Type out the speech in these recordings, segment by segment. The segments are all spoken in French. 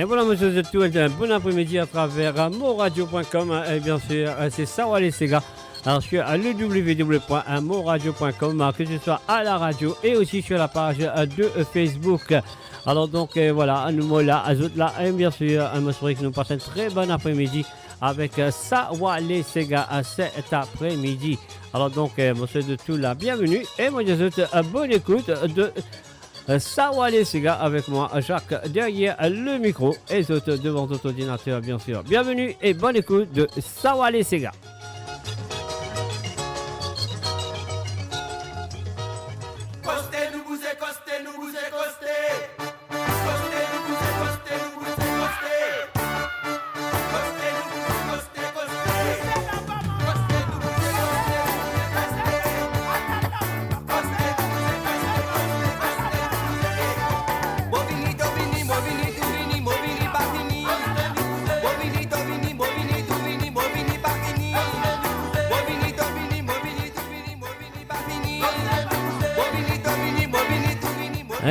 Et voilà, monsieur de tout, un bon après-midi à travers moradio.com. Et bien sûr, c'est Sawale Sega. Alors, sur le www.moradio.com, que ce soit à la radio et aussi sur la page de Facebook. Alors, donc, voilà, nous sommes là, et bien sûr, je me souhaite que nous passons un très bon après-midi avec Sawale Sega cet après-midi. Alors, donc, monsieur de tout, la bienvenue. Et moi, je vous souhaite une bonne écoute de Sawale Sega avec moi, Jacques, derrière le micro et devant votre ordinateur, bien sûr. Bienvenue et bonne écoute de Sawale Sega.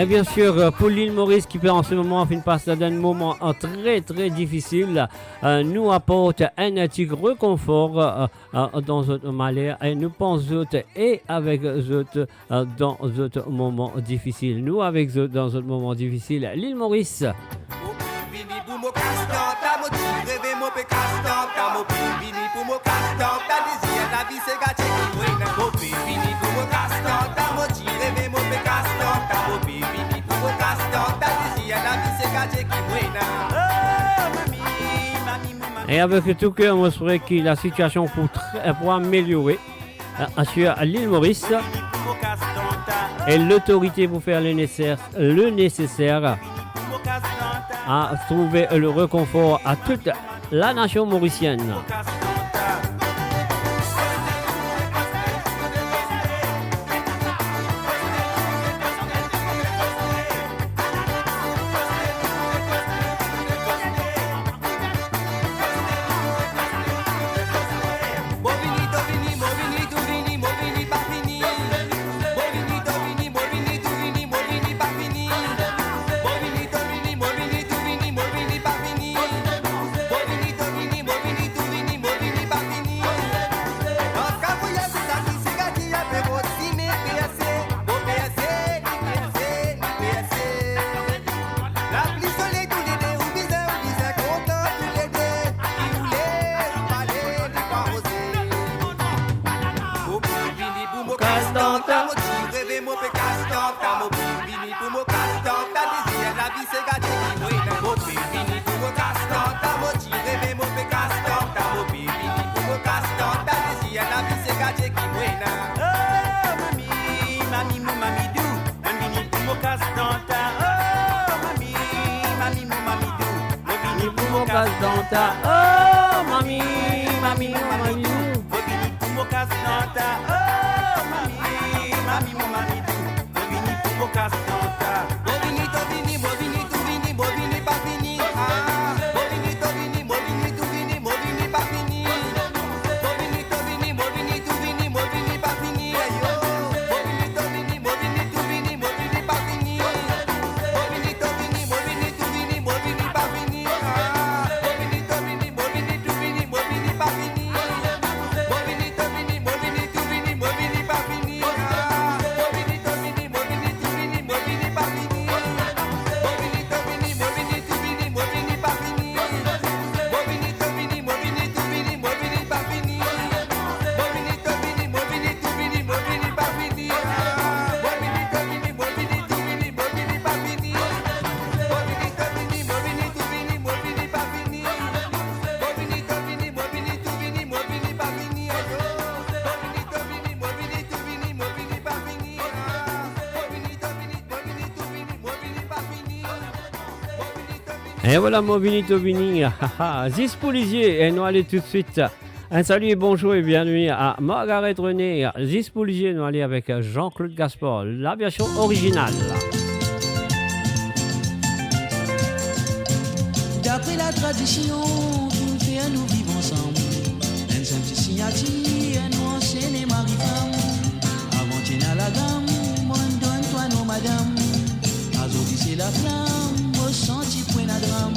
Et bien sûr, pour l'île Maurice qui peut en ce moment faire passe d'un moment très très difficile, nous apporte un petit réconfort dans notre malheur et nous pensons et avec eux dans notre moment difficile. Nous avec eux dans notre moment difficile, l'île Maurice. Et avec tout cœur, on souhaite que la situation pour améliorer sur l'île Maurice et l'autorité pour faire le nécessaire à trouver le réconfort à toute la nation mauricienne. Et voilà, mon Vini Tobini, Zis Policier, et nous allons tout de suite. Un salut et bonjour et bienvenue à Margaret René, Zis Policier, nous allons avec Jean-Claude Gaspard, la version originale. D'après la tradition, tout fait nous vivons ensemble. Un simple signature, nous enchaîner mari-femme. Avant tu n'as la gamme, moi donne-toi nos madame. Aujourd'hui c'est la flamme, au senti point à drame.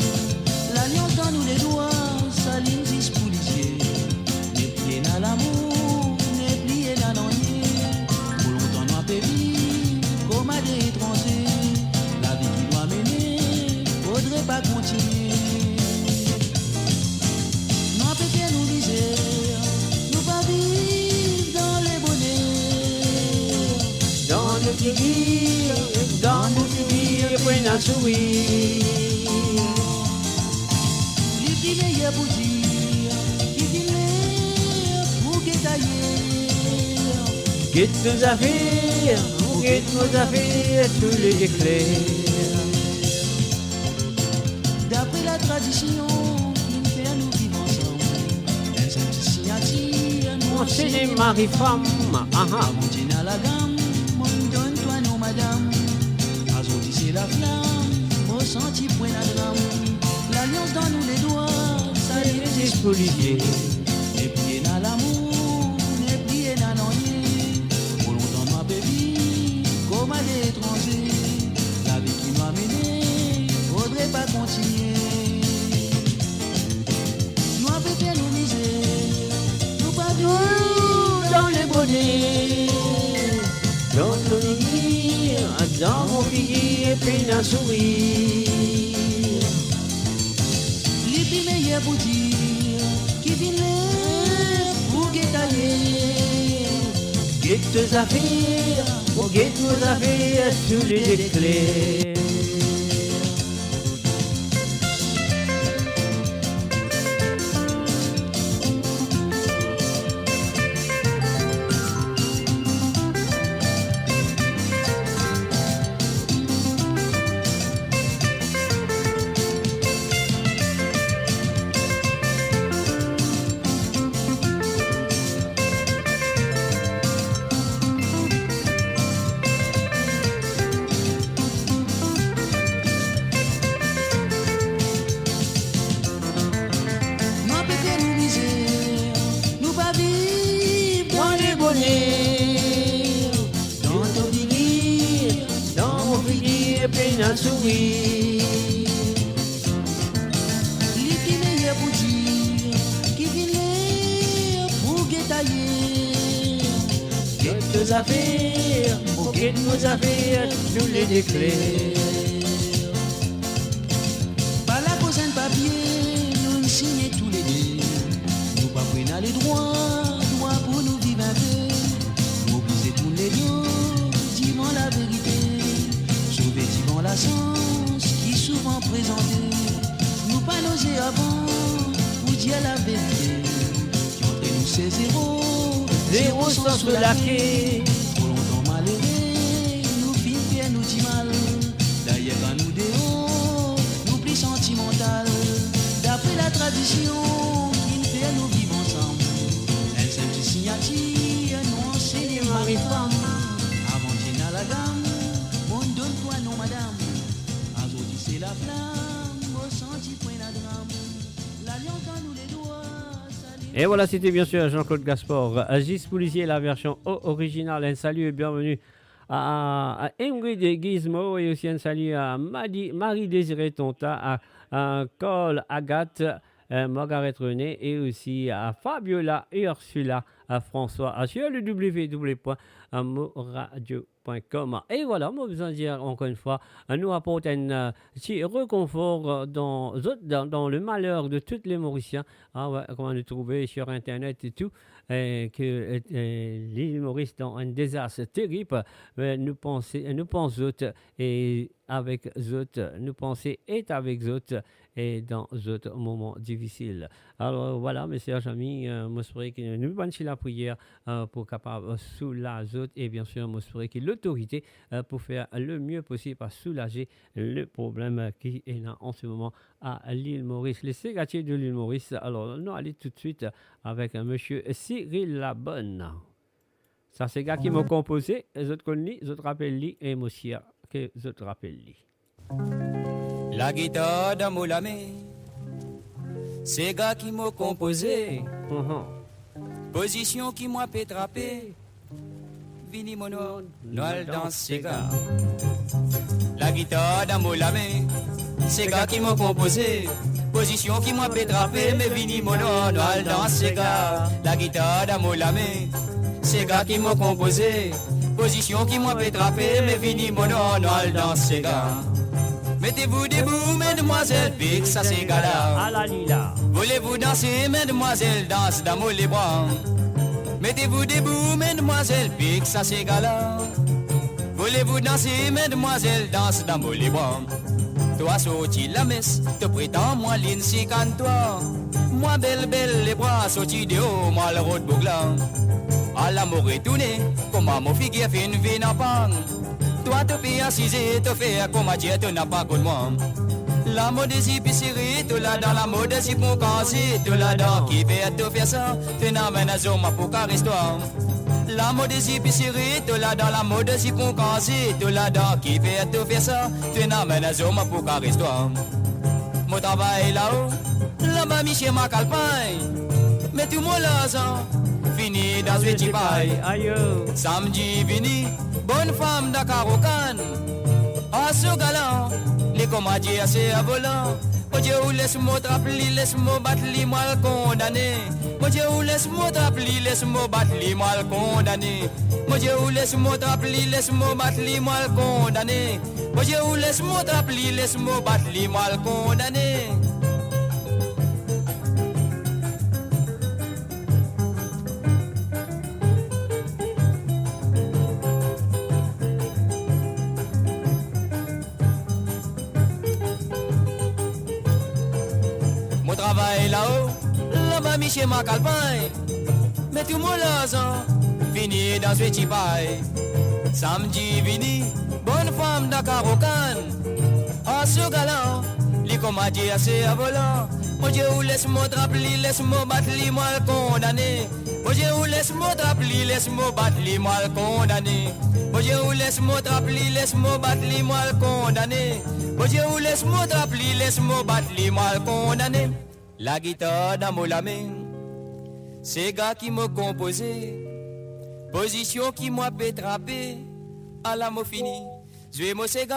continuer. Nous péter nous misère, nous pas vivre dans les bonheurs. Dans nos figures, point à sourire. Les plus meilleurs pour dire, qui viennent pour guétailler. Guette nos affaires, tous les éclairs. D'après la tradition, qui nous fait nous vivre ensemble. Un simple signature, nous C'est des maris-femmes. Montine à la gamme, donne-toi nos madame. Azoti c'est la flamme, ressenti point la drame. L'alliance dans nous les doigts, ça Les les policiers. et puis dans l'amour, et puis dans l'ennui. Pour longtemps ma baby, comme à l'étranger. La vie qui m'a mené, faudrait pas continuer. Nous avons fait nos misères, nous pas vivre Dans les bonnets, dans nos figures, dans mon figuier, peine à sourire. les plus meilleurs pour dire, qui viennent pour guétailler. Guette nos affaires, tous les éclairs. Nous avons fait nos misères, nous pas vivre dans les bonheurs. Dans ton figuier, dans mon figuier, peine à sourire. Les plus meilleurs pour dire, qui viennent pour guétailler. Guette nos affaires, tous les éclairs. Par la cause de papier, nous signons tous les deux. Nous pas prenons les droits pour nous vivre un peu. Nous briser tous les deux, disons la vérité. Sauver disons la sens qui souvent présenté. Nous pas nausées avant pour dire la vérité. Qui entre nous c'est zéro, Zéro sens de la quai. Pour longtemps malheureux, nous films nous dit mal. D'ailleurs quand nous déhons, nous plus sentimental. D'après la tradition, qui nous fait nous vivre ensemble. Un simple signature, nous enseigne les maris-femmes. Avant de à la gamme, on donne-toi non madame. Azoti c'est la flamme, ressenti point la drame. L'alliance dans nous les doigts, ça les Et voilà, c'était bien sûr Jean-Claude Gaspard, Gis Policier, la version originale. Un salut et bienvenue à Ingrid Gizmo et aussi un salut à Marie-Désirée Tonta, à Cole Agathe, Margaret René et aussi à Fabiola et Ursula, à François, sur le www.moradio.com. Et voilà, moi, besoin de dire encore une fois, nous apporte un petit réconfort dans le malheur de tous les Mauriciens. Ah ouais, comment nous trouver sur Internet et tout, que les Maurice dans un désastre terrible, nous pensons autres et avec autres, nous penser est avec autres et dans d'autres moments difficiles. Alors voilà, mes chers amis, moi je que nous avons la prière pour capable soulager autres et bien sûr, moi je que l'autorité pour faire le mieux possible pour soulager le problème qui est là en ce moment à l'île Maurice. Les ségatiers de l'île Maurice. Alors, nous allons tout de suite avec monsieur Cyril Labonne. Ça, c'est gars qui m'ont composé. Les autres connaissent, les autres rappellent lui et moi aussi que les autres rappellent lui. La guitare d'Amoulame, c'est gars qui m'ont composé. Position qui m'a pétrapé. Vini mono, Noël dans ses gars. La guitare d'Amoulame, c'est gars qui m'ont composé. Position qui m'a pétrapé, mais vini mono, Noël dans ses gars. La guitare d'Amoulame, c'est gars qui m'ont composé. Position qui m'a pétrapé, mais vini mono, Noël dans ses gars. Mais Mettez-vous debout, mesdemoiselles, pique ça c'est gala. À la lila. Voulez-vous danser, mesdemoiselles, danse dans les bras. Mettez-vous debout, mesdemoiselles, pique ça c'est gala. Voulez-vous danser, mesdemoiselles, danse dans les bras. Toi sorti la messe, te prétends moi l'insi quand toi. Moi belle belle les bras sortis de haut, moi le road bougla. À l'amour retourné, comment mon figuier fait une vie n'a pas. Toi te paye assisé, te fait comme Dieu te n'a pas comme moi. La mode des épiceries, tu l'as dans la mode des pour casser, tu l'as dans qui fait te faire ça, tu n'amènes à zoma pour carrer toi. La mode des épiceries, tu l'as dans la mode des pour casser, tu l'as dans qui fait te faire ça, tu n'amènes à zoma pour carrer toi. Mon travail là-haut, là-bas Michel ma campagne, mais tout mon l'argent, fini dans ce petit bail. Aïe. Samedi vini, bonne femme d'Akarokan. À ce galant, les commandés assez à volant. Mon Dieu, laisse-moi t'appeler, laisse-moi battre les mal condamnés. Mon Dieu, laisse-moi t'appeler, laisse-moi battre les mal condamnés. Mon Dieu, laisse-moi t'appeler, laisse-moi battre les mal condamnés. Mon Dieu, laisse-moi t'appeler, laisse-moi battre les mal condamnés. Travail là-haut, là-bas Michel ma campagne. Mais tout mon l'argent, fini dans ce petit bail. Samedi vini, bonne femme d'Akarokan. À ce galant, les commandés assez à volant. Mon Dieu, laisse-moi t'appeler, laisse-moi battre les mal condamnés. Mon Dieu, laisse-moi t'appeler, laisse-moi battre les mal condamnés. Mon Dieu, laisse-moi t'appeler, laisse-moi battre les mal condamnés. Mon Dieu, laisse-moi t'appeler, laisse-moi battre les mal condamnés. La guitare dans mon la main, c'est gars qui m'a composé, position qui m'a pétrapé, à la mot fini, jouez moi c'est gars.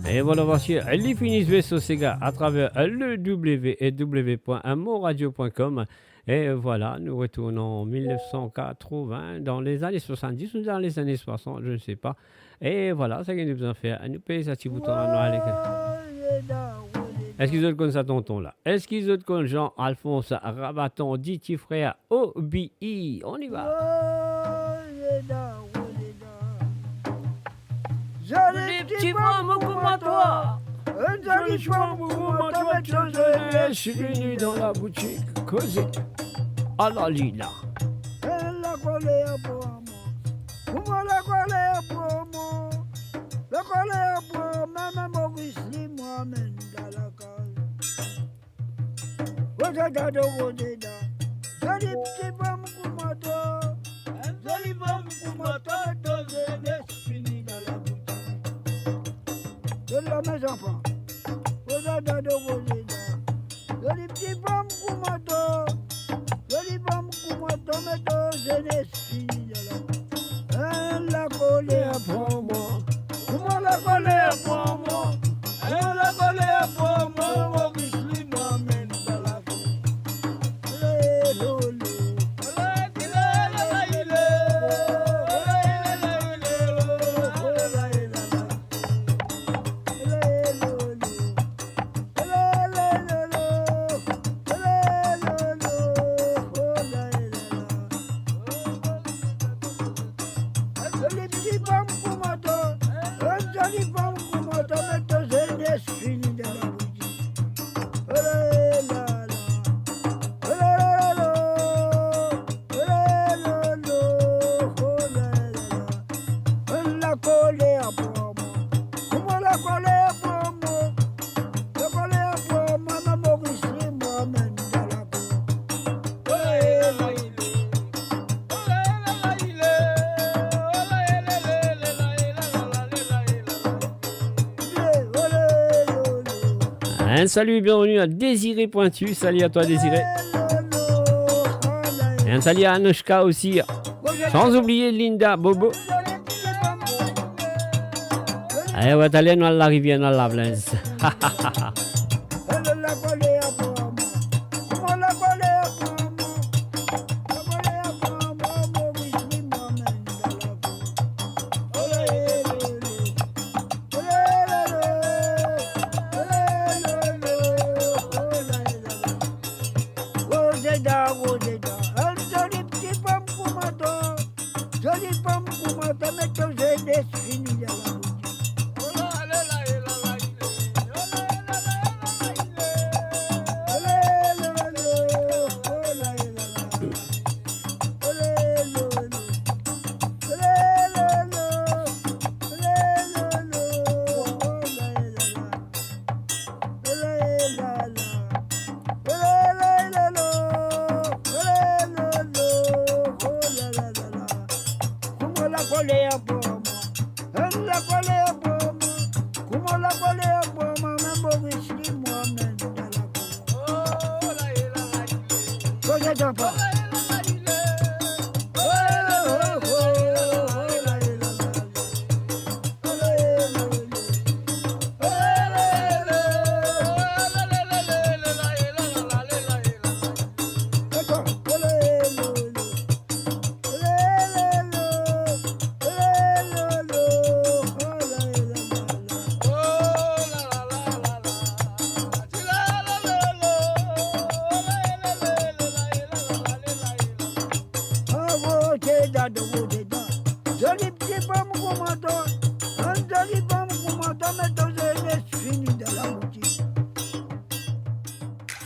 Et voilà, voici les finis Vaisseau Sega à travers le www.moradio.com. Et voilà, nous retournons en 1980, dans les années 70 ou dans les années 60, je ne sais pas. Et voilà, c'est ce que nous devons faire. Nous payons ça petit bouton à Noël. Est-ce qu'ils ont comme ça, tonton là? Est-ce qu'ils ont comme Jean-Alphonse Rabaton, dit petit frère OBI? On y va. Joli petit maman, comment toi? Joli petit maman, comment toi? Je suis venu dans la boutique, causer à la lila. La colère pour moi. Comment la colère pour moi? La colère pour même Maurice Lee, moi-même dans la case. Regarde de Rodéda. Joli petit maman, comment toi? Joli maman, comment toi? Fini dans la boutique. De la mes enfants. Regarde de Rodéda. Joli petit maman, comment toi? Joli maman, comment toi? Mais toi, jeunesse fini dans la boutique. La colère pour moi. Comment la colère pour moi? La colère pour moi. Maurice Lee m'amène dans la vie. Un salut et bienvenue à Désiré Pointu. Salut à toi Désiré. Et un salut à Anushka aussi. Sans oublier Linda Bobo. Allez, on va aller dans la rivière, dans la Blaise. colé à Boma. Elle la colé à Boma. Comment la colé à Boma? Même Boris dit moi-même de la Boma. Quand j'entends pas.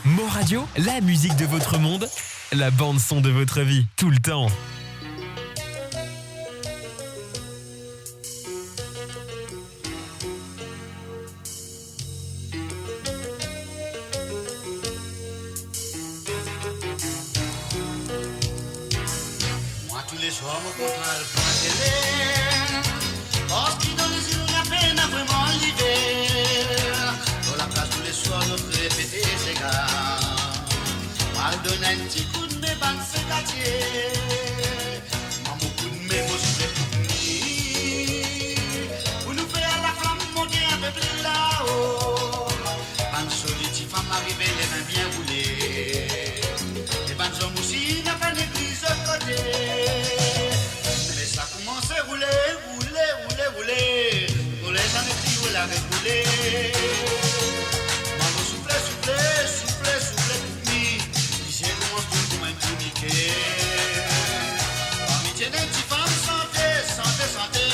Mo Radio, la musique de votre monde, la bande son de votre vie, tout le temps. Moi tous les soirs mon contrat pour la télé. Parce qu'il dans les yeux la peine a vraiment l'hiver. Dans la place tous les soirs nous répéter ces gars. Moi donne un petit coup de mes bandes c'est gâtier. Moi mon coup de mes mots sur les nuits. Pour nous faire la flamme monter un peu plus là-haut. Bande solide, femme arrivée les mains bien roulées. Les bandes hommes aussi n'a pas l'église à côté. Mais ça commence à rouler, rouler, rouler, rouler. Rouler, ça ne dit où la rouler. Maman souffler, souffler, souffler, souffler pour lui. Ici commence tout comme un tourniquet. Parmi tes des petites femmes, santé, santé, santé.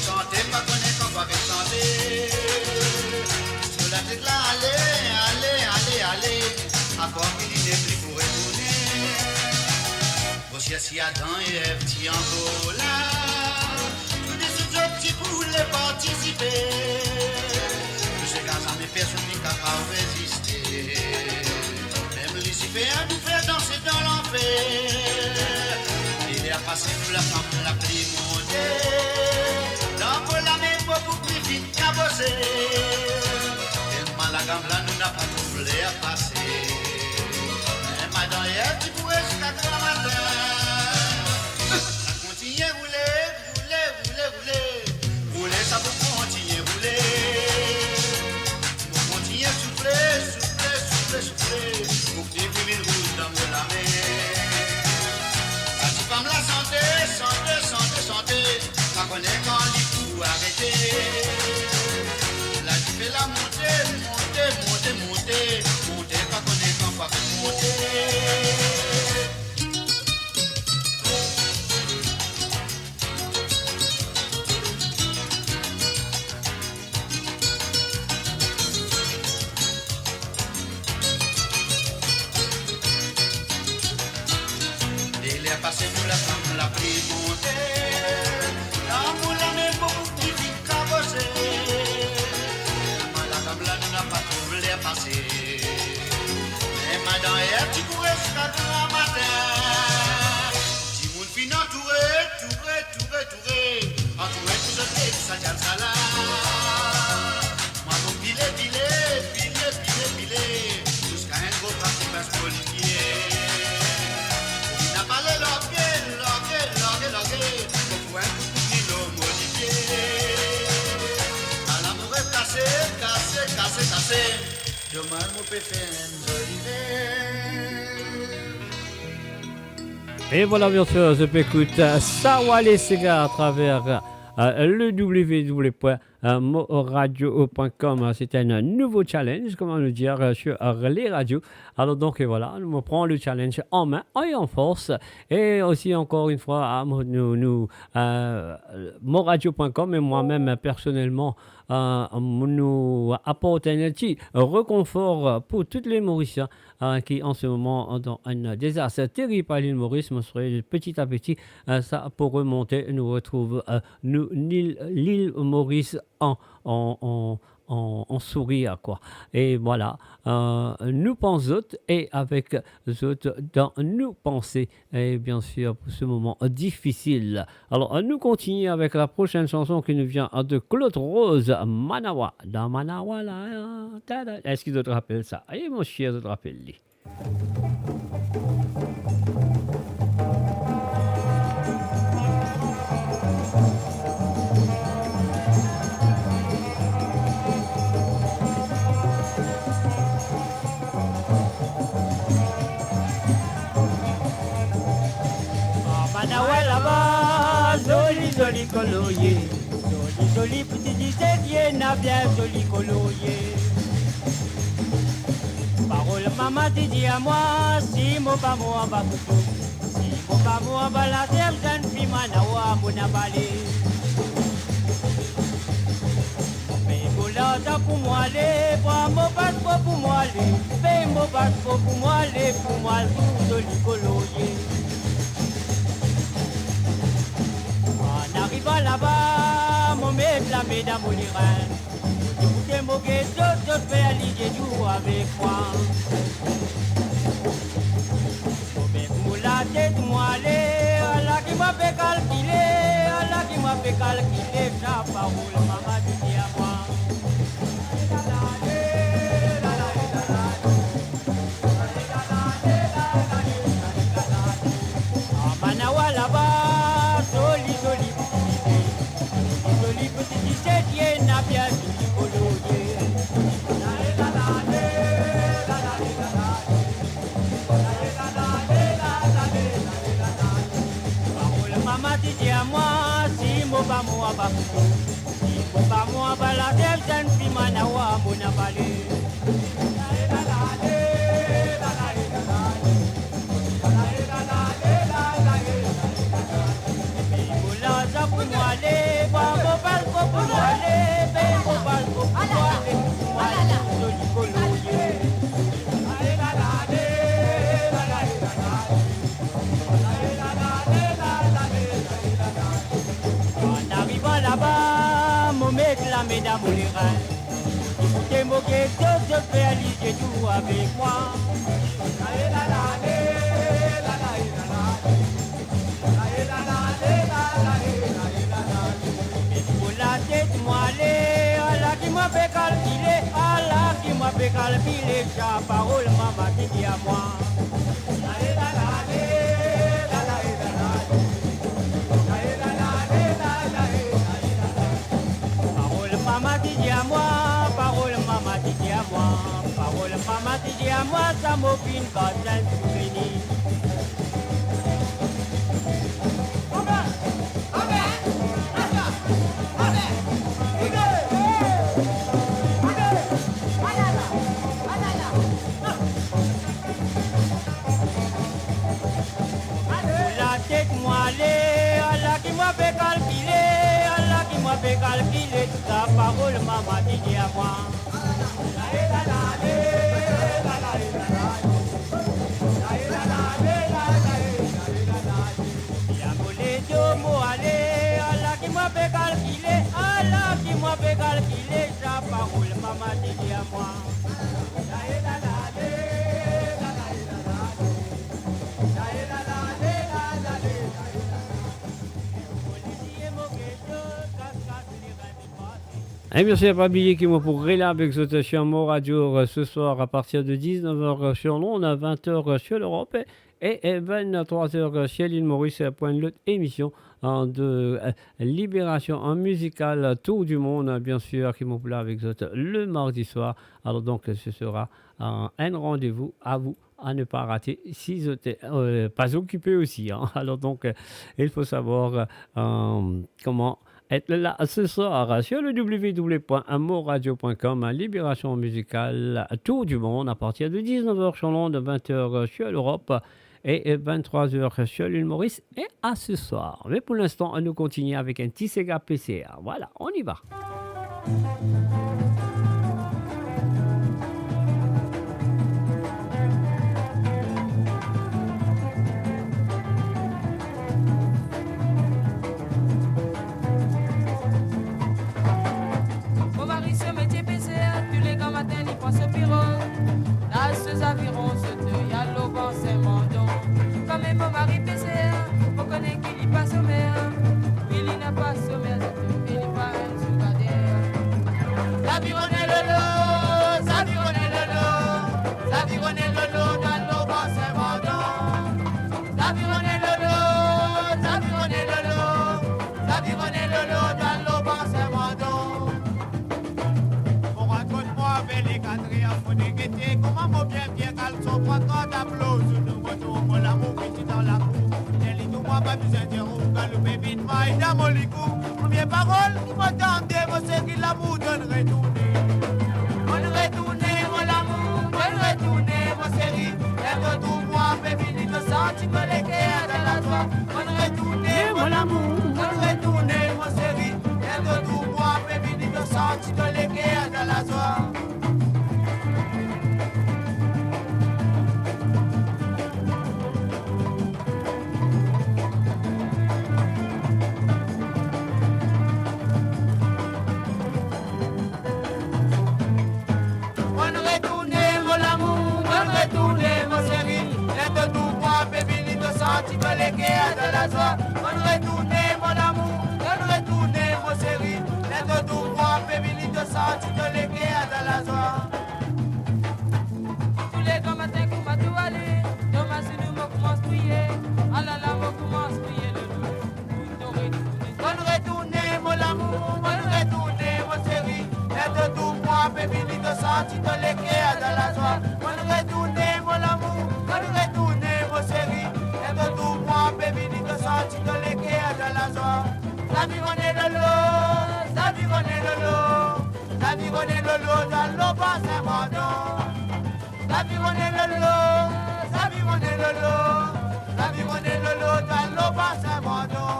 Santé, pas connaître qu'on va avec santé. Sur la tête là, allez, allez, allez, allez. Encore qu'il n'y ait plus pour retourner. Voici assis Adam et Ève, petit Angola. Tous des autres petits poulets participer. Je sais qu'à ça, mes personnes n'est capable de résister. Même Lucifer a nous fait danser dans l'enfer. Il est passé pour la femme, la pluie montée. Dans pour la même beaucoup plus vite qu'à bosser. Tellement la gamme là, nous n'a pas trouvé à passer. Madame Ève, tu pourrais jusqu'à grand matin. Ça continue à rouler, rouler, rouler, rouler. Rouler, ça peut continuer à rouler. Pour continuer à souffler, souffler, souffler, souffler. Pour que tu fumes une route dans mon lamé. La petite femme la santé, santé, santé, santé. Pas connaître quand il faut arrêter. Là tu fais la montée, montée, montée, montée. Montée, pas connaître quand pas monter. Passé pour la femme la pris montée. L'amour la même beaucoup plus vite qu'à bosser. La femme là nous n'a pas trouvé les passer. Mais madame Ève, tu pourrais jusqu'à grand matin. Si mon fin entouré, touré, touré, touré. Entouré tout ce qui ça y a ça là. Moi mon pilé, pilé, pilé, pilé, pilé. Jusqu'à un gros parti passe politique. Demain, mon péché, Et voilà, bien sûr, je peux écouter Sawale Sega à travers le www.moradio.com. C'est un nouveau challenge, comment nous dire, sur les radios. Alors donc voilà, nous prenons le challenge en main et en force. Et aussi encore une fois, moradio.com et moi-même personnellement, nous apportons un petit reconfort pour tous les Mauriciens qui en ce moment dans un désastre terrible à l'île Maurice. Petit à petit, ça pour remonter, nous retrouve l'île Maurice en en sourire, quoi. Et voilà, nous pensons autres et avec autres dans nous penser, et bien sûr, pour ce moment difficile. Alors, nous continuons avec la prochaine chanson qui nous vient de Claude Rose, Manawa. Dans Manawa, là, est-ce qu'il te rappelle ça? Et mon chien, je te rappelle. Manawa là-bas, joli, joli coloyer. Joli, joli petit disette, n'a bien joli coloyer. Parole maman te dit à moi, si mon pas moi va couteau. Si mon pas moi va la terre, jeune fille Manawa, mon abalé. Mais mon là, pour moi aller, prends mon passeport pour moi aller. Fais mon passeport pour moi aller, pour moi tout joli coloyer. En arrivant là-bas, mon mec la mesdames au lirin. Écoutez mon ghetto, je fais aller des jours avec moi. Mon mec la tête, moi aller, Allah qui m'a fait calculer, Allah qui m'a fait calculer, sa parole, maman dit à moi. En Manawa là-bas, joli, joli petit disette, n'a bien joli coloyer. Parole maman dit à moi, si mon pas moi va couteau, si mon pas moi va la terre, jeune fille Manawa, mon abalé. Pour moi aller, voir mon balcon pour moi aller, paye mon balcon pour moi aller, pour moi aller, joli coloyer. En arrivant là-bas, mon mec la mesdames au lirin. Écoutez mon ghetto, je fais aller tout avec moi. La tête moi aller, Allah qui m'a fait calculer, Allah qui m'a fait calculer, sa parole maman dit à moi. Parole maman dit à moi, parole maman dit à moi, parole maman dit à moi, ça m'opine pas d'un souvenir. Allah qui m'a fait calculer, Allah qui m'a fait calculer, ta parole maman dit à moi. Allah qui m'a fait calculer, Allah qui m'a fait calculer, ta parole maman dit à moi. Et bien sûr, pas oublier que moi pour Réla avec cette sur Mo Radio ce soir à partir de 19h sur Londres, à 20h sur l'Europe et 23h sur l'île Maurice pour une autre émission de libération en musicale tour du monde, bien sûr, qui m'ont avec vous le mardi soir. Alors donc, ce sera un rendez-vous à vous à ne pas rater si vous n'êtes pas occupé aussi. Hein. Alors donc, il faut savoir comment être là ce soir sur le www.amoradio.com, libération musicale tour du monde à partir de 19h sur Londres, 20h sur l'Europe et 23h sur l'île Maurice et à ce soir. Mais pour l'instant, nous continuons avec un petit Sega PCA. Voilà, on y va. Mon mari se mettait PC avirons ce deuil à l'aubin Saint-Mandon. Comme un beau mari PCR, on connaît qu'il y passe au maire. Il n'a pas sommaire, il n'est pas un souverain. Zavironne lolo, zavironne lolo, zavironne lolo dans l'aubin Saint-Mandon. Zavironne lolo, zavironne lolo, zavironne lolo dans l'aubin Saint-Mandon. Bon, raconte-moi, belle et quatrième, faut déguetter. Comment mon bien caleçon, trois corps d'applause. Nous votons pour l'amour, petit dans la cour. Nelly, tout moi, pas besoin de roux. Galopé, vite, maille, dans mon licou. Première parole, qui m'entendait, moi, c'est qui l'amour donne retourner. On retourner, mon amour, on retourner, mon chéri. Et tout moi, baby, ni te senti que les guerres de la joie. On retourner, mon amour, on retourner, mon chéri. Et tout moi, baby, ni te senti que les guerres de la joie. Tu veux les guerres de la joie. On retourner mon amour, on retourner mon chéri. Laisse tout moi, baby, ni te sens, tu veux les guerres de la joie. Tous les grands matins qu'on va tout aller. Demain si nous me commence à prier. Ah là là, me commence à prier le loup. On retourner mon amour, on retourner mon chéri. Laisse tout moi, baby, ni te sens, tu veux les guerres de la joie. On retourner mon amour, on retourner mon chéri. Tout moi, baby, ni te sens, tu te les guerres de la joie. La vie on est de l'eau, la vie on est de l'eau, la vie on est de l'eau dans l'eau pas Saint-Mandon. La vie on est de l'eau, la vie on est de l'eau, la vie on est de l'eau dans l'eau pas Saint-Mandon.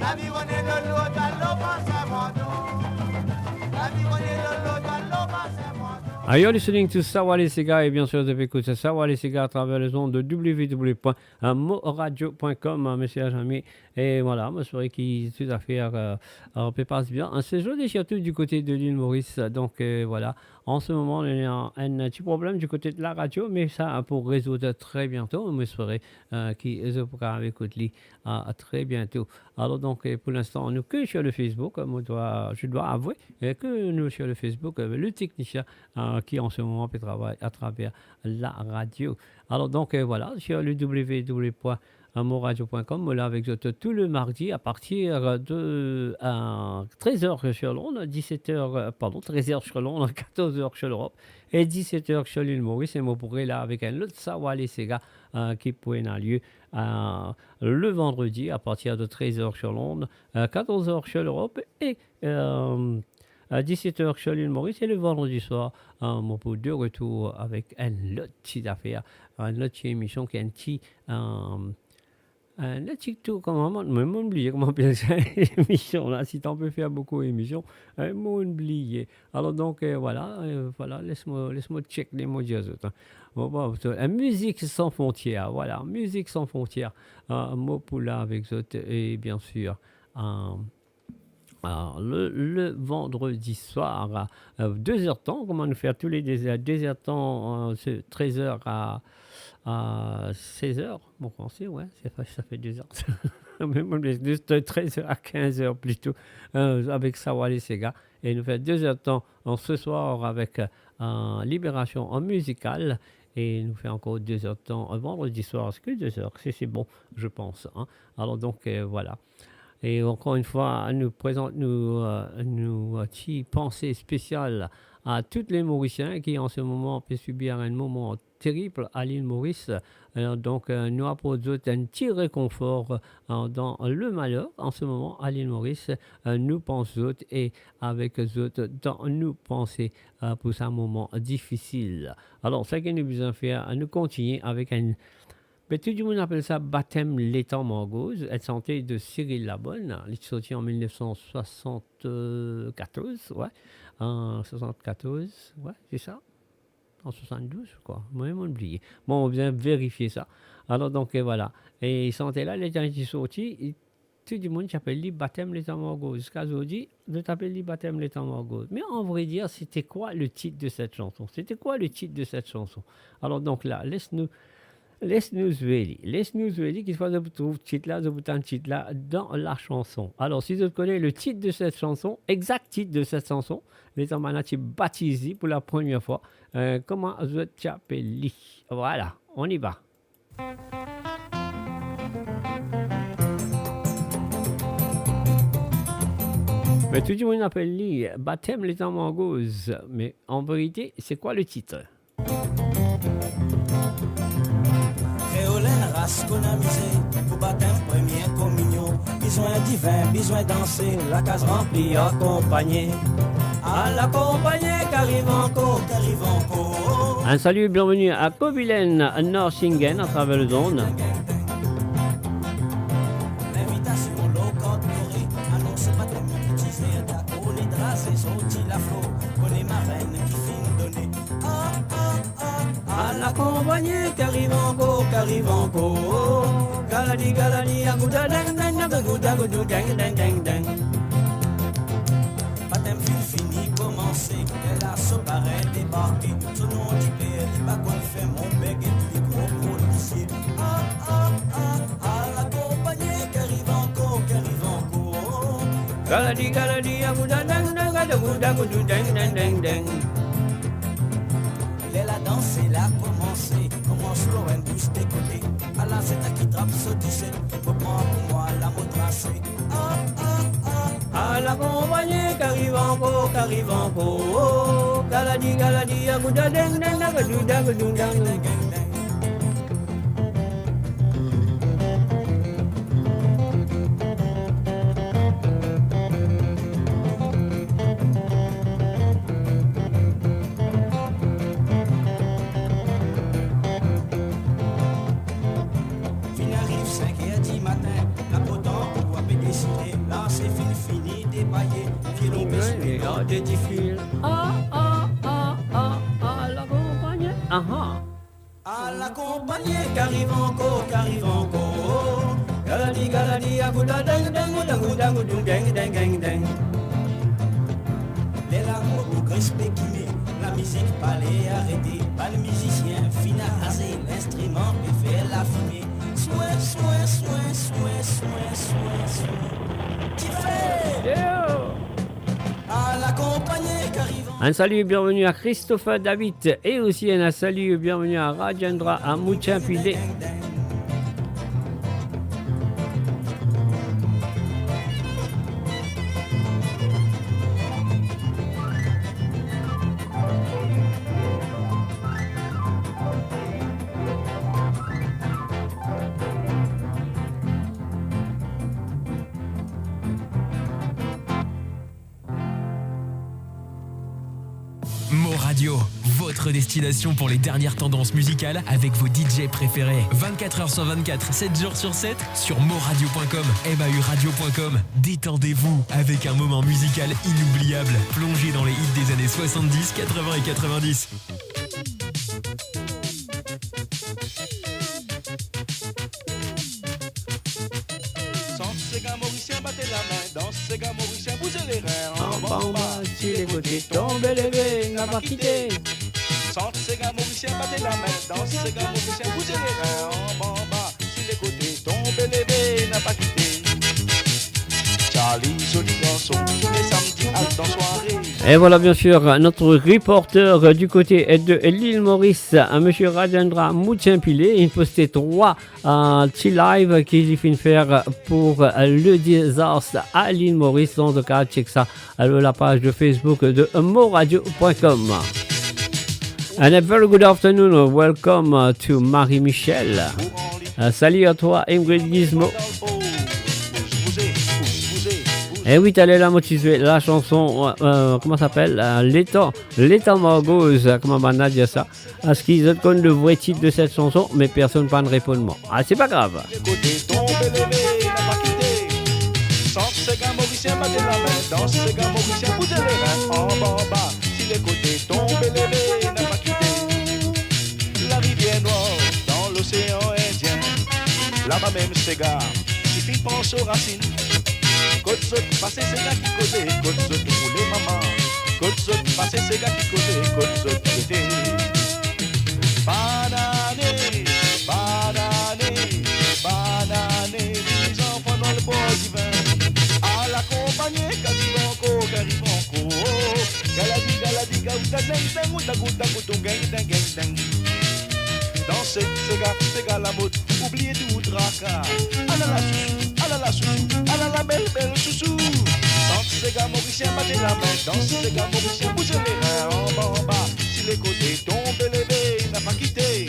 La vie on est de l'eau dans l'eau pas Saint-Mandon. La vie on est de l'eau dans l'eau pas Saint-Mandon. Are you listening to Sawale Sega? Et bien sûr, vous avez écouté Sawale Sega à travers les ondes de www.moradio.com, messieurs amis. Et voilà, je souhaite qui tout à fait passe bien. Un séjour et surtout du côté de l'île Maurice. Donc voilà, en ce moment, on a un petit problème du côté de la radio, mais ça pour résoudre très bientôt. Je souhaite qui pourra écouter à très bientôt. Alors donc, pour l'instant, nous que sur le Facebook, je dois avouer que nous sur le Facebook, le technicien qui en ce moment peut travailler à travers la radio. Alors donc voilà, sur le www.moradio.com, là avec tout le mardi à partir de 13h sur Londres, 13h sur Londres, 14h sur l'Europe et 17h sur l'île Maurice. Et moi pourrais là avec un autre Sawale Sega qui pourrait avoir lieu le vendredi à partir de 13h sur Londres, 14h sur l'Europe et à 17h sur l'île Maurice et le vendredi soir, mon pot de retour avec un autre petit affaire, une autre émission qui est un petit tour, comment m'oublier comment appeler ça émission là, si t'en peux faire beaucoup d'émissions, m'oublier. Alors donc voilà, laisse-moi check les mots des autres. Bon, musique sans frontières, voilà, musique sans frontières, mot pour là avec autres et bien sûr. Alors, le vendredi soir, à 2h temps, comment nous faire tous les 2h temps, 13h à 16h, bon français, ouais, ça fait 2 heures. Même de 13h à 15h plutôt, avec Sawale Sega. Et nous fait 2h temps ce soir avec Libération en musicale. Et nous fait encore 2h temps vendredi soir, est-ce que 2 heures, c'est bon, je pense. Hein. Alors donc, voilà. Et encore une fois, nous présente nous pensée spéciale à tous les Mauriciens qui en ce moment peuvent subir un moment terrible à l'île Maurice. Donc, nous apportons un petit réconfort dans le malheur en ce moment à l'île Maurice. Nous pensons et avec eux dans nous penser pour ce moment difficile. Alors, ce que nous devons faire, nous continuer avec un... Mais tout le monde appelle ça baptême l'étang Margose, elle santé de Cyril Labonne, il est sorti en 1974, ouais, en 74, ouais, c'est ça, en 72, je crois, moi-même oublié. Bon, on vient vérifier ça. Alors donc voilà, et il sentait là, il est sorti, tout le monde s'appelle les baptême les Tamagos. Jusqu'à aujourd'hui, je t'appelle les baptême les Tamagos. Mais en vrai dire, c'était quoi le titre de cette chanson? C'était quoi le titre de cette chanson? Alors donc là, laisse-nous voir, qu'il faut que vous trouviez le titre là dans la chanson. Alors, si vous connaissez le titre de cette chanson, exact titre de cette chanson, les Amanati baptisés pour la première fois, comment vous t'appelez? Voilà, on y va. Mais tout le monde appelle lui baptême les Tamagos. Mais en vérité, c'est quoi le titre? Créolène race qu'on a misé pour baptême première communion. Besoin divin, besoin danser, la case remplie, accompagnée. À l'accompagner, qu'arrive encore. Un salut, bienvenue à Kovilen, Norsingen, à travers le zone. L'invitation locale dorée, annonce baptême utilisé, d'accord, les draps, c'est sorti la flot, on est marraine qui finit donner. À l'accompagner, qu'arrive encore. Galadi, agouda, deng, deng, deng. Baptême fini, commencé, elle a son barret débarqué. Son nom du père, il va qu'on fait mon bec et puis gros policier. À l'accompagner, qu'arrive encore. Galadi, agouda, deng, deng. Elle a dansé, elle a commencé, commence Lorraine tous des côtés. À la c'est à qui trappe sautissait, pour moi la mot tracée. À la compagnie qu'arrive encore. Galadi, agouda, deng, deng. À l'accompagner, qu'arrive encore. Galadi, agouda, deng. Les larmes au respect qui met, la musique palais arrêtée. Pas le musicien, fina rasé, l'instrument peut faire la fumée. Soin. Qui fait? À l'accompagner, qu'arrive. Un salut, bienvenue à Christopher David et aussi un salut, bienvenue à Rajendra à Mouchampilé. Radio, votre destination pour les dernières tendances musicales avec vos DJ préférés. 24h sur 24, 7 jours sur 7 sur moradio.com, mauradio.com. Détendez-vous avec un moment musical inoubliable. Plongez dans les hits des années 70, 80 et 90. Battez la main, dans ces gars mauriciens, bougez les reins. En bas, si les côtés tombent élevés, n'a pas quitté. Sans ces gars mauriciens, battez la main, dans ces gars mauriciens, bougez les reins. En bas, si les côtés tombent élevés, n'a pas quitté. Charlie, joli garçon, tous les samedis, halte en soirée. Et voilà bien sûr notre reporter du côté de l'île Maurice, monsieur Rajendra Mouchampilé. Il postait 3 petits lives qu'il finit faire pour le désastre à l'île Maurice. Dans le cas, check ça à la page de Facebook de moradio.com. And a very good afternoon. Welcome to Marie-Michel. Salut à toi, Ingrid Gizmo. Et oui, t'allais la motiver la chanson, comment ça s'appelle, les Tamagos, comment on a dit ça. Est-ce qu'ils ont connu le vrai titre de cette chanson, mais personne pas de répondre. Ah, c'est pas grave. La rivière noire dans l'océan Indien, là-bas même ces gars qui fin pense aux racines. Côte saute, passer c'est gars qui causait, côte saute, rouler maman. Côte saute, passer c'est gars qui causait, côte saute, l'été. Banane, banane, banane, les enfants dans le bois divin. À l'accompagner, caribanco, caribanco. Galadi, galadi, gauta, deng, deng, uta, guta, guta, gang, deng, gang, deng. Danser, c'est gars la mode, oubliez tout tracas. Alala chouchou, alala belle, belle chouchou. Danse, c'est gars mauricien, battez la main. Danse, c'est gars mauricien, bougez les reins en bas, en bas. Si les côtés tombent, levé, n'a pas quitté.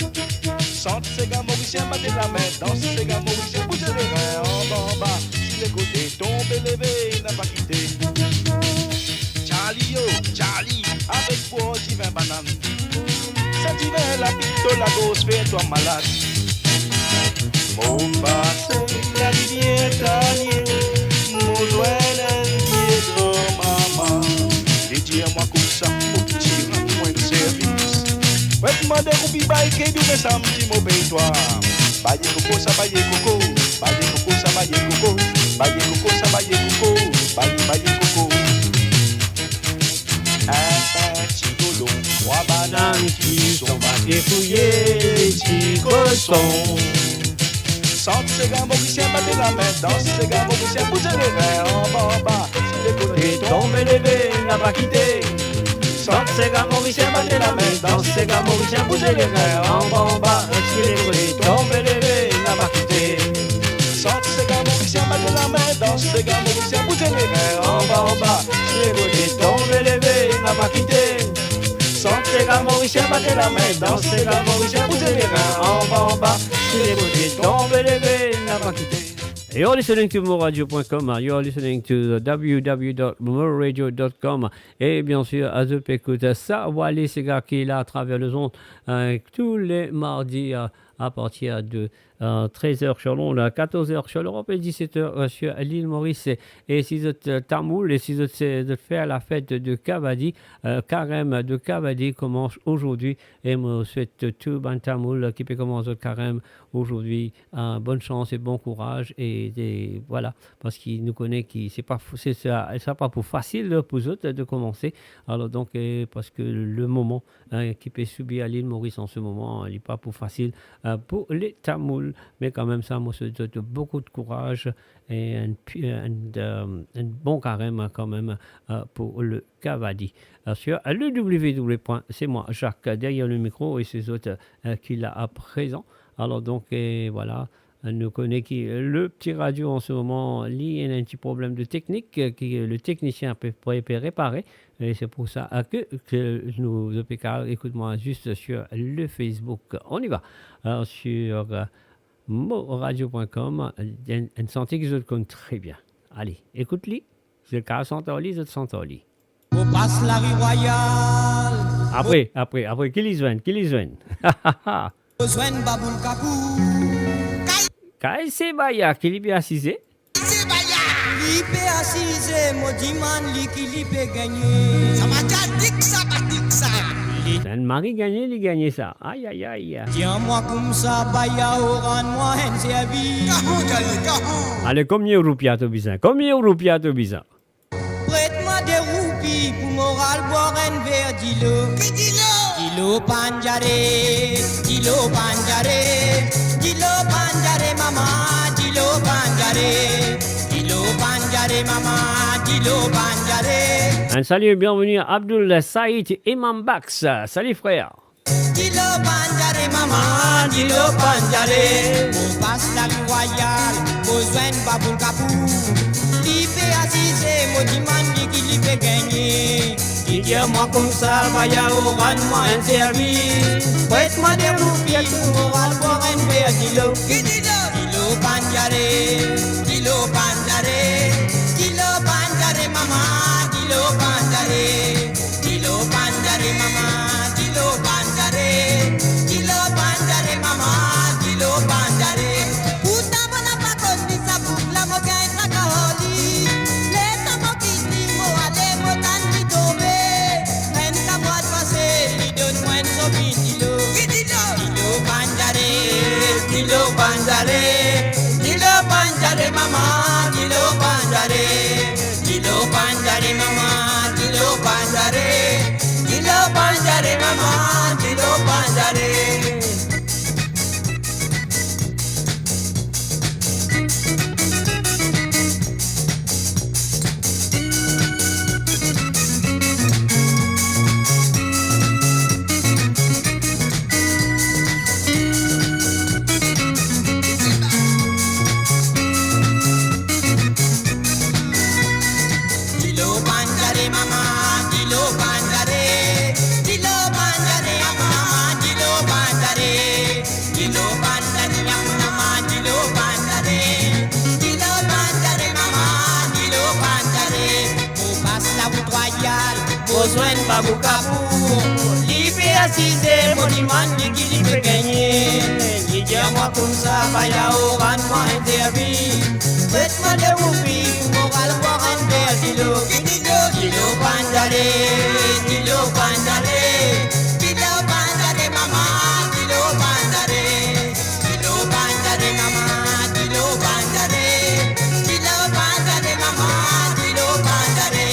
Chante, c'est gars mauricien, battez la main. Danse, c'est gars mauricien, bougez les reins en bas, en bas. Si les côtés tombent, levé, n'a pas quitté. Charlie, oh, Charlie, avec pour divin banane. Ça divin la pito, la gosse, fais-toi malade. Mon passé, la rivière Daniel, mon loin d'un pied de maman. Dis-moi comme ça, mon petit rends-moi de service. Ouais, demandez au bibaï qui nous met ça, petit mauvais toi. Baye coco, ça baye coco. Baye coco, ça baye coco. Baye coco, ça baye coco. Baye coco. Un petit godon, trois bananes qui sont battées fouillées, petits cochons. Chante ces gars mauriciens, battez la main. Danse ces gars mauriciens, bougez les reins en bas, en bas. Si les côtés tombent élevés, n'a pas quitté. Chante ces gars mauriciens, battez la main. Danse ces gars mauriciens, bougez les reins en bas, en bas. Si les côtés tombent élevés, n'a pas quitté. Chante ces gars mauriciens, battez la main. Danse ces gars mauriciens, bougez les reins en bas, en bas. Si les côtés tombent élevés, n'a pas quitté. Chante ces gars mauriciens, battez la main. Danse ces gars mauriciens, bougez les reins en bas, en bas. You're listening to moreradio.com. You're listening to www.moreradio.com. Et bien sûr, Azup écoute ça. Wally Sega qui est là à travers le zone tous les mardis à partir de 13h sur Londres, 14h sur l'Europe et 17h sur l'île Maurice. Et si vous êtes tamoul et si vous êtes faire la fête de Kavadi, carême de Kavadi commence aujourd'hui. Et moi, je souhaite tout ban tamoul qui peut commencer le carême aujourd'hui. Bonne chance et bon courage. Et voilà, parce qu'il nous connaît, c'est pas pour facile pour eux de commencer. Alors donc, parce que le moment qui peut subir à l'île Maurice en ce moment, il n'est pas pour facile pour les tamouls. Mais quand même, ça, moi, je souhaite beaucoup de courage et un bon carême quand même pour le Kavadi. Sur le www. C'est moi, Jacques, derrière le micro et ces autres qui là à présent. Alors donc, voilà, nous connaît qui le petit radio en ce moment, il y a un petit problème de technique que le technicien peut réparer. Et c'est pour ça que nous, OPK, écoute-moi juste sur le Facebook. On y va. Alors, sur moradio.com, une santé que je connais très bien. Allez, écoute-les. Je le cas Santorli, je te Santorli. On passe la rue Royale. Après, qui les joignent? Joigne Baboul Kapou. Kai c'est Baya, qui est bien assisé? C'est Baya. Lipe assisé, Modiman, qui lipe gagné. Ça m'a dit que ça, C'est un mari gagné, il gagne ça. Aïe, aïe, aïe. Tiens-moi comme ça, Baya, rends-moi un service. Allez, combien de roupies tu besoin? Prête-moi des roupies pour moral boire un verre, dis-le. Dilo panjare, maman, dilo panjare, maman, dilo panjare. Un salut et bienvenue à Abdul Saïd Imam Bax. Salut frère. Dilo panjare, maman, dilo panjare. On passe la rue Royale, besoin de Baboul Kapou. Lipe assisé, Modiman, qui lipe gagné. Dis-moi comme ça, Baya, rends-moi un service. Prête-moi des roupies pour boire un verre, dis-le. Dilo panjare, maman, dilo panjare, maman, dilo panjare, maman, dilo panjare. Puta bona pa kondi sa bukla mo kay nakaholi. Leta mo kiti mo ale mo tanti tobe. En ka boat pase li don wen so bitilo. Dilo panjare, maman. la route royale, besoin de Babou Libé assisé, monument, qui peut gagner. Il dit à moi comme ça, Baya Oran, moi interdit. Faites-moi de roupies, moral, voir un verre, dis-le, bandalé, dis-le, bandalé, dis-le, bandalé, maman, dis-le, bandalé, dis-le, bandalé, maman, dis-le, bandalé, dis-le, bandalé, maman, dis-le, bandalé,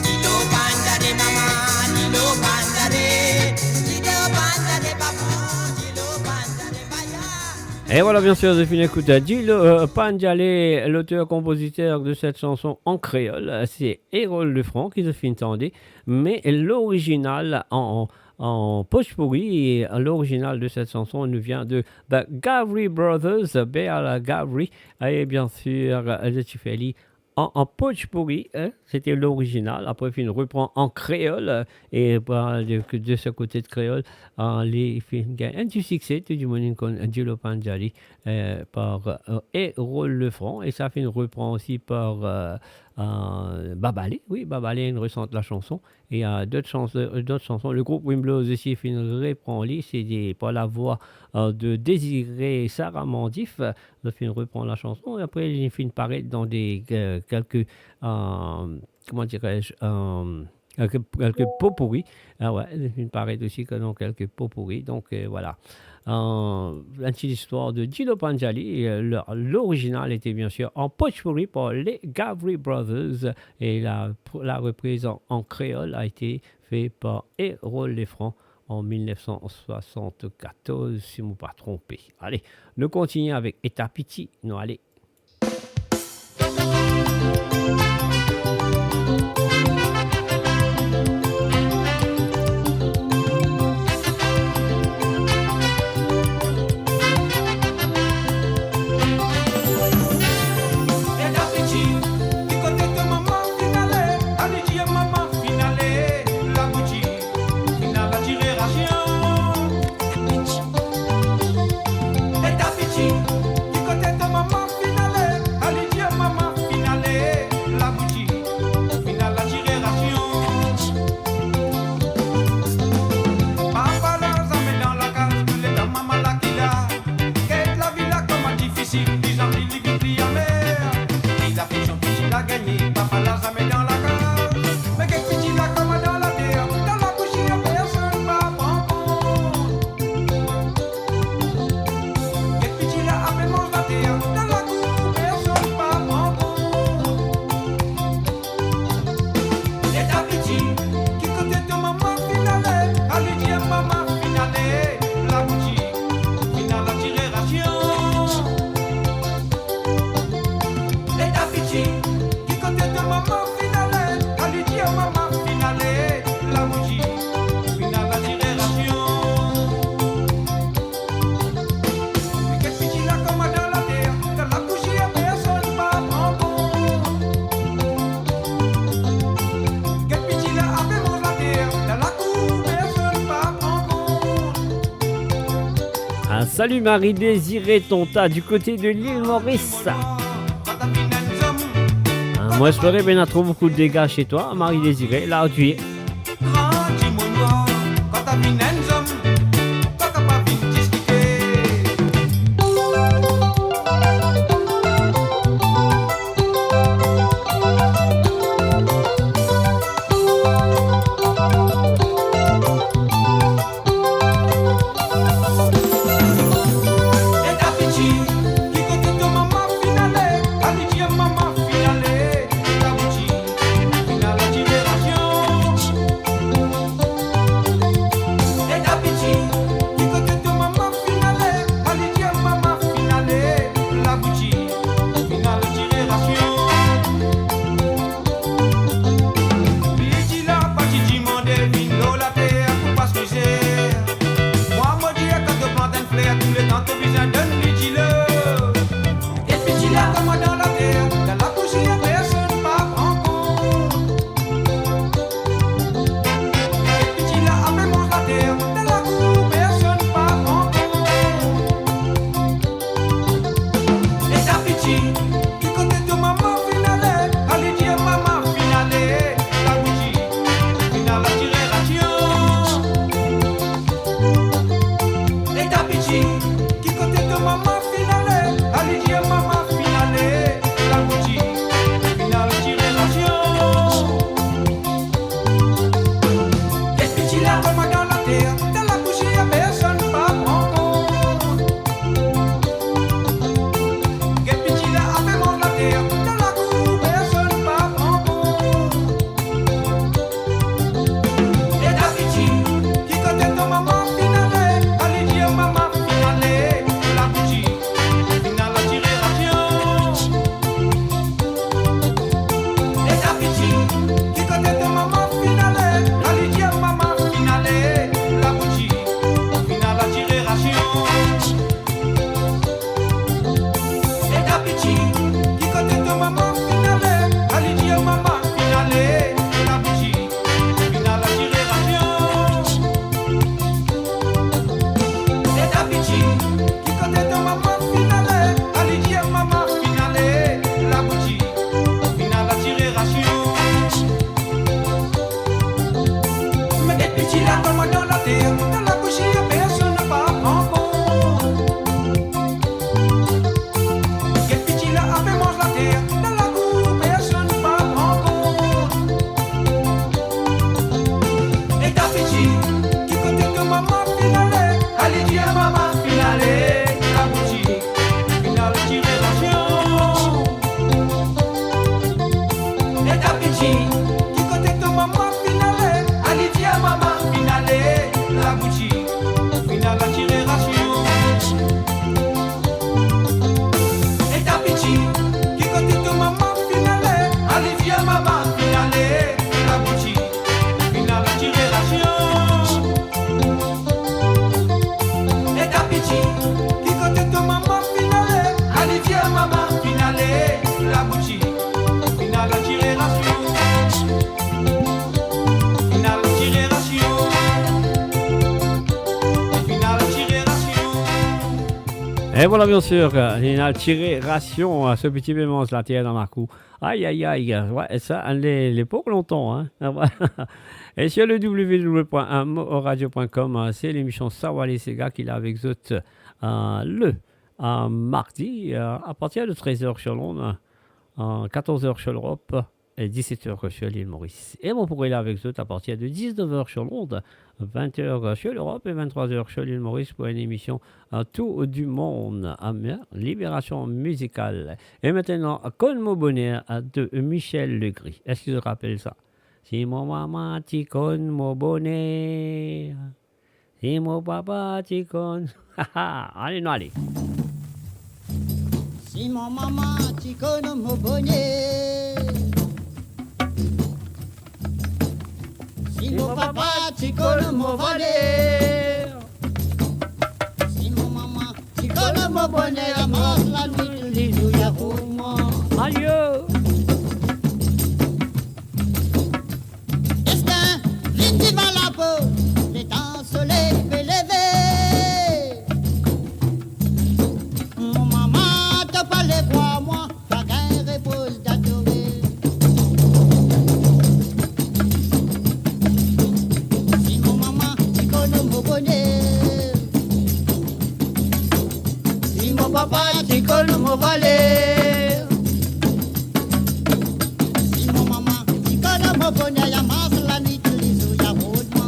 dis-le, bandalé, maman, dis-le, bandalé, dis-le, bandalé, babou, dis-le, bandalé, baya. Et voilà, bien sûr, j'ai fini d'écouter Dilo Pandjalé, l'auteur-compositeur de cette chanson en créole. C'est Hérole Lefranc qui se fait entendre, mais l'original en Pochpuri, l'original de cette chanson nous vient de Gavri Brothers, Béal Gavri, et bien sûr, Zetufeli. En Pochpuri, c'était l'original. Après, il reprend en créole. Et de ce côté de créole, il fait un petit succès, tout du monde comme Dilo Pandjali par Hérole Lefranc. Et ça fait une reprend aussi par Babalé. Oui, Babalé ressent la chanson. Et il y a d'autres chansons. Le groupe Wimblows aussi fait une reprend. C'est par la voix de Désiré Sarah Mandif. Le film reprend la chanson. Et après, il fait une paraître dans des quelques comment dirais-je quelques pots pourris. Ah ouais, il fait une paraître aussi dans quelques pots pourris. Donc voilà. Une petite histoire de Dilo Pandjali. L'original était bien sûr en Pochpuri par les Gavri Brothers et la reprise en créole a été faite par Hérole Lefranc en 1974, si je ne me pas trompé. Allez, nous continuons avec Etapiti. Non, allez. Salut Marie-Désirée Tonta du côté de l'île Maurice. Moi j'espère bien trouver beaucoup de dégâts chez toi, Marie-Désirée, là où tu es. Maman, finale, Et voilà, bien sûr, il a tiré ration, ce petit bémol, la tire dans la cou. Aïe, aïe, aïe. Ouais, ça, les pour longtemps. Hein. Et sur le www.moradio.com, c'est l'émission Sawale Sega qu'il a avec vous le mardi à partir de 13h sur Londres, 14h sur l'Europe et 17h sur l'île Maurice. Et on pourrait aller avec vous à partir de 19h sur Londres, 20h sur l'Europe et 23h sur l'île Maurice pour une émission Tout du monde, Libération musicale. Et maintenant, Conne bonheur de Michel Legris. Est-ce que tu te rappelles ça? Si mon maman t'y conne mon bonheur, si mon papa t'y conne. Allez, non, allez. Si mon maman t'y conne mon bonheur, si mon papa t'y conne mon bonheur, si mon maman t'y conne mon bonheur, mange la nuit tous les jours, y'a roulement. Adieu. Destin, vite devant la peau, les temps soleil fait lever. Mon maman te parlait pour moi, chacun repose d'adorer. Si mon maman t'y connaît mon bonheur, si mon papa t'y connaît mon valeur, si mon maman t'y connaît mon bonheur, y'a masse la nuit tous les jours, y'a roulement.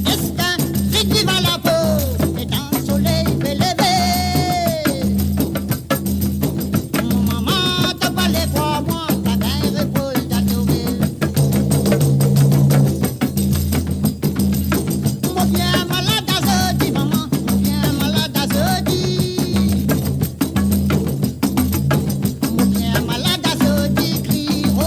Destin, vite devant la peau, et dans le soleil fait lever. Mon maman te parlait pour moi, ta gain repose d'adorer. Mon bien malade à zodi, maman, mon bien malade à zodi. Mon bien malade à zodi, crie, oh,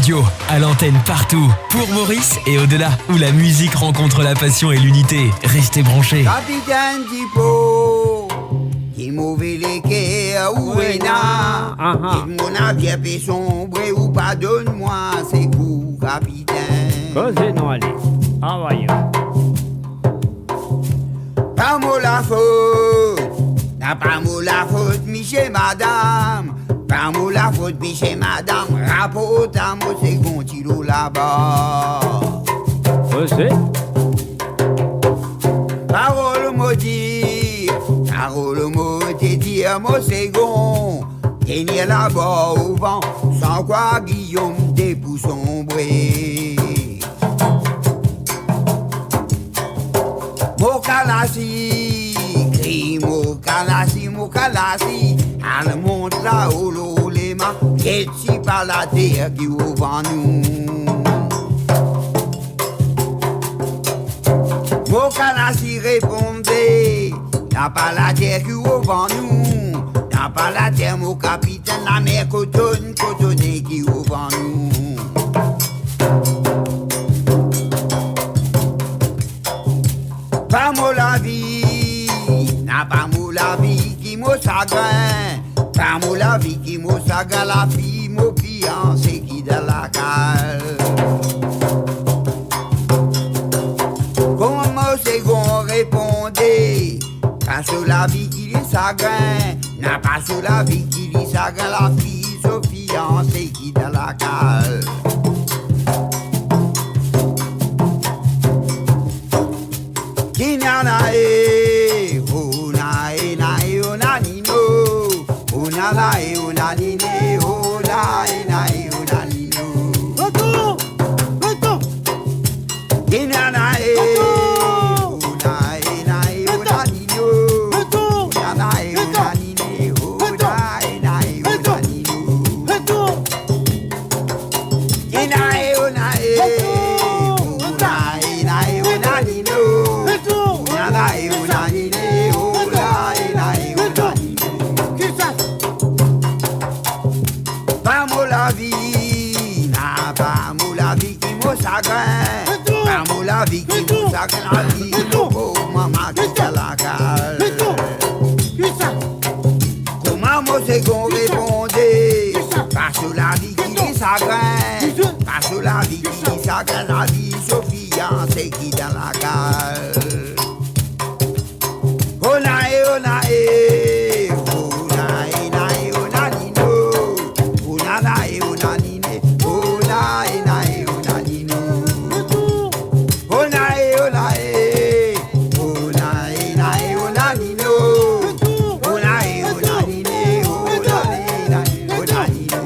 Radio, à l'antenne partout, pour Maurice et au-delà, où la musique rencontre la passion et l'unité. Restez branchés. Capitaine Tipo, qui mauvais les quais ou Wena, et mon navire peut sombrer ou pardonne-moi, c'est vous, capitaine. Causez-nous, allez. Envoyez. Pas moi la faute, n'a pas moi la faute, Michel madame. Pas moi la faute, Michel madame. Rapporte à moi, c'est Gontilo là-bas. Causez. Parole maudit, parole maudit, dire moi c'est gon. Tenir là-bas au vent, sans quoi Guillaume des pouces sombrés. Mokalasi, crie Mokalasi, Mokalasi, elle monte là-haut l'olema, et si par la terre qui au vent nous. Mokalasi répondait, n'a pas la terre qui au vent nous, n'a pas la terre mon capitaine, la mer cotonne, cotonnée qui au vent nous. Pas moi la vie, n'a pas moi la vie qui m'a chagrin, pas moi la vie qui m'a chagrin, la fille m'a fiancé qui dans la cale. Comment c'est qu'on répondait, pas sur la vie qui est chagrin, n'a pas sur la vie qui est chagrin, la fille sa fiancé qui dans la cale. Kinyanae, unae nae unanino, unalae unanine, unae nae unanino. Retour, retour. Kinyanae, unae nae unanino, unalae unanine, unae nae unanino. Retour. Kinyanae unae, unae nae unanino. Pas moi la vie, n'a pas moi la vie qui m'a chagrin, pas moi la vie qui m'a chagrin, la vie oh maman qui t'a la cale. Comment moi c'est qu'on répondait, pas sur la vie qui est chagrin, pas sur la vie qui est chagrin, la vie Sophia c'est qui dans la cale. Onae, onae, onae, nae, onanino, onanae, onanine, onae, nae, onanino. Onae, onae, onae, nae, onanino, onae, onanine, onae, nae, onanino.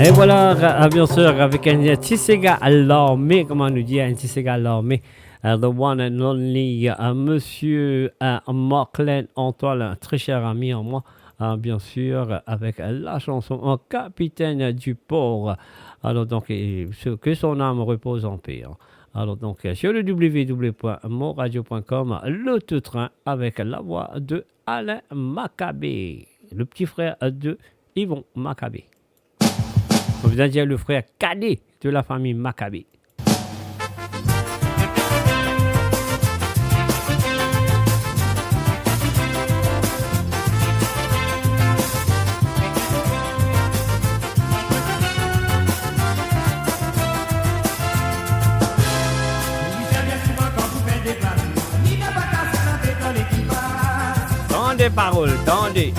Et voilà, bien sûr, avec un Tissega Lormé, comment on nous dit, un Tissega Lormé, the one and only, monsieur Marclen Antoine, un très cher ami en moi, bien sûr, avec la chanson Capitaine du port. Alors donc, que son âme repose en paix. Alors donc, sur le www.moradio.com, le tout train avec la voix de Alain Maccabé, le petit frère de Yvon Maccabé. On vous a dit le frère cadet de la famille Maccabé. Tendez paroles, tendez.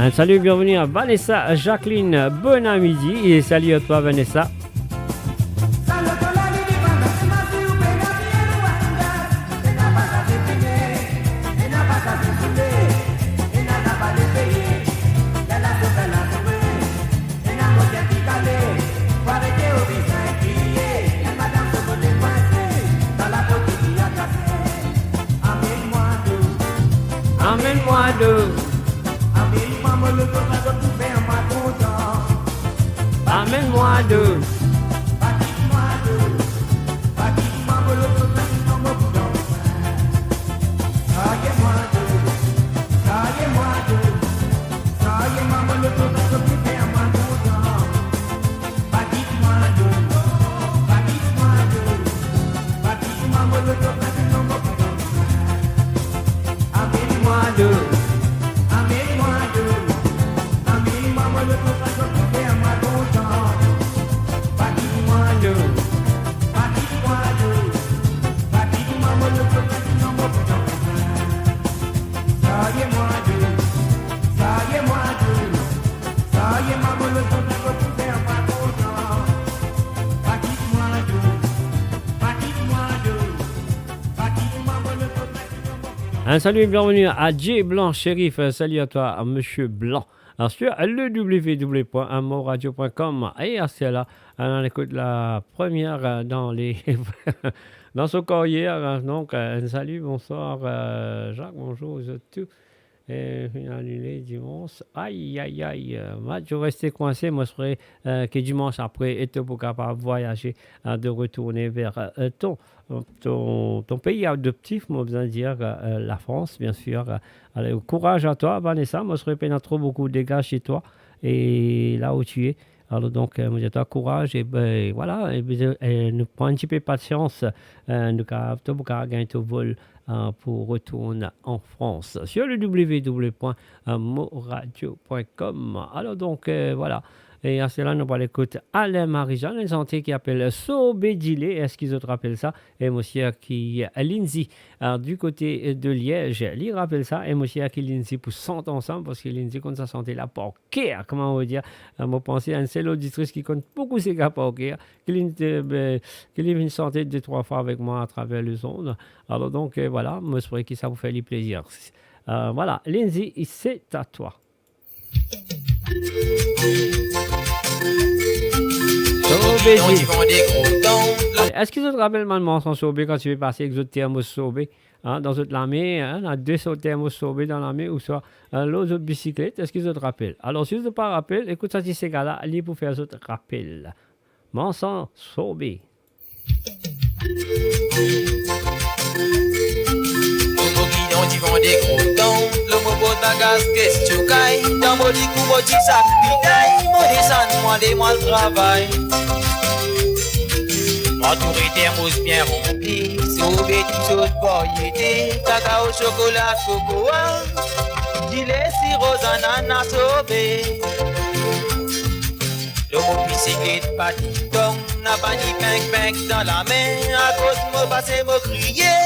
Un salut, bienvenue à Vanessa Jacqueline. Bon midi et salut à toi Vanessa. Amène-moi deux. Amène-moi deux. Un salut et bienvenue à J Blanc Shérif. Salut à toi, à Monsieur Blanc. Alors sur le www.moradio.com et à celle-là, on écoute la première dans les dans son courrier. Donc un salut, bonsoir Jacques, bonjour aux autres tous. Et annulé dimanche. Aïe aïe aïe. Match resté coincé. Moi je serais que dimanche après et pour capable de voyager, de retourner vers ton pays adoptif, moi besoin de dire la France, bien sûr. Allez, courage à toi, Vanessa. Moi, je serais pas trop beaucoup de dégâts chez toi et là où tu es. Alors, donc, moi, je toi courage et ben voilà. Et nous prends un petit peu de patience. Nous avons gagné ton vol pour retourner en France sur le www.moradio.com. Alors, donc, voilà. Et à cela, nous allons écouter Alain Marie-Jeanne, une santé qui appelle Sobédilé. Est-ce qu'ils autres rappellent ça? Et monsieur qui Lindsay, du côté de Liège, il rappelle ça. Et monsieur qui Lindsay pour 100 ensemble, parce que Lindsay compte sa santé là pour care, comment on va dire. Moi, pensez à une seule auditrice qui compte beaucoup ses gars pour care, qui livre une santé 2-3 fois avec moi à travers le zone. Alors donc, voilà, moi, je que ça vous fait plaisir. Voilà, Lindsay, c'est à toi. Est-ce que tu te rappelles maman sans Sobé quand tu veux passer avec d'autres thermos Sobé dans toute l'armée, on a 200 thermos Sobé dans l'armée ou soit l'autre bicyclette, est-ce que tu te rappelles? Alors si tu ne te pas rappelles, écoute ça, ces gars-là, libre pour faire d'autres rappels. Manson Sobé. On dit vend des gros dents, le mot beau tagasse, qu'est-ce que tu cailles? Dans mon lit, coup, mon petit sac, pidaille, mon descend, moi, des mois de travail. Entouré thermos bien rempli, sauvé tout autre variété, cacao, chocolat, cocoa, gilet, sirop, ananas, sauvé. Le mot bicyclette, pas dit tom, n'a pas dit pink dans la main, à cause de mon passé, mon crier.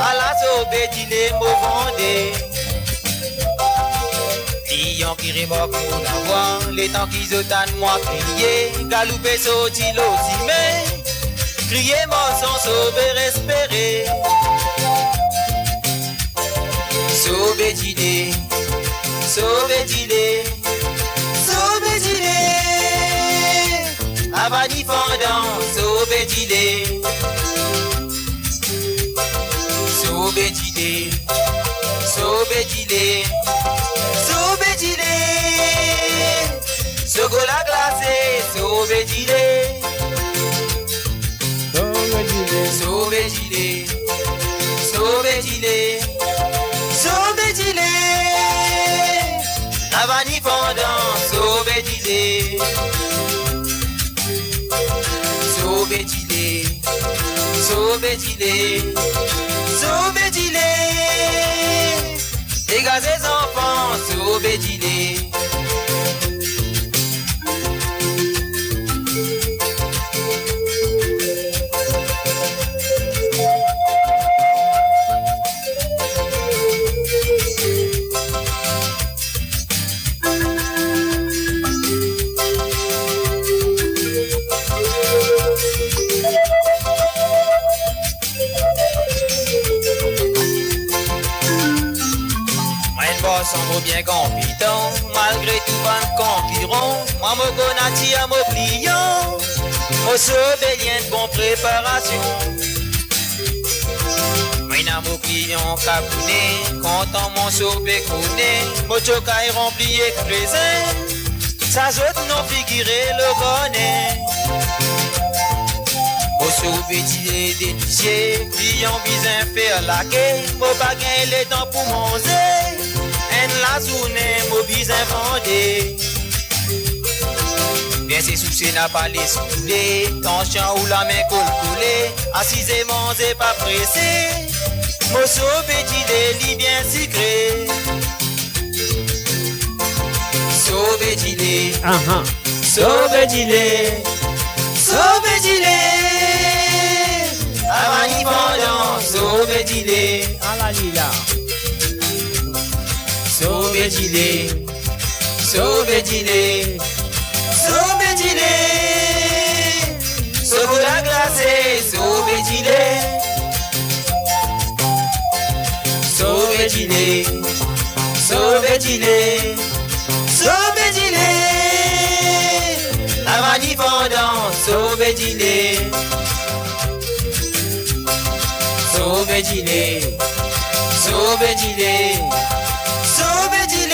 À la sauvé, dis-les mots vendés. Clients qui remorquent pour l'avoir, les temps qu'ils ont à moi crier, galoupé, sauti, l'osimé, crier, mort sans sauver, espérer. Sauvé, dis-les, sauvé, dis-les, sauvé, dis-les, avani fondant, sauvé, dis-les. Sobédilé, Sobédilé, Sobédilé, Sogola glacé, Sobédilé, Sobédilé, Sobédilé, Sobédilé, Avani fondant, Sobédilé, Sobédilé, Sobédilé. Sobédilé, les gars et enfants, Sobédilé. semble bien compétent, malgré tout van concurrent. Moi, me connais à mon client, moi, sauver bien de bonne préparation. Moi, n'a mon client cabouné, content mon sauver connaît, mon chocaille rempli et présent. Ça saute non figuré le connaît. Mon sauver dit déticier, client bizin faire la quai, mon pas gagner les temps pour manger. En la journée, mon bizin vendé. Bien c'est souci n'a pas les souffler, tension ou la main coulée, assise et manger pas pressé. Mon sauver dit des bien sucré. Sauver dit sauver dit sauver dit Avani pendant, sauver dit à la lila. Sauver dit sauver dit sauver dit sauver la glacée, sauver dit sauver dit sauver dit sauver dit Avani pendant, sauver dit sauver dit sauver dit sauver dit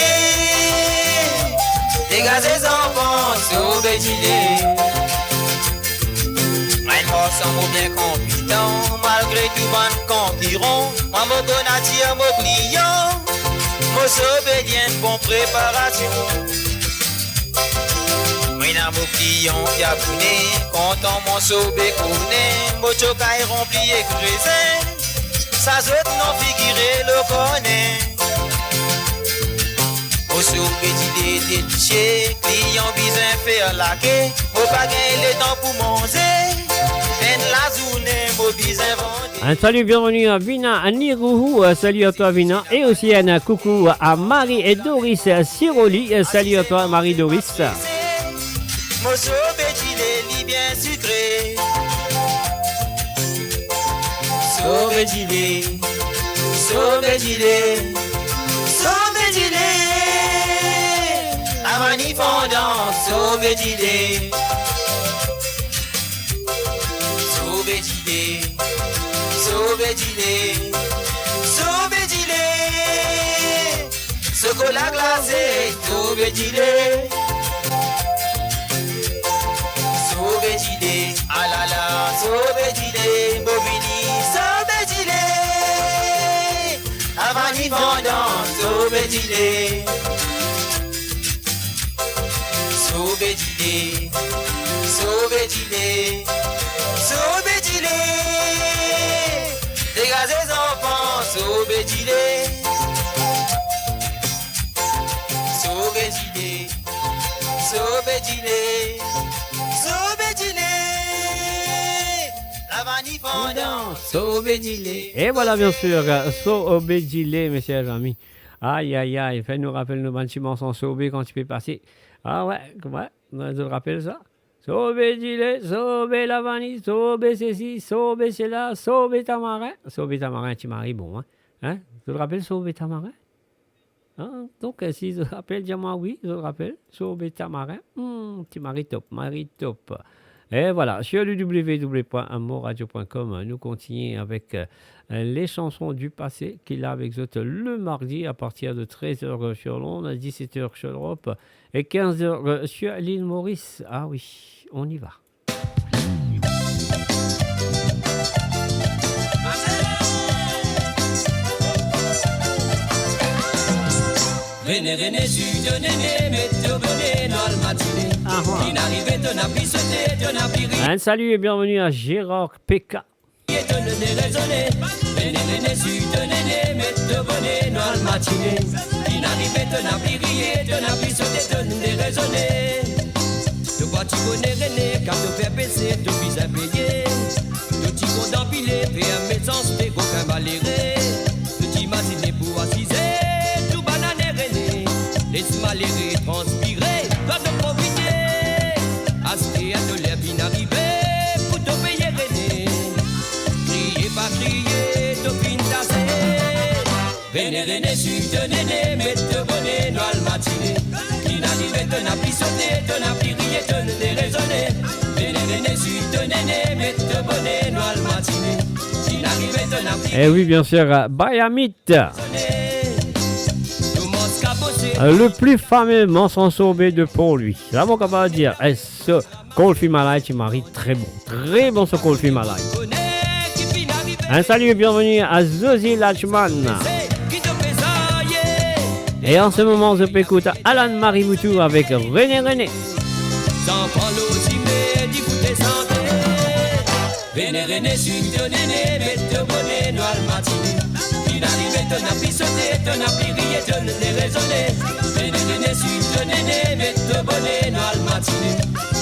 dégagez enfants, sauver dit moi semble bien compétent, malgré tout van concurrent. Moi me connais à mon client, moi sauver bien de bonne préparation. Moi n'a mon client qui a brûlé, content mon sauver connaît, mon chocaille rempli et creuset. Ça saute non figuré le connaît. Au sauver dit des déchets, client bizin faire la quai, au pas gagner les temps pour manger. En la journée, mon bizin vendé. Un salut, bienvenue à Vina, à Nirouhou, salut à toi Vina, et aussi un coucou à Marie et Doris Siroli, salut à toi Marie Doris. Mon sauver dit bien sucré. Sauver dit sauver dit sauver dit Avani fondant, sauver dit sauver dit sauver dit sauver dit chocolat glacé, sauver dit sauver dit ah la la, sauver dit bobini, sauver dit Avani fondant, sauver dit sauver dit sauver dit sauver dit dégagez enfants, sauver dit sauver dit sauver dit sauver dit Avani fondant, sauver dit. Et voilà bien sûr, sauver dit, mes chers amis. Aïe aïe aïe, fais-nous rappeler nos bâtiments sans sauver quand tu peux passer. Ah ouais, je te rappelle ça. Sauver dit, sauver la vanille, sauver ceci, sauver cela, sauver Tamarin. Sauver Tamarin, tu maries bon, hein? Tu te rappelles sauver Tamarin? Hein? Donc, si je te rappelle, dis-moi oui, je te rappelle. Sauver Tamarin, tu maries top, Et voilà, sur le www.morradio.com, nous continuons avec les chansons du passé qu'il a avec eux le mardi à partir de 13h sur Londres, 17h sur l'Europe et 15h sur l'île Maurice. Ah oui, on y va. Venez, venez, sud, néné, mettez au bonnet dans le matinée. Il n'arrivait, t'en as pris sauté, t'en as pris rire. Un salut et bienvenue à Gérard PK. Venez, venez, sud, néné, mettez au bonnet dans le matinée. Il n'arrivait, t'en as pris rire, t'en as pris sauté, t'en as raisonné. De quoi tu connais René, car te faire baisser, te fils à payer. De petit con d'empilé, fais un médecin, c'était qu'aucun valéré. Petit matiné pour assiser. Laisse-moi les transpirer, dois te profiter. Aspect à de l'air bien arrivé, pour te payer René. Criez pas crier, te fin tasser. René, René, suite, néné, mette bonnet, noir le matinée. Qui n'arrivait, te n'a plus sauté, te n'a plus rié, te ne déraisonné. René, René, suite, néné, mette bonnet, noir le matinée. Qui n'arrivait, te n'a plus rié. Et oui, bien sûr, Bayamit. Le plus fameux mensonge de pour lui. Là, mon capable de dire, ce Colfi Malay, tu maries très bon ce Colfi Malay. Un salut et bienvenue à Zozi Lachman. Et en ce moment, je peux écouter Alan Marimoutou avec René René. René, René, suite, néné, mette bonnet, noir le matinée. Qui n'arrivait, te n'a plus sauté, te n'a plus rié, te ne déraisonné. René, René, suite, néné, mette bonnet, noir le matinée.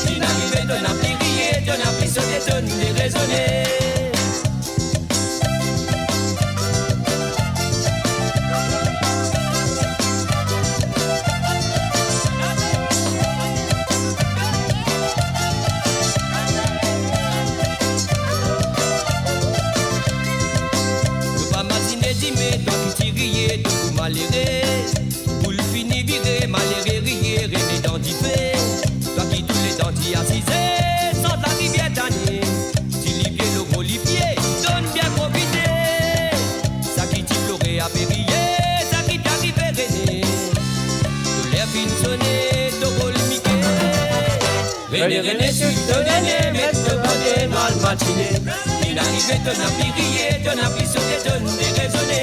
Qui n'arrivait, te n'a plus rié, te n'a plus sauté, te ne déraisonné. Pour le finir viré, malheureux rier, René dentifé. Toi qui tous les dentis assisés, sans ta rivière d'année. Tu livier le gros livier, donne bien profiter. Ça qui t'y floré à périller, ça qui t'arrive René. De l'air fin sonné, de rôle miqué. René, René, suite, René, mette le bonnet, noir le matinée. Il arrivait, te n'a plus rié, te n'a plus sauté, te n'a raisonné.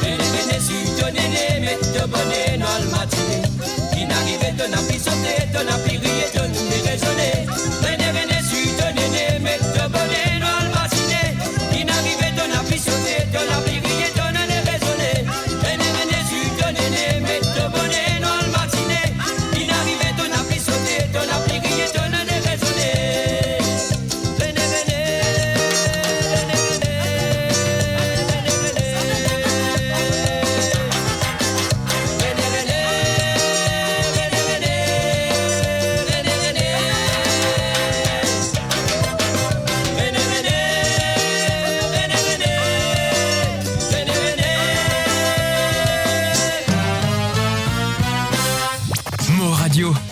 René, suite, Néné, mette bonnet, noir le matinée. Qui n'arrivait, te n'a plus sauté, te n'a plus rié, te n'a raisonné. René, René, suite, Néné, mette bonnet, noir le matinée. Qui n'arrivait, te n'a plus sauté, te n'a plus rié, te n'a raisonné. René, René, suite, Néné, mette bonnet, noir le matinée. Qui n'arrivait, te n'a plus sauté, te n'a plus rié, te n'a raisonné. René, René, René, René.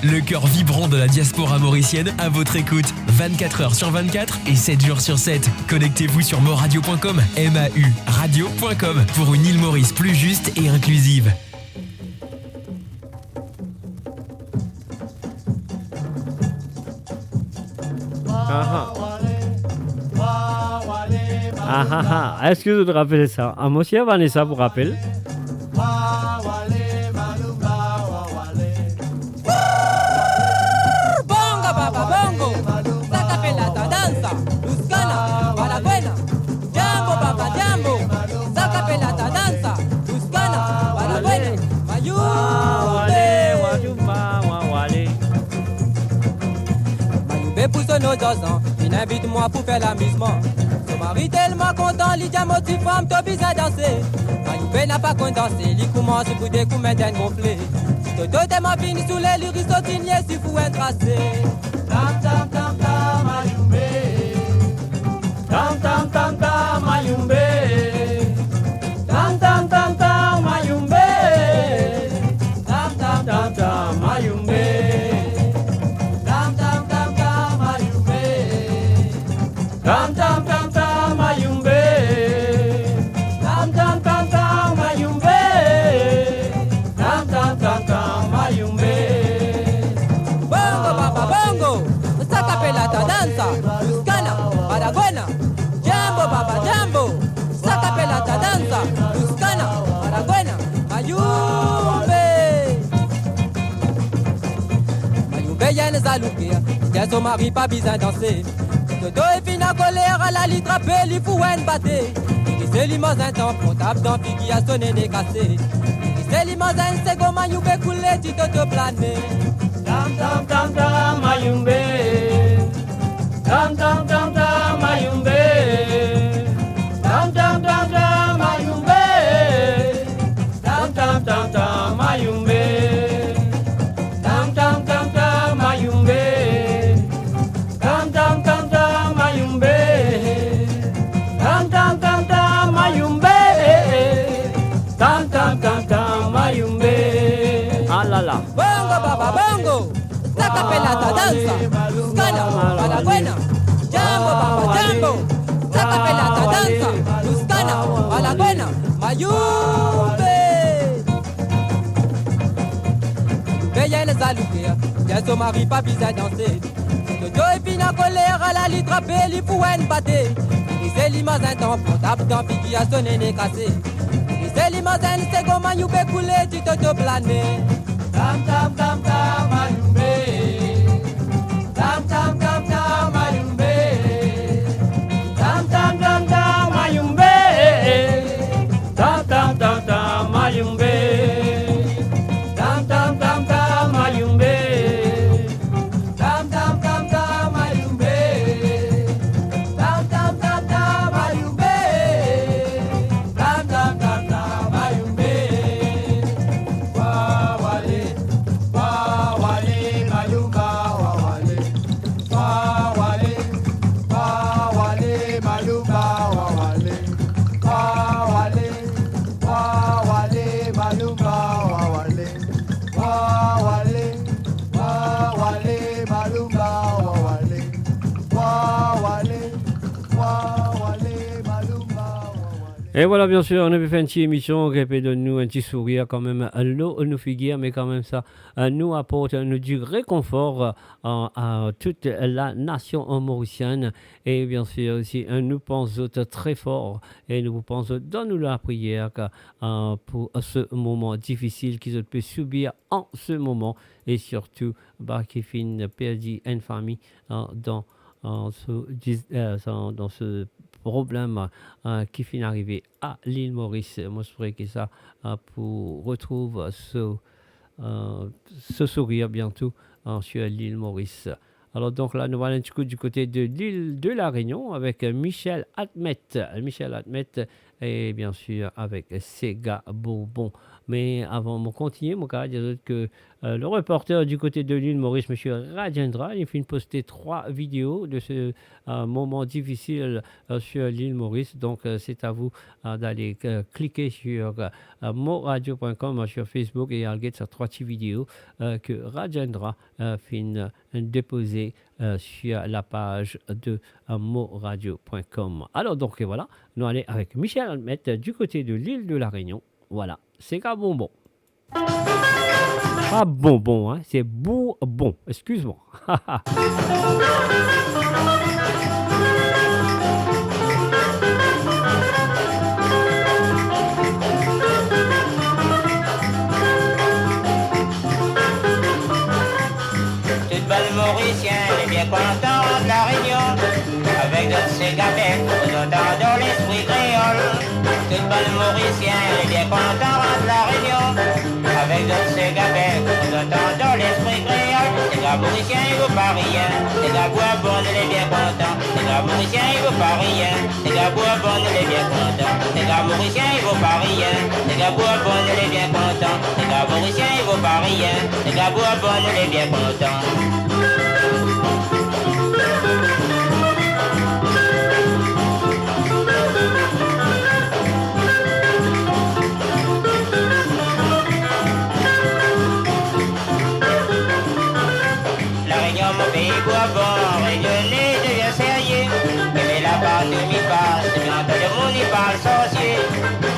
Le cœur vibrant de la diaspora mauricienne à votre écoute 24h sur 24 et 7 jours sur 7. Connectez-vous sur moradio.com, MAU radio.com pour une île Maurice plus juste et inclusive. Est-ce que vous te rappelez ça? Moi aussi, Vanessa vous rappelle. Il invite moi pour faire l'amusement. Son mari tellement content, il dit à motif femme, t'as besoin de danser. Mayoubé n'a pas qu'on danser, il commence pour des coups maintenant gonflés. Si Toto t'es ma fini sous les lyriques sautiniers, si vous êtes tracé. Tam tam tam tam Mayoubé. Tam tam tam tam Mayoubé. Tam tam tam tam Mayoubé. Tam tam tam tam Mayoubé. Tam tam tam tam Mayumbe. Tam tam tam tam Mayumbe. Tam tam tam tam Mayumbe. Bongo baba bongo, saka pelata danza, Luscana, Paraguena. Jambo baba jambo, saka pelata danza, Luscana, Paraguena. Mayumbe. Mayumbe y'a les aloukia, y'a son mari pas besoin danser. Toto est fin à colère à la litre appel, il faut une batté. Il c'est limousin temps, comptable dans qui a sonné des cassés. Il c'est limousin, c'est comme un youbé coulé, tu te plané. Tam tam tam tam mayumbe. Tam tam tam tam mayumbe. Tam tam tam tam mayumbe. Tam tam tam tam mayumbe. Tam tam tam tam mayumbe. Tam tam tam tam mayumbe. Tam tam tam tam mayumbe. Tam tam Zacapelata danza, Luscana, a la buena. Jambo, baba, jambo. Zacapelata danza, Luscana, a la buena. Mayumbe. Veillez les aloupières, tiens son mari pas besoin danser. Jojo et pina colère à la litre appelée, il faut une bâtée. Il c'est l'imagine temps, portable dans qui a sonné né cassé. Il c'est l'imagine, c'est comme un youpé coulé, tu te plané. Tam tam tam tam mayumbe. Tam tam tam tam mayumbe. Tam tam tam tam mayumbe. Tam tam tam tam mayumbe. Tam tam tam tam mayumbe. Tam tam tam tam mayumbe. Tam tam tam tam mayumbe. Tam tam tam tam mayumbe. Wa wale mayumba wa wale. Wa wale mayumba wa wale. Wa wale mayumba wa wale. Wa wale malumba wa wale. Wa wale malumba wa wale. Et voilà, bien sûr, on a fait une petite émission qui peut donner nous un petit sourire quand même. L'eau nous figure, mais quand même ça nous apporte nous du réconfort à toute la nation mauricienne. Et bien sûr aussi, nous pensons très fort et nous vous pensons dans nous la prière pour ce moment difficile qu'ils peuvent subir en ce moment. Et surtout, qui finit perdu une famille dans ce problème qui finit d'arriver à l'île Maurice. Moi, je ferais que ça pour retrouver ce sourire bientôt sur l'île Maurice. Alors donc là, nous voilà un petit coup du côté de l'île de la Réunion avec Michel Admet. Michel Admet et bien sûr avec Sega Bourbon. Mais avant de continuer, mon cas, dire que le reporter du côté de l'île Maurice, M. Rajendra, il finit de poster 3 vidéos de ce moment difficile sur l'île Maurice. Donc, c'est à vous d'aller cliquer sur moradio.com sur Facebook et regarder ces 3 petites vidéos que Rajendra finit déposer sur la page de moradio.com. Alors, donc, voilà, nous allons avec Michel Almet du côté de l'île de la Réunion. Voilà, c'est qu'un bonbon. Pas bonbon, hein, c'est bourbon. Excuse-moi. Toute bonne Mauricien est bien content de la Réunion. Avec de ses gamins, nous entendons l'esprit créole. Toute bonne Mauricien est bien content de la Réunion. Avec de ses gamins, nous entendons l'esprit créole. Les gars Mauriciens, ils vaut pas rien. Les gars Bourbon, il est bien content. Les gars Mauriciens, ils vaut pas rien. Les gars Bourbon, il est bien content. Les gars Mauriciens, ils vaut pas rien. Les gars Bourbon, il est bien content. Les gars Mauriciens, ils vaut pas rien. Les gars Bourbon, il est bien content. Mon pays Bourbon, rayonné devient sérieux. Mais là-bas, tout m'y passe, bientôt le monde y parle sorcier.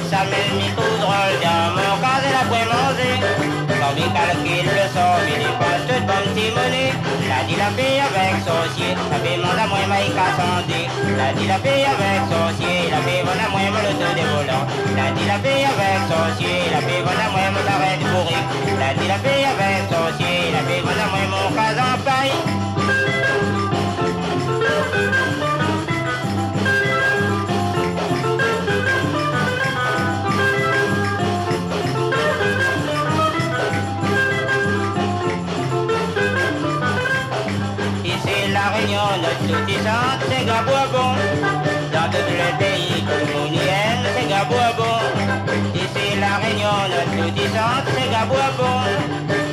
Ça mène mes coups drôles dans mon cas, c'est la manger. Quand mes calculs le sort, mais les passe toute bonne petite monnaie. La dit la paix avec sorcier, la paix mon à moi, maïka santé. La dit la paix avec sorcier, la paix mon à moi, le taux des volants. La dit la paix avec sorcier, la paix mon à moi, mon arrêt de bourré. La dit la paix avec sorcier, la paix mon à moi, mon cas en paille. Ici la Réunion, notre lotissante, c'est gars Bourbon. Dans tout le pays, tout le monde y aime, c'est gars Bourbon. Ici la Réunion, notre lotissante, c'est gars Bourbon.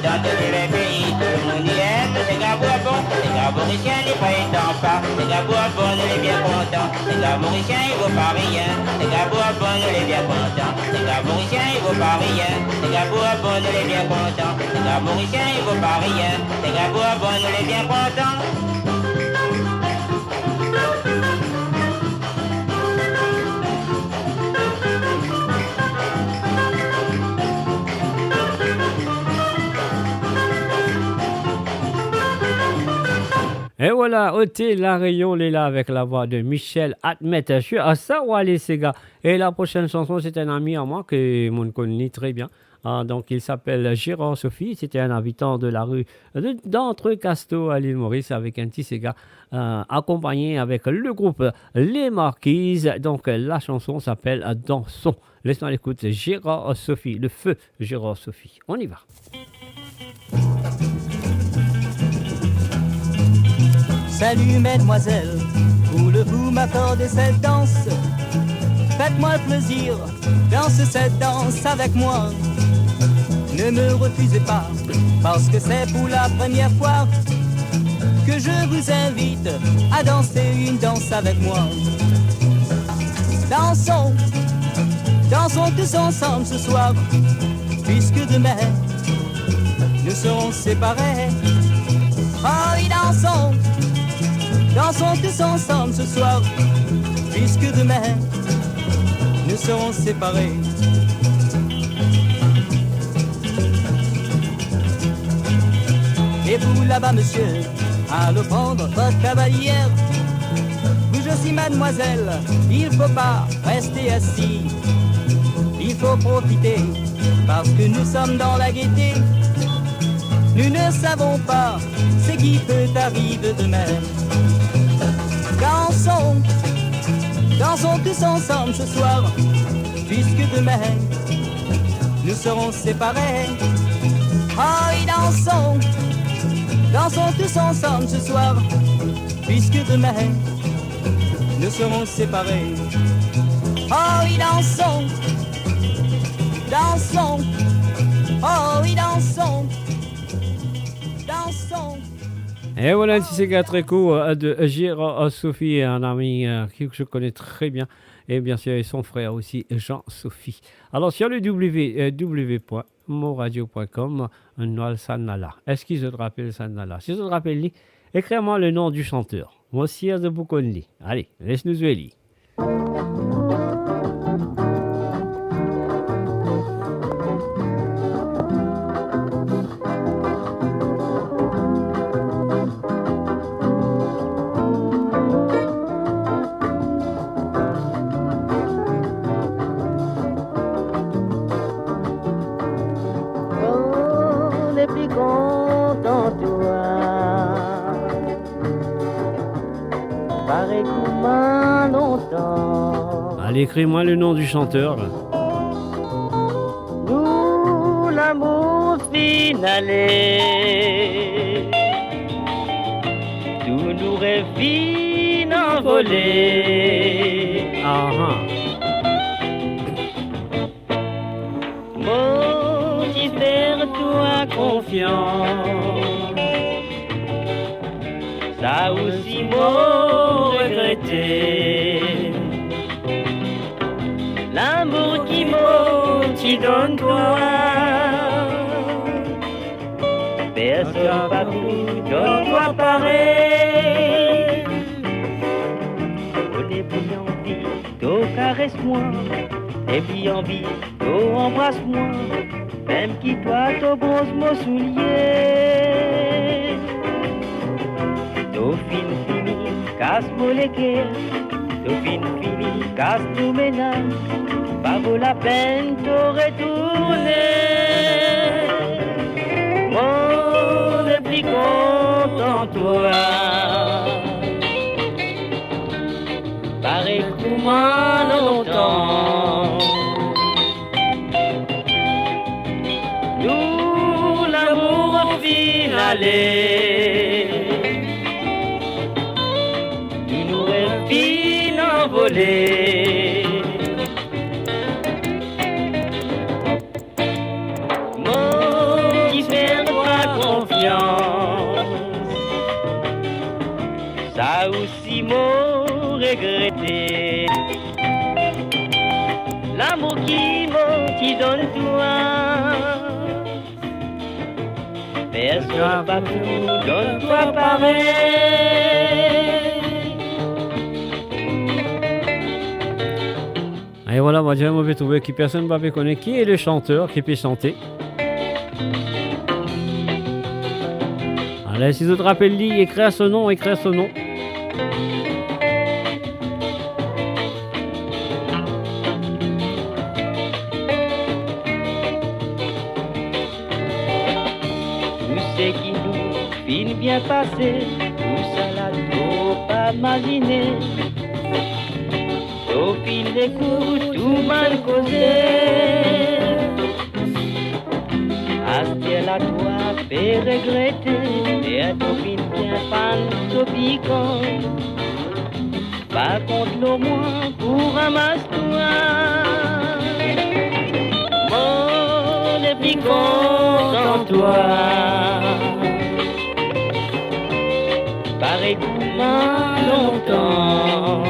Dans tout le pays, tout le monde y aime, c'est gars Bourbon. C'est gars gars mauriciens, les pas étant pas. Les gars bourbons, les bien contents. Les gars mauriciens, ils vaut pas rien. Les gars bourbons, les bien contents. Les gars mauriciens, ils vaut pas rien. Les gars bourbons, les bien contents. Les gars mauriciens, ils vaut pas rien. Les gars bourbons, les bien contents. Et voilà, Oté La Rayon est là avec la voix de Michel Atmet. Je suis à Sawale Sega. Et la prochaine chanson, c'est un ami à moi que je connais très bien. Donc, il s'appelle Gérard Sophie. C'était un habitant de la rue d'Entre Casto à l'île Maurice avec un petit Sega accompagné avec le groupe Les Marquises. Donc, la chanson s'appelle Dansons. Laissons l'écouter Gérard Sophie, le feu Gérard Sophie. On y va. Salut mesdemoiselles, voulez-vous m'accorder cette danse? Faites-moi plaisir, dansez cette danse avec moi. Ne me refusez pas, parce que c'est pour la première fois que je vous invite à danser une danse avec moi. Dansons, dansons tous ensemble ce soir, puisque demain nous serons séparés. Oh oui, dansons, dansons tous ensemble ce soir, puisque demain nous serons séparés. Et vous là-bas, monsieur, allez prendre votre cavalière. Vous aussi, mademoiselle, il faut pas rester assis. Il faut profiter, parce que nous sommes dans la gaieté. Nous ne savons pas ce qui peut arriver demain. Dansons, dansons tous ensemble ce soir, puisque demain nous serons séparés. Oh oui, dansons, dansons tous ensemble ce soir, puisque demain nous serons séparés. Oh oui, dansons, dansons, oh oui, dansons, dansons. Et voilà un petit Sega très court de Gérard Sophie, un ami que je connais très bien. Et bien sûr, et son frère aussi, Jean-Sophie. Alors, sur le www.moradio.com, Noël Sanala. Est-ce qu'ils te rappellent Sanala? Si tu te rappelles, écris-moi le nom du chanteur. Moi aussi, de Boukonli. Allez, laisse-nous jouer. Allez, écris-moi le nom du chanteur. Nous, l'amour finalé, tous nous rêves envolés. Motifère-toi confiance, ça aussi mot regretté. L'amour qui m'y donne toi, personne pas plus donne-toi pareil. Au début envie, t'o caresse-moi, et puis envie, t'o embrasse-moi, même qui toi t'o bronze mon soulier. T'o fini, casse-moi les guerres, t'o fini, casse tout ménage. Pas vaut la peine de retourner. Mon est plus content toi. Pareil pour moi longtemps. Nous l'amour finalé. Nous rêves fin envolés. m'ont regretté. L'amour qui m'y donne toi. Personne pas tout donne-toi pareil. Et voilà, moi, on peut trouver que personne ne peut connaître qui est le chanteur qui peut chanter. Allez, si vous te rappelez, écrire ce nom, écrire ce nom. Tout ce qui nous finit bien passé, tout ça l'a trop pas imaginé. Au fil des coups, tout mal causé. Astiel à toi fait regretter, et à ton fil bien fan, so piquant. Pas contre le moins pour ramasse-toi. Mon est piquant en toi. Pareil pour moi longtemps.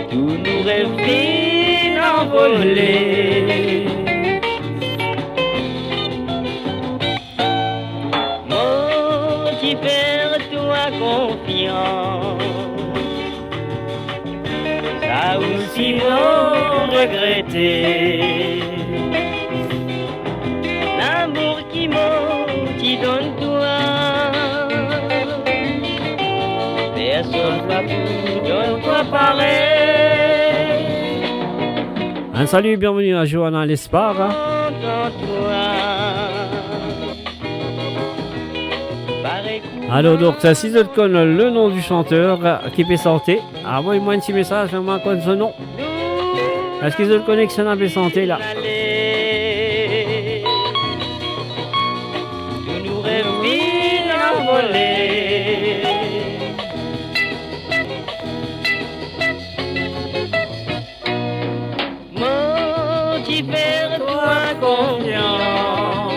Tous nous rêves envolés. Mon petit père, toi confiant. Ça aussi m'ont regretté. L'amour qui m'y donne toi. Personne pas pour donne-toi pareil. Un salut, bienvenue à Johanna Lespard. Alors, donc, si vous connaissez le nom du chanteur qui peut chanter, envoyez-moi un petit message, je m'en connais ce nom. Est-ce que vous connaissez qui peut chanter là? Tous nous rêves envolés. Perds-toi confiant.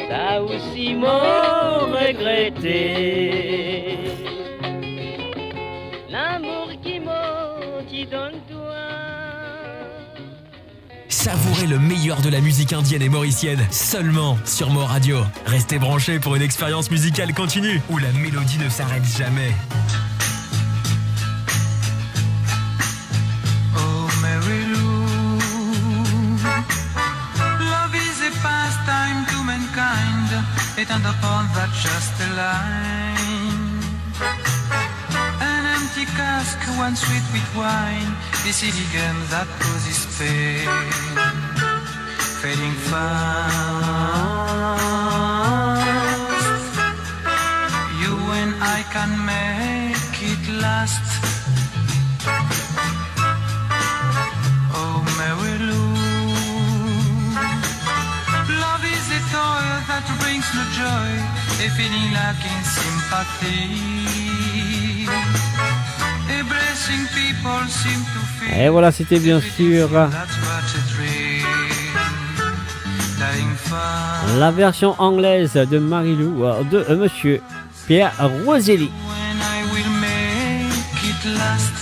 Ça aussi m'ont regretté. L'amour qui m'y donne toi. Savourez le meilleur de la musique indienne et mauricienne seulement sur Mo Radio. Restez branchés pour une expérience musicale continue où la mélodie ne s'arrête jamais. And upon that just a line, an empty cask, one sweet with wine, the city game that causes pain, fading fast. You and I can make it last. Oh, Mary Lou, love is a toy that brings no joy, a feeling lacking sympathy. A blessing people seem to feel. Et voilà, c'était bien sûr la version anglaise de Marilou de Monsieur Pierre Roselli. When I will make it last.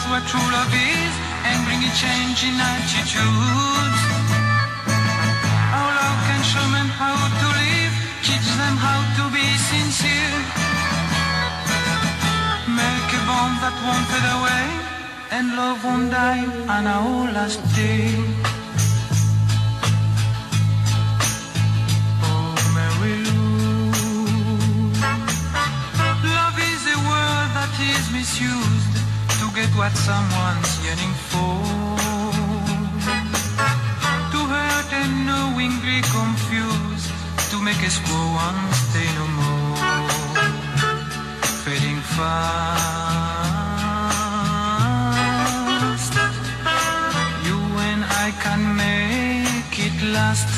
What true love is and bring a change in attitudes. Our love can show men how to live, teach them how to be sincere. Make a bond that won't fade away, and love won't die on our last day. Oh, Mary Lou, love is a word that is misused to get what someone's yearning for, to hurt and knowingly confuse, to make us go on, stay no more, fading fast. You and I can make it last.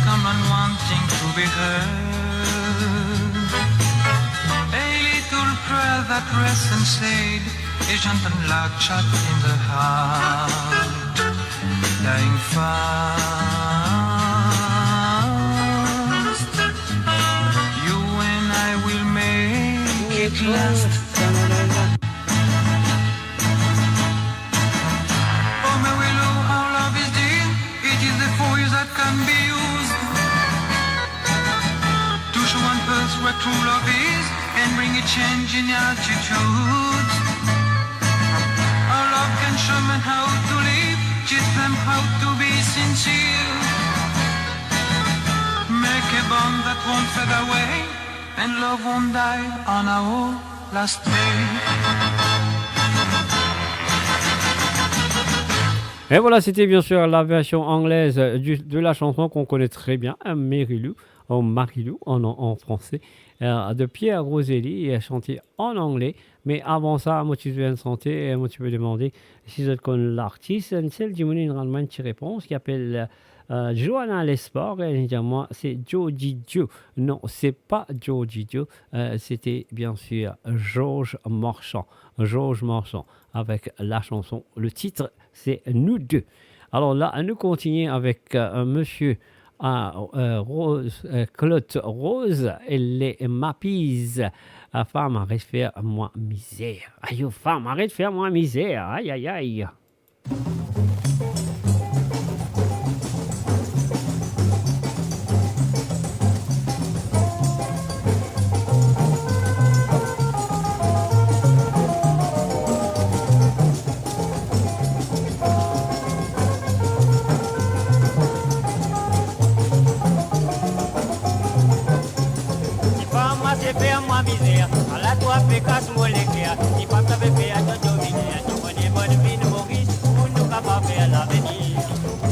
come on wanting to be heard. A little prayer that rests and stayed, a gentle like shot in the heart, dying fast. You and I will make it last. Oh, my willow, our love is dear. It is the force that can be used to show one person what true love is and bring a change in attitudes. Our love can show men how to live, teach them how to be sincere. Make a bond that won't fade away, and love won't die on our last day. Et voilà, c'était bien sûr la version anglaise de la chanson qu'on connaît très bien, Marilou, en français, de Pierre Roselli, chantée en anglais. Mais avant ça, moi, tu viens de chanter, moi, tu peux demander si vous connaissez l'artiste, celle du Moulin Randman qui répond, qui appelle Johanna Lesport, et moi, c'est Joji Joe. Non, c'est pas Joji Joe, c'était bien sûr Georges Marchand, avec la chanson. Le titre, c'est Nous deux. Alors là, nous continuons avec monsieur Claude Rose et les Mappies. Femme, arrête de faire moi misère. Aïe, femme, arrête de faire moi misère. Aïe, aïe, aïe. Misère, à la toi fait casse mon l'éclair, si pas t'avais fait à ton dominer, tu connais bonne vie de Maurice, pour nous capables faire l'avenir.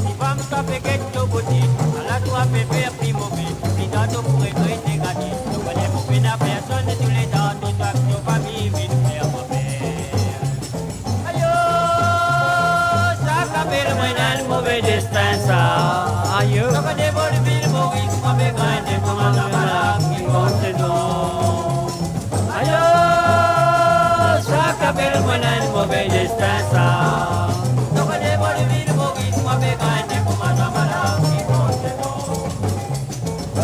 Si pas m'as fait quelque beauté, à la toi fait faire plus mauvais, si dans ton pour être négatif, tu connais mon peine à personne, tous les temps, tout ça, nos familles, vite faire ma père. Aïe, ça capelle moi dans le mauvais destin, ça. Aïe, tu connais bonne vie de Maurice, moi me gagne, pour ma malade, qui compte donc. Capelle moi dans le mauvais destin ça. Donc on est bon de vie de Maurice, moi me gagne pour ma malade qui compte non.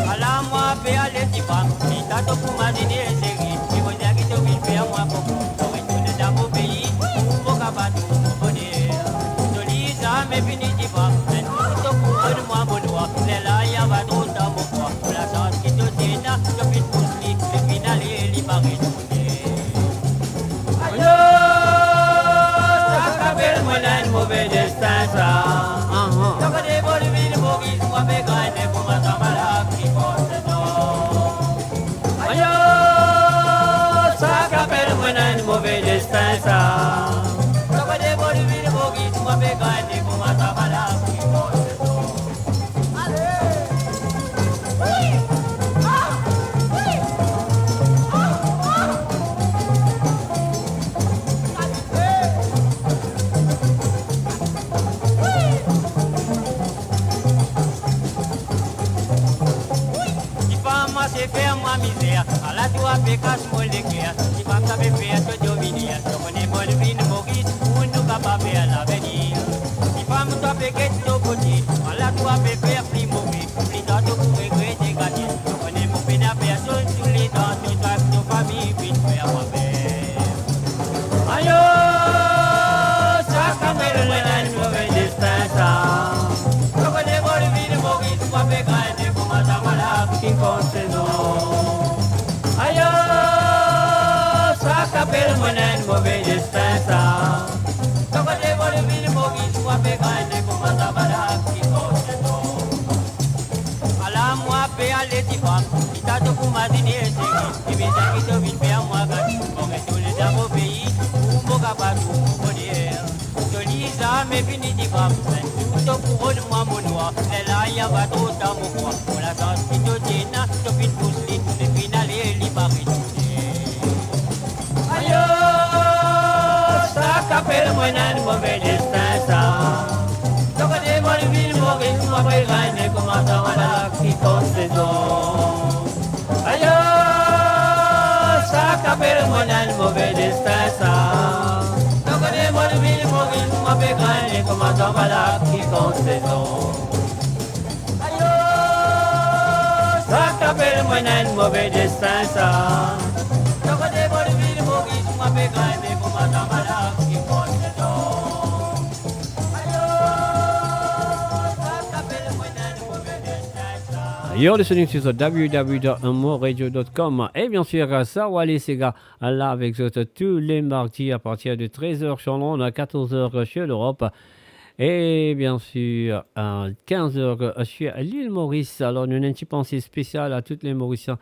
Alors moi faire les petits pas, si t'as tout pour ma dîner série, si vous avez tout vite faire moi beaucoup, pour retourner dans mon pays, pour capable tout bonheur. Joli ça mais fini d'y pas, mais tout pour de moi mon doigt, c'est là y a pas trop dans mon corps, pour la chance qui te tient, je fais tout le final et libéré. Mauvais destin ça. Donc on est bon de vie de Maurice, moi me gagne pour ma malade qui compte non. Aïe, ça qu'appelle moi un mauvais destin ça. Donc on est bon de vie de Maurice, moi me gagne pour ma malade qui compte non. Allez, oui, oui, c'est faire moi misère, à la toi fait casse mon l'éclair, si pas t'avais fait à te dominer, donc on est bonne vie de Maurice, pour nous capables faire l'avenir. Si pas m'as fait quelque chose côté, à la toi fait faire plus mauvais, plus dans tout pour regretter gagner, donc on est mon peine à personne, tous les temps, tout à nos familles, vite faire ma père. Aïe, ça capelle moi un mauvais destin ça. Donc on est bonne vie de Maurice, moi me gagne pour ma malade qui compte. Aïe, ça capelle moi un mauvais destin ça. Donc on est bon de vie de Maurice, moi me gagne pour ma malade qui compte non. Alors moi paie à l'équipe, si t'as tout pour ma dîner et bien ça qui te vite faire moi gagne, pour me tous les dans mon pays, pour mon capable tout mon bonheur. Joli ça mais fini d'y pas, tout pour de moi mon noir, et là y a pas trop dans mon coin, pour la chance qui te tient, je finis pour les finales et libérer tout. Aïe, ça capelle moi un mauvais destin ça. Donc on est bon de vie de Maurice, moi me gagne comme un malade. pour madame voilà qui compte saison. Aïe, ça qu'appelle moi un mauvais destin ça. Je connais pas le ville Maurice, moi m'ai gagné pour madame voilà qui compte saison. You're listening to the www.moradio.com et bien sûr, ça va aller, ces gars, là avec tous les mardis à partir de 13h sur Londres, à 14h sur l'Europe et bien sûr à 15h sur l'île Maurice. Alors, une petite pensée spéciale à tous les Mauriciens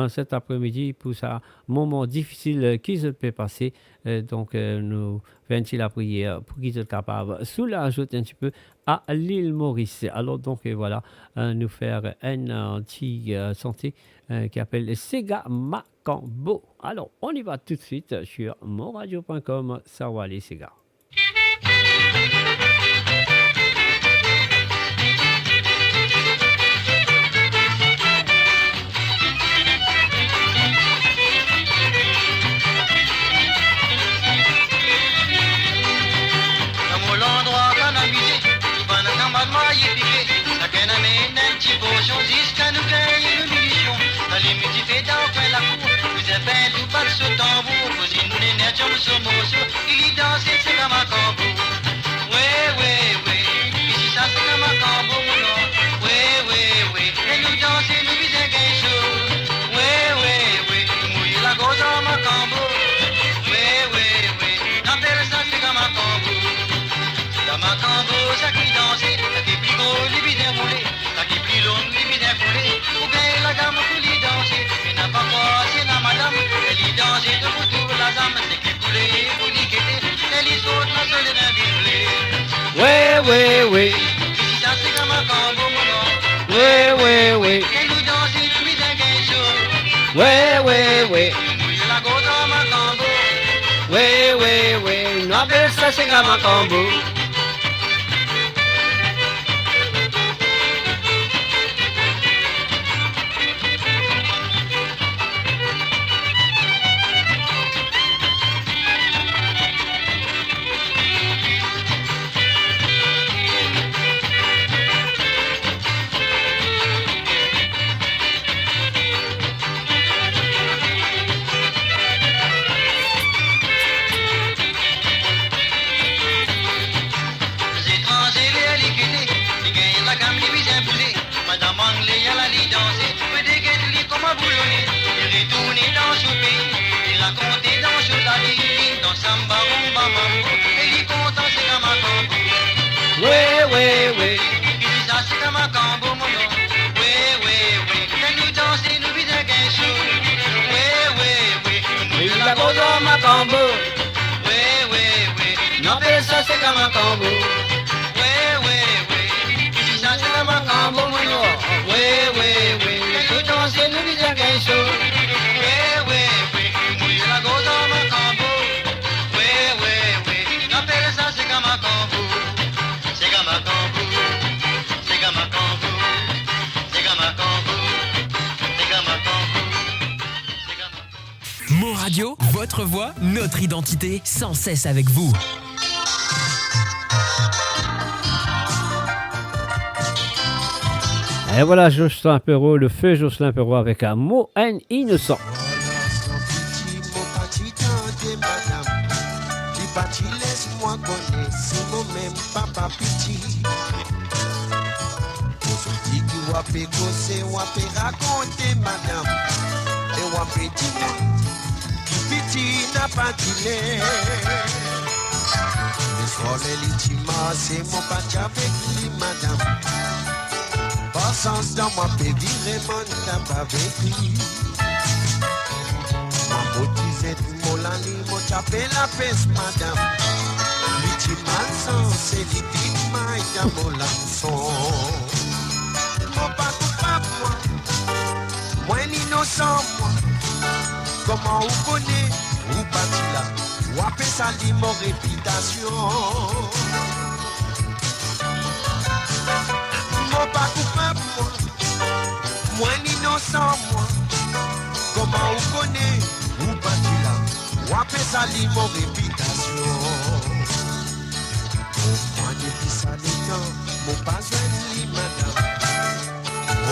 cet après-midi pour ce moment difficile qui se peut passer. Donc, nous faisons la prière pour qu'ils soient capables de soulager un petit peu à l'île Maurice. Alors, donc, voilà, nous faire un petit santé qui appelle Sega Macambo. Alors, on y va tout de suite sur moradio.com. Ça va aller, Sega. Jusqu'à nous gagner une munition. Dans les multifaites enfin la cour. Vous êtes bien tout pas ce tambour. Vous y nous les nerfs, nous sommes morceaux. Il y danse, c'est comme un cambo. Ouais. Ici ça c'est comme un cambo, mon nom. Ouais. Et nous danser, nous visons gain chaud. Ouais. Nous mouiller la gauche dans ma cambo. Ouais. N'appelle ça c'est comme un cambo. Dans ma cambo, ça qui danse. Ça qui est plus gros, les bidins roulés. Ou bien la gamme pour les danser. Mais n'a pas quoi, c'est la madame. Elle y danser de vous tout la dame. C'est qui poulet, vous n'y quittez. Elle y saute la seule d'un biblé. Ouais. Ici ça c'est comme un cambo, mon nom. Ouais. Et nous danser, nous mis un gain chaud. Ouais. Nous mouiller la gauche dans ma cambo. Ouais. Nous appelle ça Sega Macambo. Ouais. Ici ça c'est comme un cambo, mon nom. Ouais. Et nous danser, nous visons gain chaud. Ouais. Nous mouiller la gauche dans ma cambo. Ouais. N'appelle ça c'est comme un cambo. Ouais. Ici ça c'est comme un cambo, mon nom. Ouais. Et nous danser, nous visons gain chaud. Ouais. Nous mouiller la gauche dans ma cambo. Ouais. N'appelle ça c'est comme un cambo. Mo Radio, votre voix, notre identité, sans cesse avec vous. Et voilà Jocelyn Perrault, le feu Jocelyn Perrault avec un mot N innocent. Laisse-moi connaître, c'est moi-même papa petit. Aujourd'hui qui va pécosser, va raconter madame. Et va dire qui petit n'a pas d'ilé. Le soir les c'est mon patch avec lui madame. Pas sens dans ma pédie, vraiment n'a pas vécu. Ma motisette, mon lani, mon tapé la peste madame. Lui mal sens, c'est l'idée maille dans mon lançon. Mon pas coupable moi, moi innocent moi. Comment vous connaissez, vous bâti là, vous appelez ça mon réputation. Mon pas coupable moi, moi innocent moi. Comment vous connaissez, vous bâti là, vous appelez ça mon réputation. ça le temps, mon pas de madame.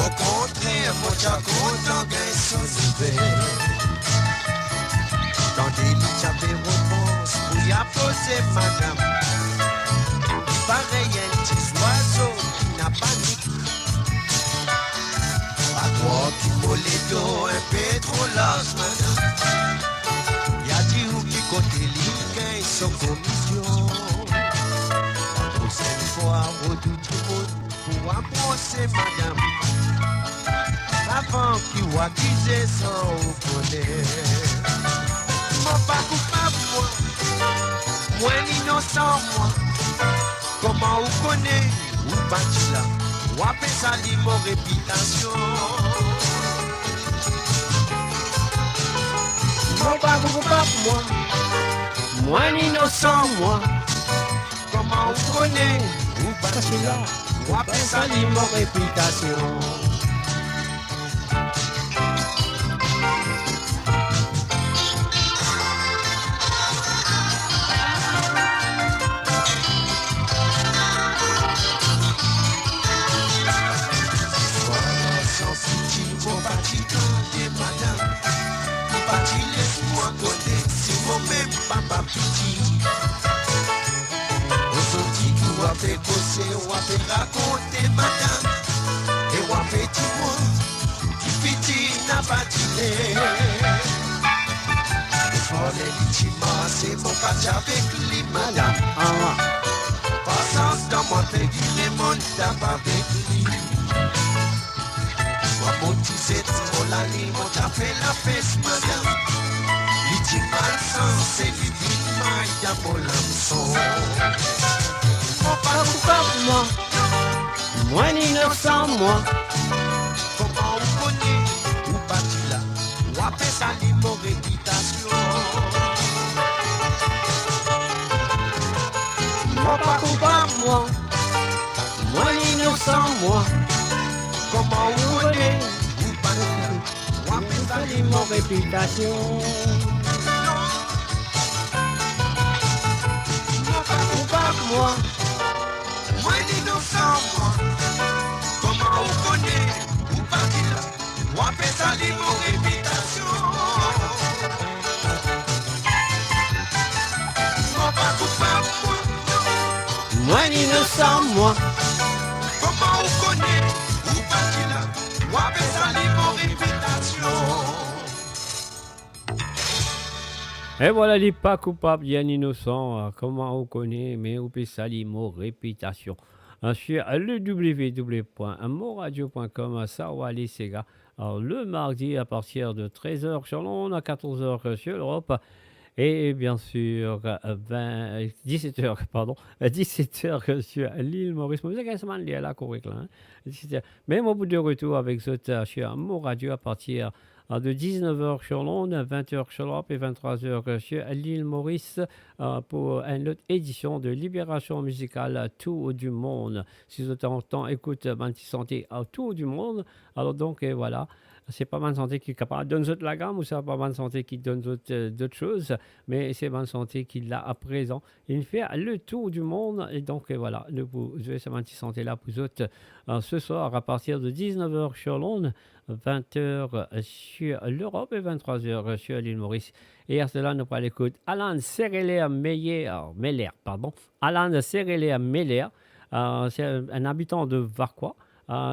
Au contraire, mon déjà content gagne son hiver. Dans des lits, j'avais réponse pour y apposer madame. Pareil, un petit oiseau qui n'a pas ni à toi qui moledo un peu trop large madame. Y'a dit où qui côté ligne gagne son commission. La prochaine fois, redoute du monde pour approcher madame. Avant qu'il voit qui j'ai sans vous connaître. Mon pas coupable moi, moi innocent moi. Comment vous connaissez, vous bâti là, ou appelle ça mon réputation. Mon pas coupable moi, moi innocent moi. Comment vous connaissez, vous bâti là, ou appelle ça mon réputation. Papa petit, on se dit qu'on va faire causer, on va faire raconter madame, et on va faire petit moi, qui petit n'a pas tiré. Le volet litima, c'est mon patch avec lui madame. Passance dans mon pays, les mondes d'abord avec lui. Moi mon tisette, mon lani, mon t'as fait la fesse madame. C'est l'idée de mon l'hameçon. Mon pas coupable moi, moi innocent moi. Comment vous connaissez, vous parti là, ou appelle ça mon réputation. Mon pas coupable moi, moi innocent moi. Comment vous connaissez, vous parti là, ou appelle ça mon réputation. Moi, moi l'innocent moi. Comment vous connaissez, vous parti là, vous appelez ça mon réputation. Mon pas coupable moi, moi l'innocent moi. Comment vous connaissez, vous parti là, vous appelez ça mon réputation. Et voilà, les pas coupables, il y a un innocent, comment on connaît, mais on peut salir mon réputation. Sur le www.moradio.com, ça va aller, c'est gars. Alors, le mardi à partir de 13h sur Londres, à 14h sur l'Europe, et bien sûr, 17h sur l'île Maurice. Vous avez quasiment lié là, correct là. Même au bout de retour avec Zota sur Moradio à partir de 19h sur Londres, 20h sur l'Europe et 23h sur l'île Maurice pour une autre édition de Libération musicale Tour du monde. Si vous avez écoute Manti Santé à Tour du monde, alors donc voilà. C'est pas Manti Santé qui est capable de donner la gamme ou c'est pas Manti Santé qui donne d'autres choses, mais c'est Manti Santé qui l'a à présent. Il fait le tour du monde et donc voilà, vous avez ce Manti Santé là pour vous autres ce soir à partir de 19h sur Londres, 20h sur l'Europe et 23h sur l'île Maurice. Et à cela, nous allons écouter Alan Serrelier Alan Serrelier Meller, c'est un habitant de Varquois.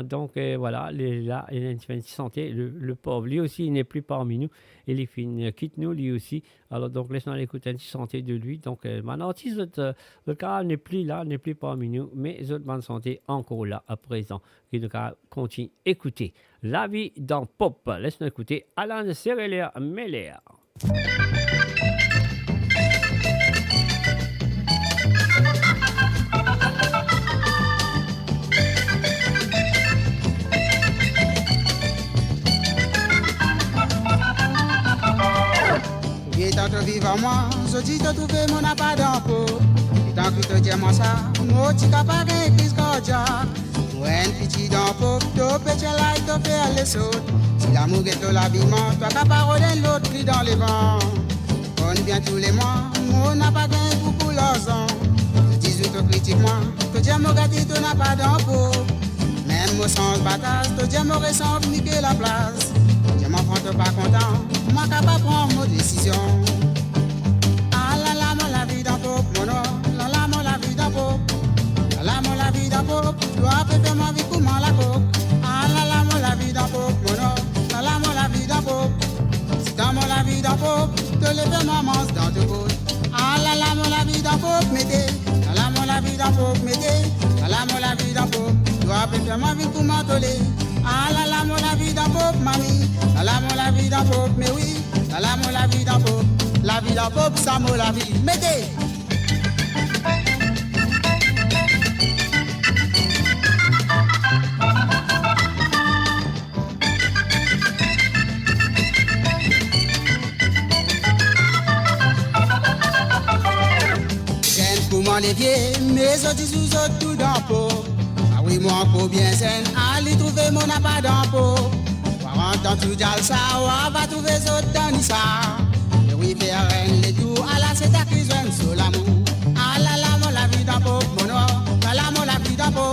Donc voilà, là, il a une santé, le pauvre, lui aussi, il n'est plus parmi nous, il quitte nous, lui aussi. Alors donc, laissons l'écouter une santé de lui. Donc maintenant, si le cas n'est plus là, n'est plus parmi nous, mais les autres bonnes santé encore là à présent. Et donc, continue écouter La vie dans Pop. Laissons écouter Alan Serrelier Meller. Et tant que vive à moi, je dis de trouver mon appât dans peau. Et tant que te dis moi ça, moi tu capable de crise cardiaque. Moi un petit dans peau, to péché là et to faire les sauts. Si l'amour est de l'habillement, toi capable de l'autre cri dans les vents. On vient tous les mois, moi n'a pas gagné beaucoup l'argent. Je dis que critique-moi, te dire mon gatito n'a pas d'impôt. Même au sens bataille, te dire mon récent niquer la place. Je m'en prends pas content, moi capable prendre mon décision. Ah la la, mon la vie d'un pop, mon nom, la la, mon la vie d'un pop. La la, mon la vie d'un pop, dois faire ma vie comment la coque. Ah la la, mon la vie d'un pop, mon nom, la la, mon la vie d'un pop. Si dans mon la vie d'un pop, te lever maman dans te côte. Ah la la, mon la vie d'un pop, mettez. La la, mon la vie d'un pop, mettez. La la, mon la vie d'un pop, dois faire ma vie comment toller. Ah la la, mon la vie d'un pop, mamie. La la, mon la vie d'un pop, mais oui. La la, mon la vie d'un pop. La vie d'un pop, ça mon la vie. Mettez. J'aime comment les pieds, mes autres sous autres tout dans peau. Ah oui, moi, pour bien zen, allez trouver mon appât dans peau. 40 ans tout dial ça, on va trouver autres dans ça. Et oui, faire les tours, à la c'est ta cuisine sur l'amour. Ah la la, mon la vie dans peau, mon or. La la, mon la vie dans peau.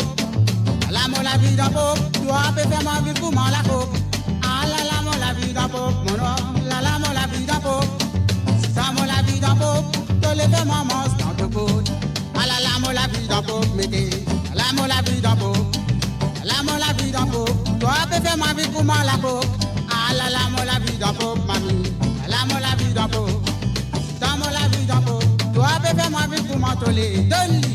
La la, mon la vie dans peau. Toi, peux faire ma vie pour m'en la coupe. Ah la la, mon la vie dans peau, mon or. La la, mon la vie dans peau. C'est ça, mon la vie dans peau. Te lever maman dans te côte. Ah la la, mon la vie dans peau, mettez. La la, mon la vie dans peau. La la, mon la vie dans peau. Toi, peux faire ma vie pour m'en la coupe. Ah la la, mon la vie dans peau, mamie. La la, mon la vie dans peau. Dans mon la vie dans peau. Toi, peux faire ma vie pour m'en toller. Donne-lui.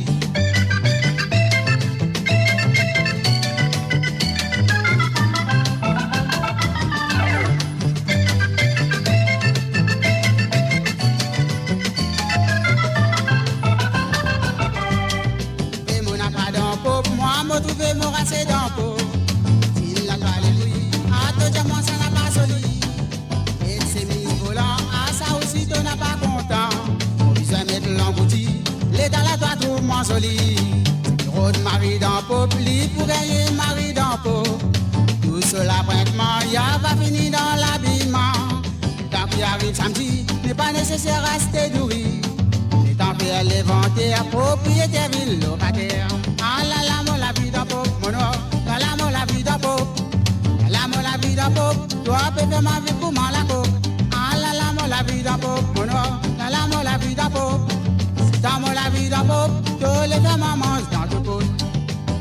Moi trouver mon racé dans peau. S'il n'a pas les bruits, à te diamant ça n'a pas solide. Et c'est mis volant, à ça aussi tu n'as pas content. On besoin mettre l'embouti, l'état là toi trouve moins solide. Rôde Marie dans peau, pli pour gagner Marie dans peau. Tout cela brièvement, y'a pas fini dans l'habillement. Tant qu'il arrive samedi, n'est pas nécessaire à rester doué. Les temps faire l'inventaire, propriétaire, ville, locataire. Ah la la, mon la vie d'un pop, mon or. La la, mon la vie d'un pop. La la, mon la vie d'un pop. Toi, peux faire ma vie pour m'en la coupe. Ah la la, mon la vie d'un pop, mon or. La la, mon la vie d'un pop. C'est dans mon la vie d'un pop. Tous les femmes maman dans tout côte.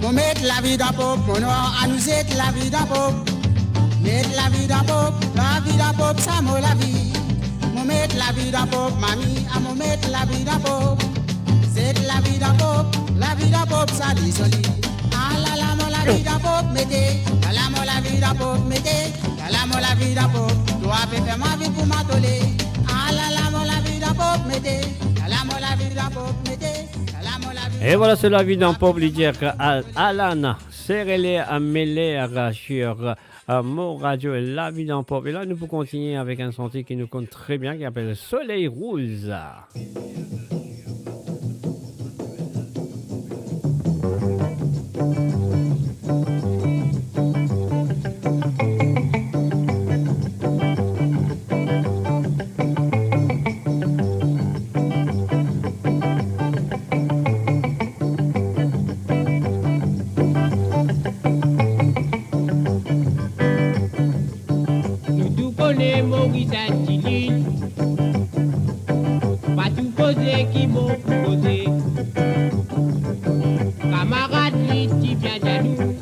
Mon mettre la vie d'un pop, mon or. À nous être la vie d'un pop. Mettre la vie d'un pop. La vie d'un pop, ça mon la vie. Mon mettre la vie d'un pop, mamie. À mon mettre la vie d'un pop. C'est la vie d'un pop. La vie d'un pop, ça dit solide. Ah la la, mon la vie d'un pop, mettez. La la, mon la vie d'un pop, mettez. La la, mon la vie d'un pop. Toi, peux faire ma vie pour m'atoller. Ah la la, mon la vie d'un pop, mettez. La la, mon la vie d'un pop, mettez. La la, mon la vie. Et voilà, c'est la vie d'un pop, Lydia Alan. Serrez-les à mêler sur Mo Radio et la vie d'un pop. Et là, nous pouvons continuer avec un sentier qui nous compte très bien, qui s'appelle Soleil Rouge. Maurice Antili, pas tout poser qui m'ont proposé. Camarade, dit bien jaloux,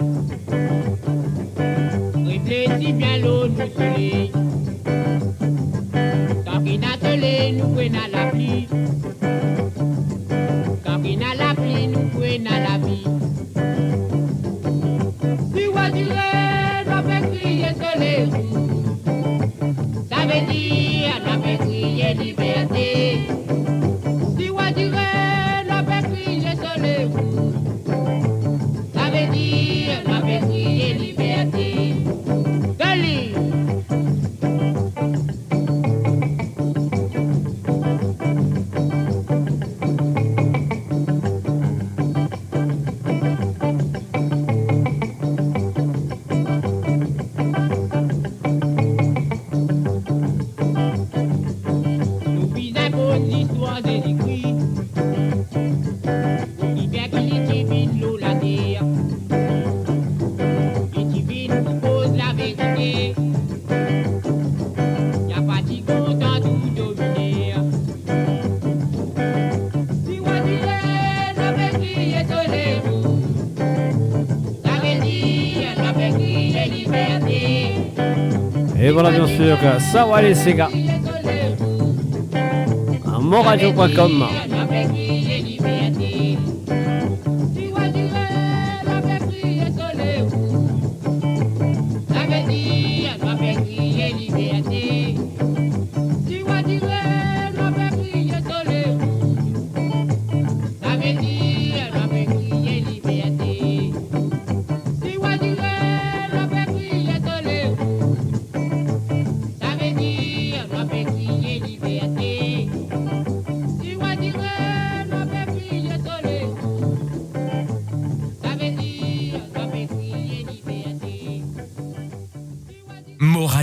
réfléchis bien l'eau nous soleil. Quand il a tolé, nous prenons à la pluie. Quand il a la pluie, nous prenons à la vie. Si vous direz, nous fait crier soleil. Ça veut dire, nous fait crier liberté. Si vous direz, nous fait crier soleil. Ça veut dire, nous fait crier liberté. Dali. Nous visons pour l'histoire des écrits. Qui fait Et voilà, bien sûr, Sawale Sega. Moradio.com.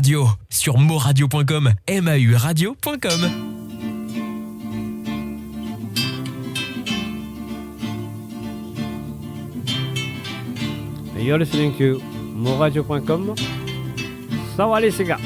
Radio sur moradio.com, mauradio.com. You're listening to moradio.com. Sawale Sega.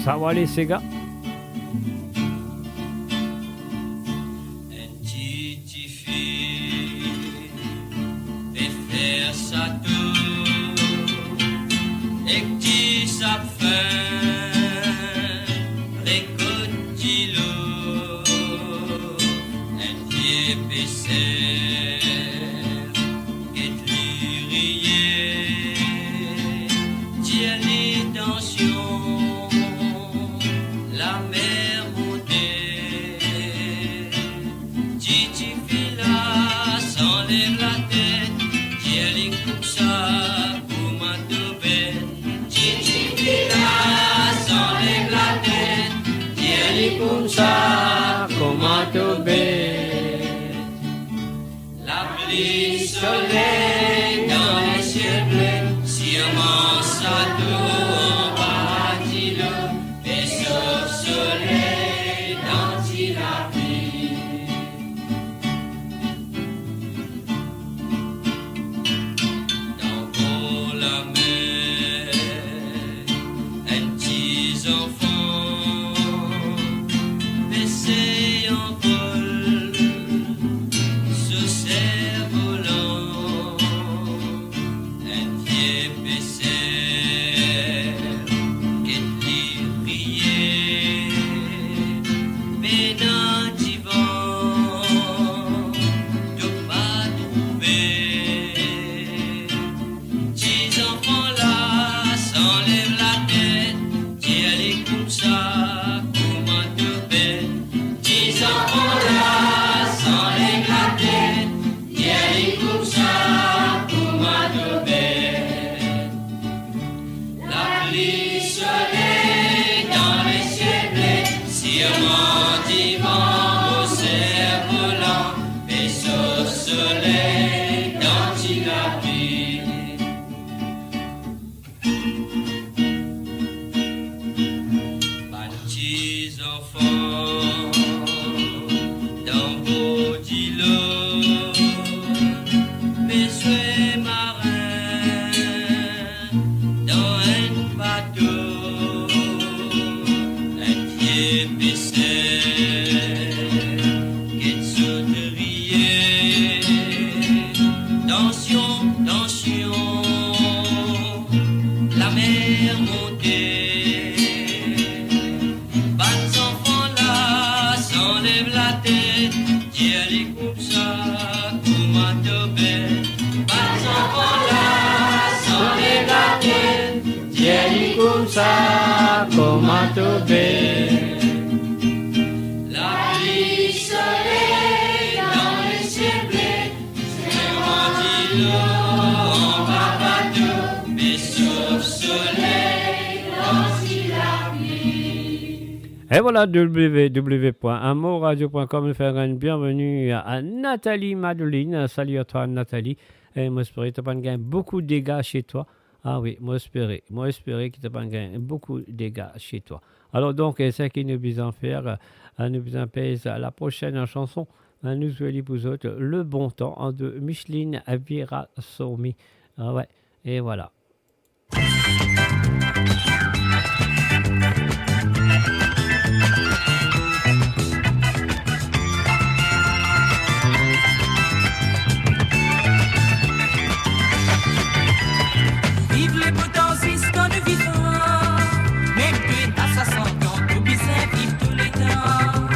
Sawale Sega. comment tomber. La pluie, soleil dans le ciel bleu, c'est rendu l'eau en bateau, mais sauf soleil dans la pluie. Et voilà, www.amoradio.com, faire une bienvenue à Nathalie Madeline. Salut à toi, Nathalie. Et moi, j'espère que tu as gagné beaucoup de dégâts chez toi. Ah oui, moi, j'espère que tu as gagné beaucoup de dégâts chez toi. Alors, donc, c'est ce qui nous besoin faire. Nous besoin faire la prochaine chanson. Nous voulons pour autres Le Bon Temps de Micheline Virasomi. Ah ouais, et voilà. Vive les potences qu'on nous vivons, même que à 60 ans, nous bisons vivre tous les temps.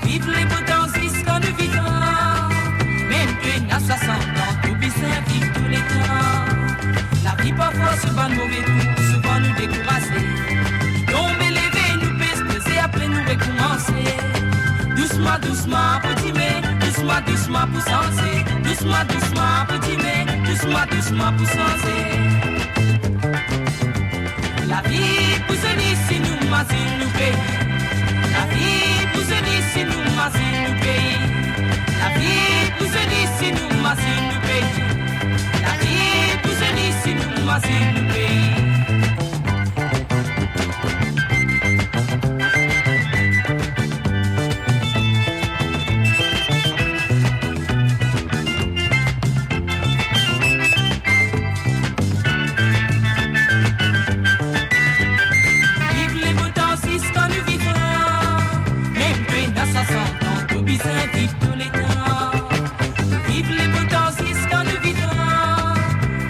Vive les potences qu'on nous vivons, même que à 60 ans, nous bisons vivre tous les temps. La vie parfois souvent mauvais coup, souvent nous décourager. Tomber, lever, nous peser, après nous recommencer. Doucement, doucement, petit mais, doucement, doucement pour senser. Doucement, doucement, petit mais, doucement, doucement pour senser. La vie pousse si nous massons nous pays. La vie pousse si nous massons nous pays. La vie pousse si nous massons nous pays. La vie pousse si nous massons nous pays. Vive tous les temps, vive les potences quand nous vivons.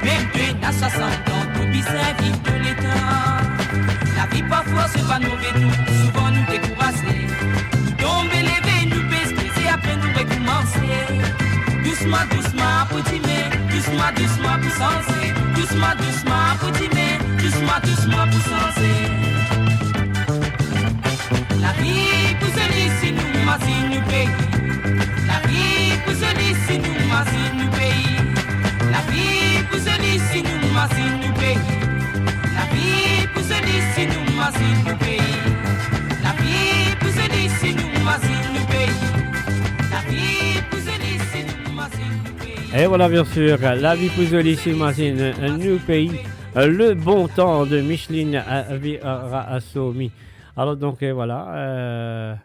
Même que à 60 ans, nous bisons vivre tous les temps. La vie parfois se va nous tout, souvent nous décourager. Nous tomber, lever, nous baisser, après nous recommencer. Doucement, doucement, petit mais, doucement, doucement pour senser. Doucement, doucement, petit mais, doucement, doucement pour senser. La vie pousse si nous massons nous pays. La vie pousse si nous massons nous pays. La vie pousse si nous massons nous pays. La vie pousse si nous massons nous pays. La vie pousse si nous massons nous pays. La vie pousse si nous massons nous pays. Et voilà, bien sûr, la vie pousse ici, Massine, nous pays. Le Bon Temps de Micheline Virasomi. Alors donc voilà,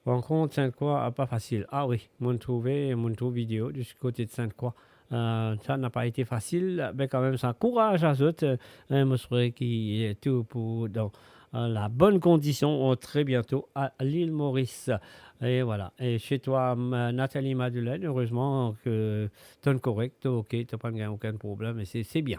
rencontre Sainte-Croix, pas facile. Ah oui, mon trouvé vidéo du côté de Sainte-Croix. Ça n'a pas été facile, mais quand même ça encourage à autres. Je souhaite qu'il est tout pour dans la bonne condition très bientôt à l'île Maurice. Et voilà. Et chez toi, Nathalie Madeleine, heureusement que tu es correct, ok, tu n'as pas aucun problème, et c'est bien.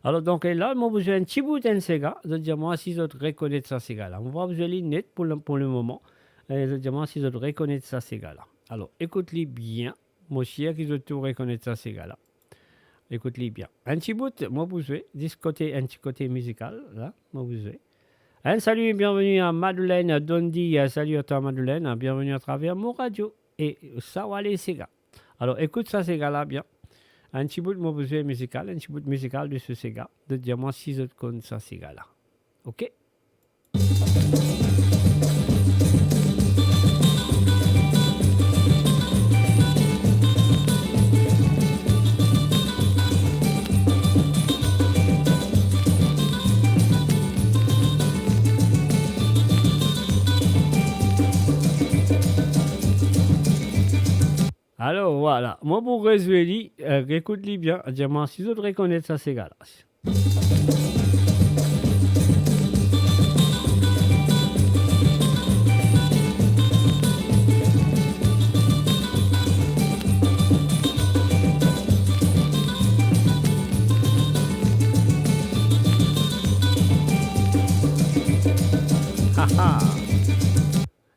Alors donc là, moi, j'ai un petit bout d'un Sega. Je dis moi si je reconnais ça Sega là. On va vous aller net pour le moment. Et je dis moi si je reconnais ça Sega là. Alors écoute-les bien. Moi chien qui je tout reconnaître ça Sega là. Écoute-les bien. Un petit bout, moi vous jouez. Un petit côté musical là, moi vous jouez. Un salut et bienvenue à Madeleine Dondi. Salut à toi Madeleine. Bienvenue à travers mon radio et Sawale Sega. Alors écoute ça Sega là bien. Un petit bout de mon besoin musical, un petit bout de musical de ce Sega, de dire moi si je connais ça Sega là. Ok? Alors voilà, moi pour résumer, écoute-les bien, dis-moi si vous reconnaissez ça, c'est gars-là.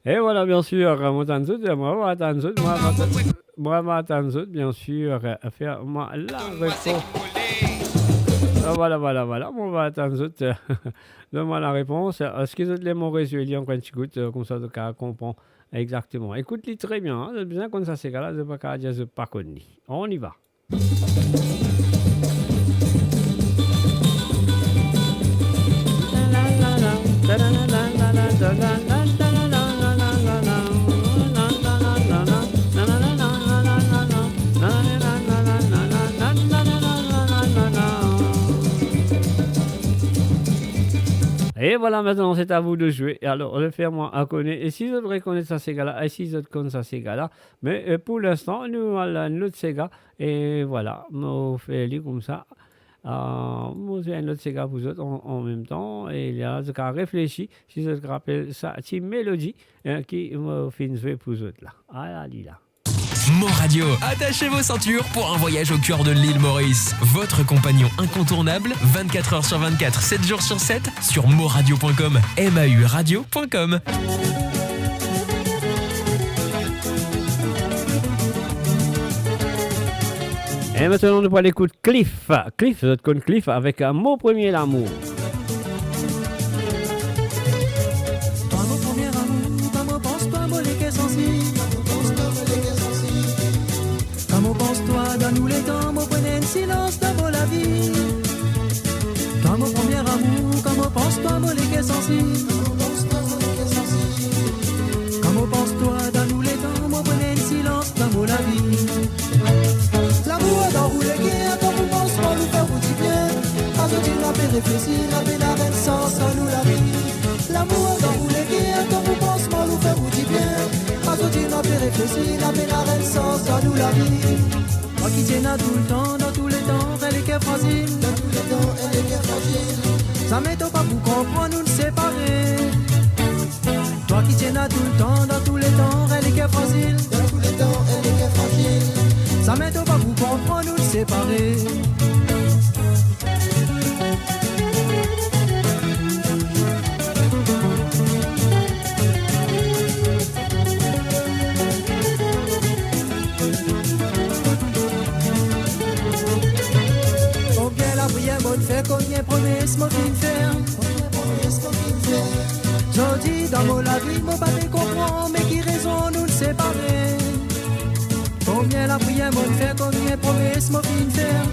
Et voilà, bien sûr, moi, bien sûr, faire moi la réponse. Voilà. Bon, on va attendre autres. Donne-moi la réponse. Est-ce que vous avez mon résumé en écoute, comme ça, on comprend exactement. Écoute-les très bien. Hein. C'est bien comme ça, c'est là, c'est pas qu'à dire, c'est pas connu. On y va. Et voilà, maintenant c'est à vous de jouer. Alors, le faire moi à connaître. Et si vous reconnaissez ça, ces gars-là, et si vous connaissez ça, ces gars-là, mais pour l'instant, nous avons notre Sega. Et voilà, on fait les comme ça. Moi, j'ai un autre Sega pour vous autres en même temps. Et il y a ce cas réfléchi, si vous vous rappelez ça, c'est une mélodie qui me fait jouer pour vous autres là. Ah là, là. Mo Radio, attachez vos ceintures pour un voyage au cœur de l'île Maurice. Votre compagnon incontournable, 24h sur 24, 7 jours sur 7, sur moradio.com, mauradio.com. Et maintenant, nous allons écouter Cliff. Cliff, vous connaissez Cliff avec Mon premier l'amour. Toi, mon premier amour, comment pense-toi, mon légué sensible? Comment pense-toi, donne-nous les temps, mon prenez un silence dans la vie. Toi, mon premier amour, comment pense-toi, mon légué sensible? Comment pense-toi, donne-nous les temps, mon prenez un silence dans la vie. L'amour dans vous les guerres, quand vous pensez qu'on nous fait vous dit bien. Quand vous dites la paix réfléchir, la paix n'a rien de sens à nous la vie. L'amour dans vous les guerres, quand vous pensez qu'on nous fait vous dit bien. Quand vous dites la paix réfléchir, la paix n'a rien de sens à nous la vie. Toi qui tiens à tout le temps, dans tous les temps, elle est qu'elle fragile. Dans tous les temps, elle est qu'elle fragile. Ça m'étonne pas vous comprendre, nous ne séparer. Toi qui tiens à tout le temps, dans tous les temps, elle est qu'elle fragile. Dans tous les temps, elle est qu'elle fragile. Ça m'aide pas vous comprendre, nous séparer. Combien la prière bonne fait, combien promesses mon fin faire. Je dis dans mon la vie, mon pas comprendre, mais qui raison nous séparer. Combien la prière m'en fait, combien promesses m'en fin faire.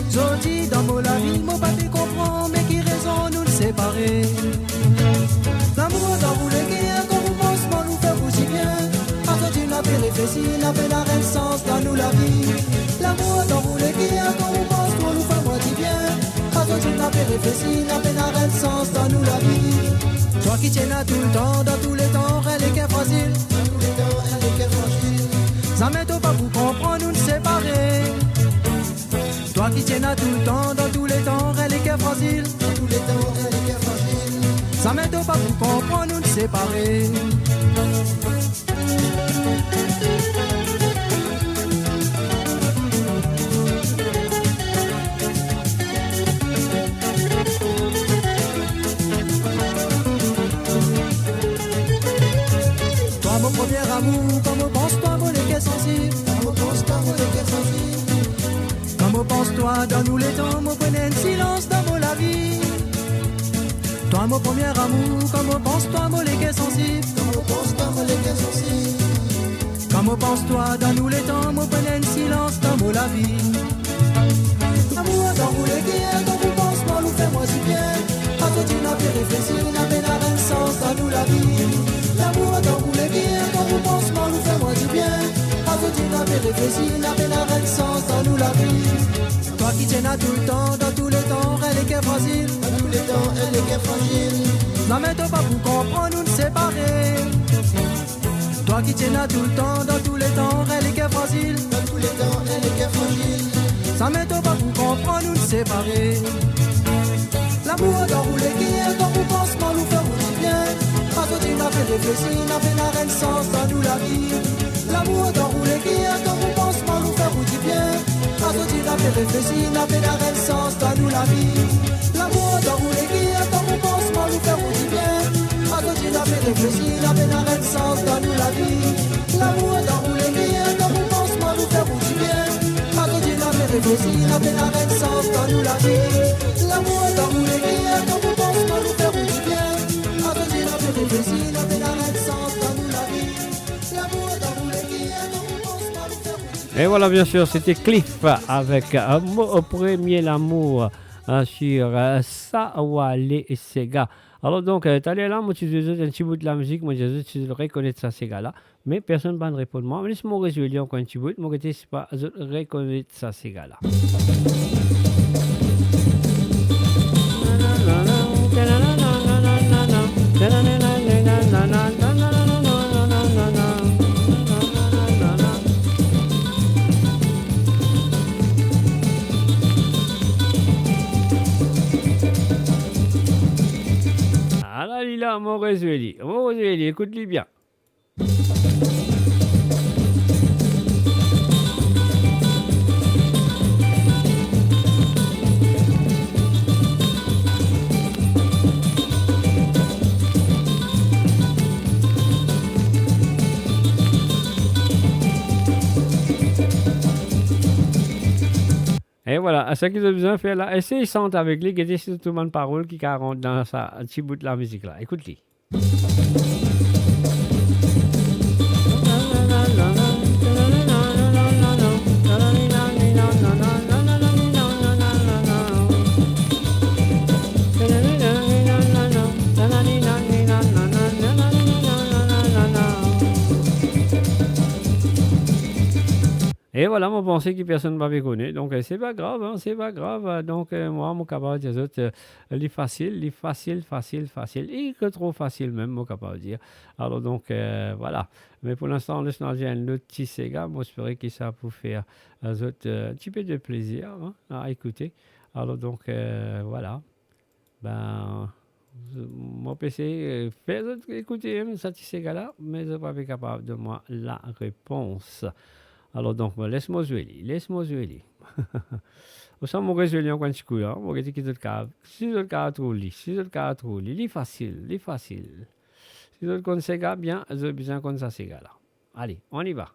Je dis dans mon la vie, mon pas comprend, mais qui raison nous séparer. L'amour dans vous les guerres, quand vous pensez pas nous faire aussi bien. Quand tu n'as pas réfléchi, n'a pas la reine sens dans nous la vie. L'amour dans vous les guerres, quand vous pensez pas nous faire moi dit bien. Quand tu n'as pas réfléchi, n'a pas la reine sens dans nous la vie. Toi qui tiens à tout le temps, dans tous les temps, elle est qu'elle fragile. Ça m'aide pas vous comprendre, nous ne séparer. Toi qui tiens à tout le temps, dans tous les temps, elle est qu'elle fragile. Dans tous les temps, elle est qu'elle fragile. Ça m'aide pas vous comprendre, nous ne séparer. Toi mon premier amour, comment pense-toi mon légué sensible? Comment pense-toi mon légué sensible? Comment pense-toi, donne-nous les temps, mon prenez un silence dans la vie. Toi mon premier amour, comment pense-toi mon légué sensible? Comment pense-toi mon légué sensible? Comment pense-toi, donne-nous les temps, mon prenez un silence dans la vie. L'amour dans vous les guerres, quand vous pensez pas nous fait moi si bien. Quand tu n'as pas réfléchi, n'a pas la reine sens dans nous la vie. L'amour dans vous les guerres, quand vous pensez pas nous fait moi si bien. Quand tu n'as pas réfléchi, n'a pas la reine sens dans nous la vie. Toi qui tiens à tout le temps, dans tous les temps, elle est qu'elle fragile. Dans tous les temps, elle est qu'elle fragile. Ça m'aide pas vous comprendre, nous ne séparer. Toi qui tiens à tout le temps, dans tous les temps, elle est qu'elle fragile. Dans tous les temps, elle est qu'elle fragile. Ça m'aide pas vous comprendre, nous ne séparer. L'amour dans vous les guerres, quand vous pensez pas nous faire vous bien. Quand tu n'as pas réfléchi, n'a pas la reine sens dans nous la vie. L'amour dans vous les guerres, quand vous pensez pas nous faire vous bien. Quand tu n'as pas réfléchi, n'a pas la reine sens dans nous la vie. L'amour dans vous les guerres, quand vous pensez pas nous faire vous bien. Quand tu n'as pas réfléchi, n'a pas la reine sens dans nous la vie. L'amour dans vous les guerres, quand vous pensez pas nous faire vous bien. Quand tu n'as pas réfléchir, la peine arrête sans dans nous la vie. L'amour est dans vous les guerres, quand vous pensez pas nous faire du bien. Attendez, la peine réfléchir, la peine arrête sans dans nous la vie. L'amour est dans vous les guerres, quand vous pensez pas nous faire du bien. Et voilà, bien sûr, c'était Cliff avec un mot au premier l'amour sur Sawale Sega. Alors donc, tu allais là, moi tu disais un petit bout de la musique, moi je disais tu devrais connaître ça, ces gars-là. Mais personne ne va me répondre. Moi, laisse-moi résoudre encore un petit bout, moi je sais pas, je reconnaître ça, ces gars-là. Alors, il a mon résueli, écoute-lui bien. Et voilà, ce qu'ils ont besoin de faire là, essayez de chanter avec lui, qui était sur tout le monde parole qui rentre dans sa petit bout de la musique là. Écoute-lui. Et voilà, mon pensée que personne ne m'avait connu. Donc, c'est pas grave, hein, c'est pas grave. Donc, moi, mon capable de dire, il est facile. Et que trop facile même, mon capable de dire. Alors, donc, voilà. Mais pour l'instant, laisse-nous un autre petit Sega. Moi, j'espère que ça peut faire un petit peu de plaisir hein, à écouter. Alors, donc, voilà. Ben, mon PC fait écouter ce petit Sega-là, mais je ne suis pas capable de moi la réponse. Alors donc, laisse-moi jouer. Au sein de mon résultat, quand je suis là, je vais dire que si je le il est facile. Si je le connais bien, je vais bien connaître ça, là. Allez, on y va.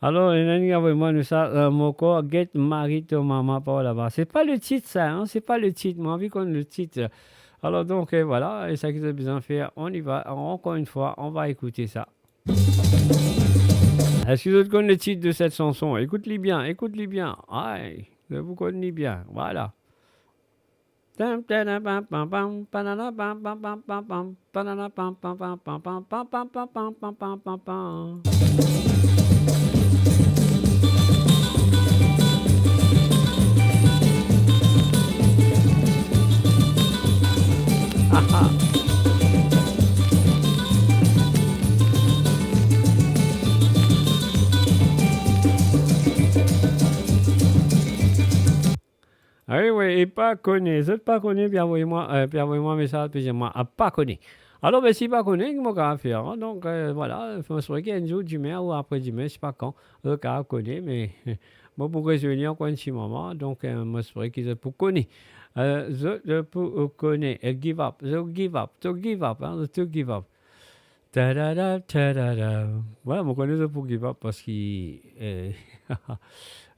Alors, il y a vraiment ça, mon corps, get married to mama par là-bas. C'est pas le titre, ça, hein? C'est pas le titre. Moi, envie qu'on le titre. Alors, donc, voilà, et ça qu'ils ont besoin de faire, on y va. Encore une fois, on va écouter ça. Est-ce que vous connaissez le titre de cette chanson? Écoute-les bien. Aïe, vous connaissez bien. Voilà. Ah oui, et pas connu. Vous n'êtes pas connu, puis envoyez-moi un message, puis dis-moi, pas connu. Alors, ben, si pas connu, comment on va faire? Hein? Donc, voilà, il faut se qu'il y a un jour demain ou après-demain, je ne sais pas quand, le cas connu, mais moi, pour réunir encore un petit moment, donc, je suis qu'ils sont pour connaître. Je peux connaître, give up, to give up. Ta-da-da, ta-da-da. Voilà, je connais pour give up parce qu'il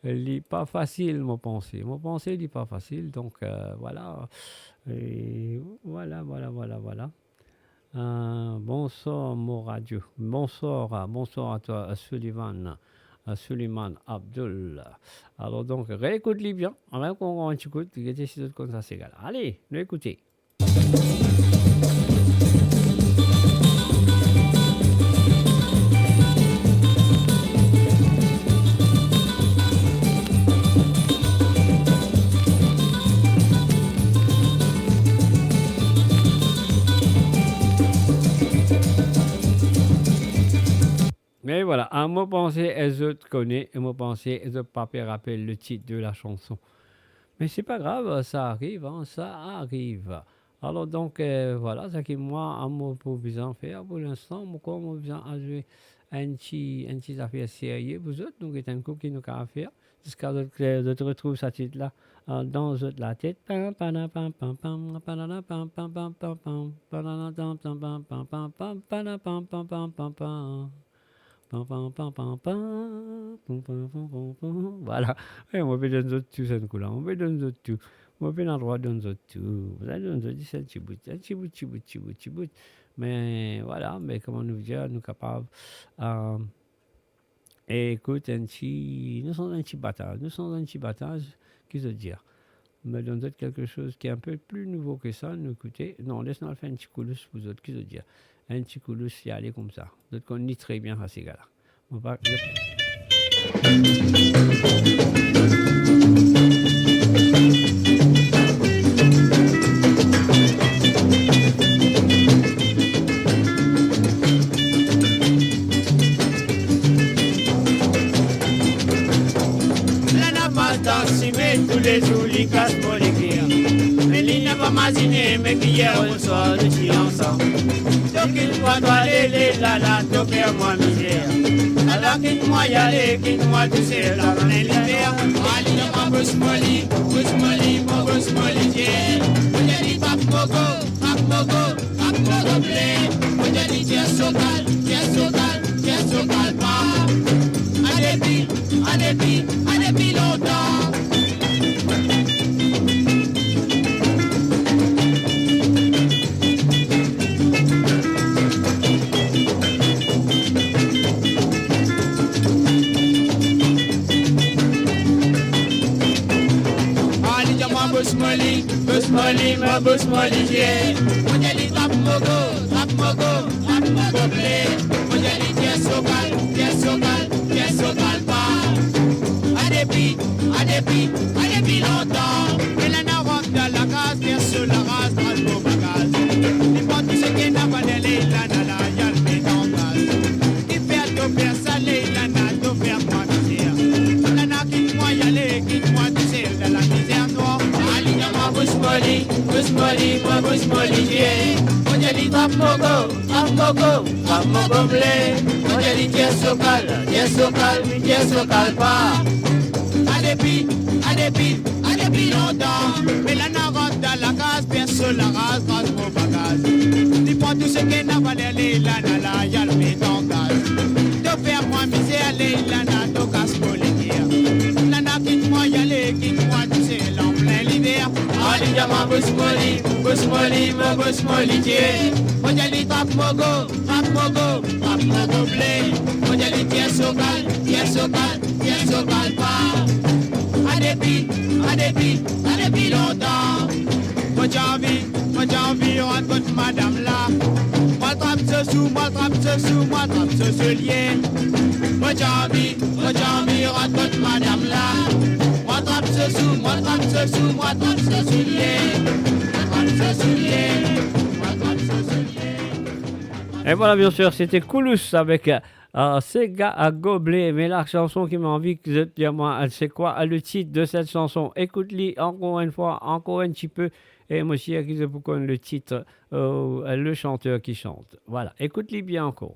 n'est pas facile, mon pensée. Mon pensée n'est pas facile, donc voilà. Et voilà. Bonsoir, mon radio. Bonsoir à toi, Suleiman Abdul. Alors donc, réécoute-les bien. Alors qu'on écoute, il était si comme ça, c'est égal. Allez, nous écoutez. Mais voilà, à mon pensée, je te connais, et mon pensée, je ne pas rappeler le titre de la chanson. Mais c'est pas grave, ça arrive, hein, ça arrive. Alors donc, voilà, ça qui moi, à moi, pour besoin faire pour l'instant, moi, comme moi, besoin de jouer un petit affaire sérieux pour autres, donc c'est un coup qui nous a fait, jusqu'à ce que retrouve ce titre-là dans la tête. Voilà, et on va donner tout ça, on va donner tout. On va dans droit dans tout. Vous allez donner 17 chibout. Mais voilà, mais comment nous dire, nous capables. Écoute, nous sommes un petit battage, qui se dire. Mais dans d'autres quelque chose qui est un peu plus nouveau que ça, nous écoutez. Non, laisse-nous faire un petit coulus pour vous autres, qui se dire. Un petit coulus, y aller comme ça. D'autres qu'on nie très bien à ces gars-là. On va. Tous les jours, les casse pour l'écrire. Mais il n'a pas imaginé, mais qu'hier au soir, nous étions ensemble. Donc il doit aller là, toquer à moi misère. Alors quitte-moi y aller, quitte-moi tout seul, là on est l'hiver. Allez, ma bosse molly, yeah. On a dit pap mogo, blé. On a dit tiens socal, pas. À depuis longtemps. Bus molly, yeah. On a dit tap mogo, blé. On a dit tiens socal, pas. À depuis longtemps. Et là, n'a rentre dans la case, bien sûr, la race, dans le bagage. N'importe ce qui n'a pas d'aller, là, y'a le met en gaz. Qui fait tout faire salé, là, n'a tout faire moi misère. Là, n'a quitte-moi y aller, quitte-moi tout seul, dans la misère noire. Allez, dans ma bouche molly, yeah. On a dit tap mogo, blé. On a dit tiens socal, pas. À depuis longtemps. Mais là, n'a rentre dans la case, personne la race, grâce au bagage. Dis-moi tout ce qui n'a pas l'air, là, y'a le met en gaz. De faire moi misère, là, to casse pour les guerres. Là, n'a quitte-moi y aller, quitte-moi tout seul en plein l'hiver. Allez, y'a ma bouche molly, yeah. On a dit tap mogo, blé. On a dit tiens socal, pas. À depuis longtemps. Moi j'ai envie, on rencontre madame là. Moi trappe ce lien. Moi j'ai envie, on rencontre madame là. Moi trappe ce lien. Et voilà, bien sûr, c'était Koulous avec Sega à Gobelet. Mais la chanson qui m'a envie de dire, moi, c'est quoi le titre de cette chanson? Écoute-le encore une fois, encore un petit peu. Et moi aussi, qui vous connaît le titre, le chanteur qui chante. Voilà, écoute-le bien encore.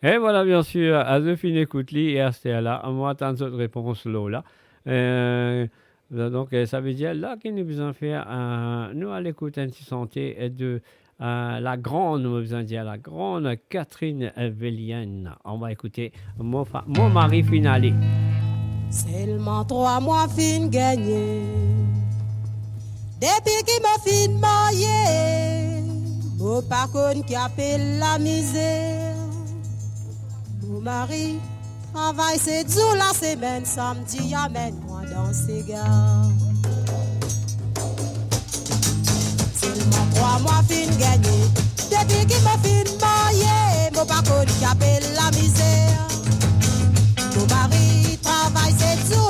Et voilà, bien sûr, à deux fin écoute-li et à ce là, à moi, tant d'autres réponses là. Donc, ça veut dire là qu'il nous a besoin de faire, nous à l'écoute un petit santé de la grande, nous besoin de dire la grande Catherine Vélienne. On va écouter mon mari finale. Seulement 3 mois fin gagné. Depuis qu'il m'a fin marié, mon par contre qui appelle la misère. Mon mari travaille 7 jours la semaine, samedi amène-moi dans ses gares. Seulement 3 mois fin gagné. Depuis qu'il m'a fin marié, mon par contre qui appelle la misère. Mon mari travaille 7 jours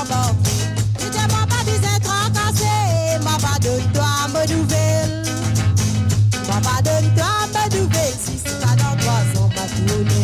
embarqué. Dis-moi pas besoin de tracasser, m'a pas de toi me nouvelle. M'a pas de toi me nouvelle, si c'est pas dans 3 ans, m'a tourné.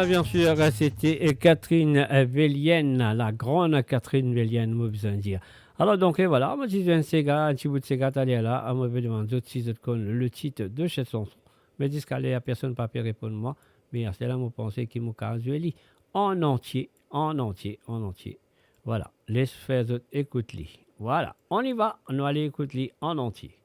Bien sûr, c'était Catherine Vélienne, la grande Catherine Vélienne, moi besoin de dire. Alors donc, et voilà, moi je dis un Sega, un petit bout de Sega, t'allais là, moi je demande si je connais le titre de cette chanson. Mais dis qu'elle est à personne pas répondre moi, mais c'est là mon pensée qui m'a carrément en entier. Voilà, laisse faire écoute-les. Voilà, on y va, on va aller écouter en entier.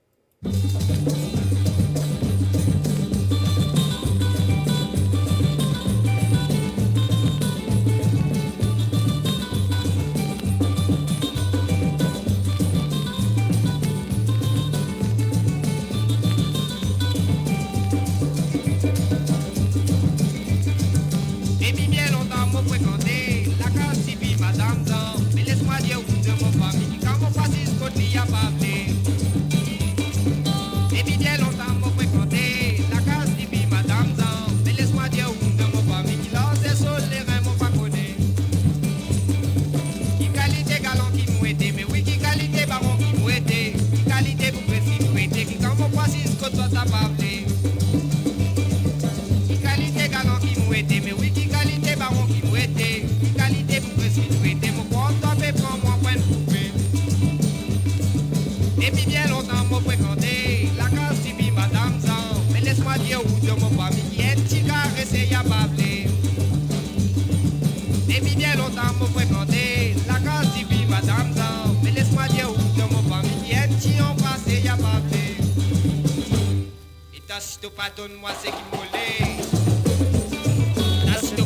Pardonne-moi ce qui m'olait.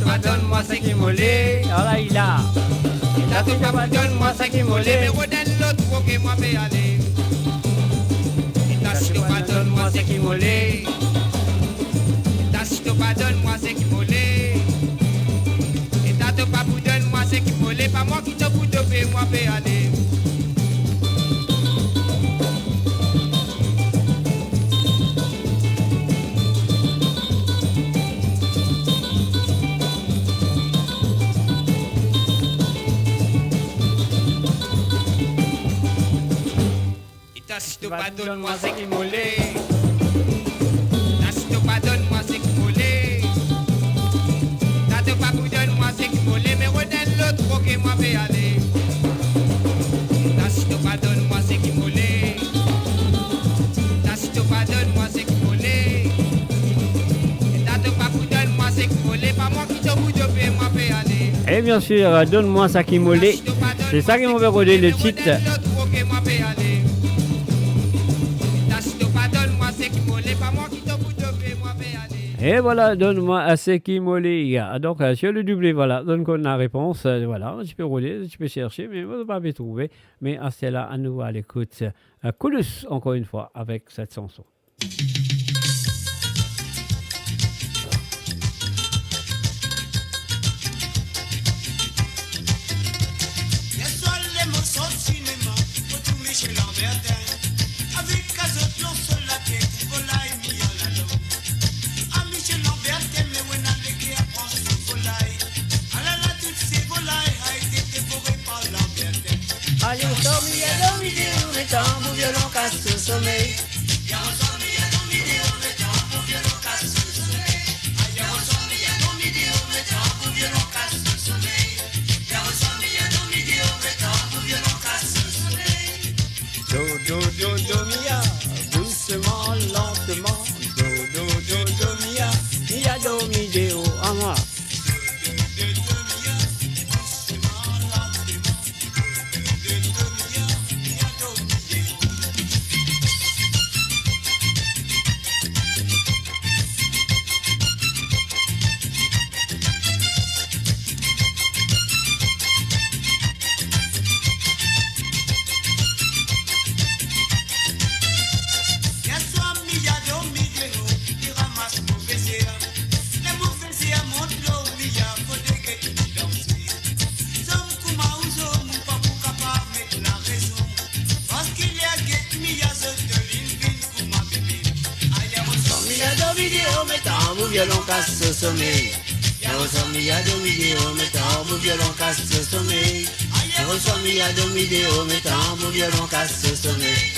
Pardonne-moi ce qui m'olait. Alors il a. Pardonne-moi ce qui m'olait. Mais redonne l'autre pour que moi vais aller. Pardonne-moi ce qui m'olait. Pardonne-moi ce qui m'olait. Et t'as pas pardonne-moi ce qui m'olait. Pas moi qui te pardonne, moi vais aller. pardonne-moi, c'est qui molé. Si tu pardonne-moi, c'est qui molé. Si tu pardonne-moi, c'est qui molé. Mais redonne l'autre pour que moi vais aller. Si tu pardonne-moi, c'est qui molé. Si tu pardonne-moi, c'est qui molé. Si tu pardonne-moi, c'est qui molé. Pas moi qui te bouge de paix, moi vais aller. Et bien sûr, donne-moi ça qui molé. C'est ça qui m'avait rodé le titre. Et voilà, donne-moi à ce qui molé. Donc, sur le doublé, voilà, donne-moi la réponse. Voilà, tu peux rouler, tu peux chercher, mais vous ne pas me trouver. Mais c'est là, à nouveau à l'écoute. Coulus, encore une fois, avec cette chanson. Allez, on sort, mais il y a dans vidéo, mais tant mon violon casse le sommeil. Do, do, do, do, mia, doucement, lentement. Do, do, do, do, mia, mia, do, mi, déo, à moi. Violon casse le sommeil. Il y a deux vidéos mettant mon violon casse le sommeil. Il y a deux vidéos mettant mon violon casse le sommeil.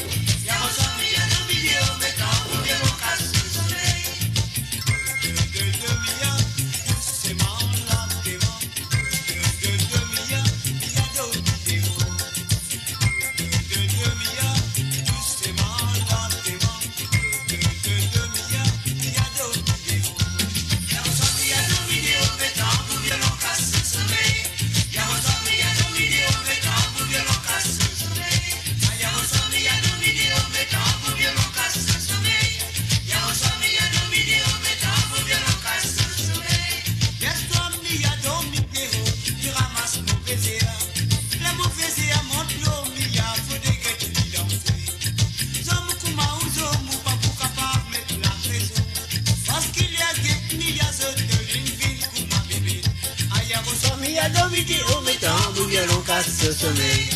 casse sommeil.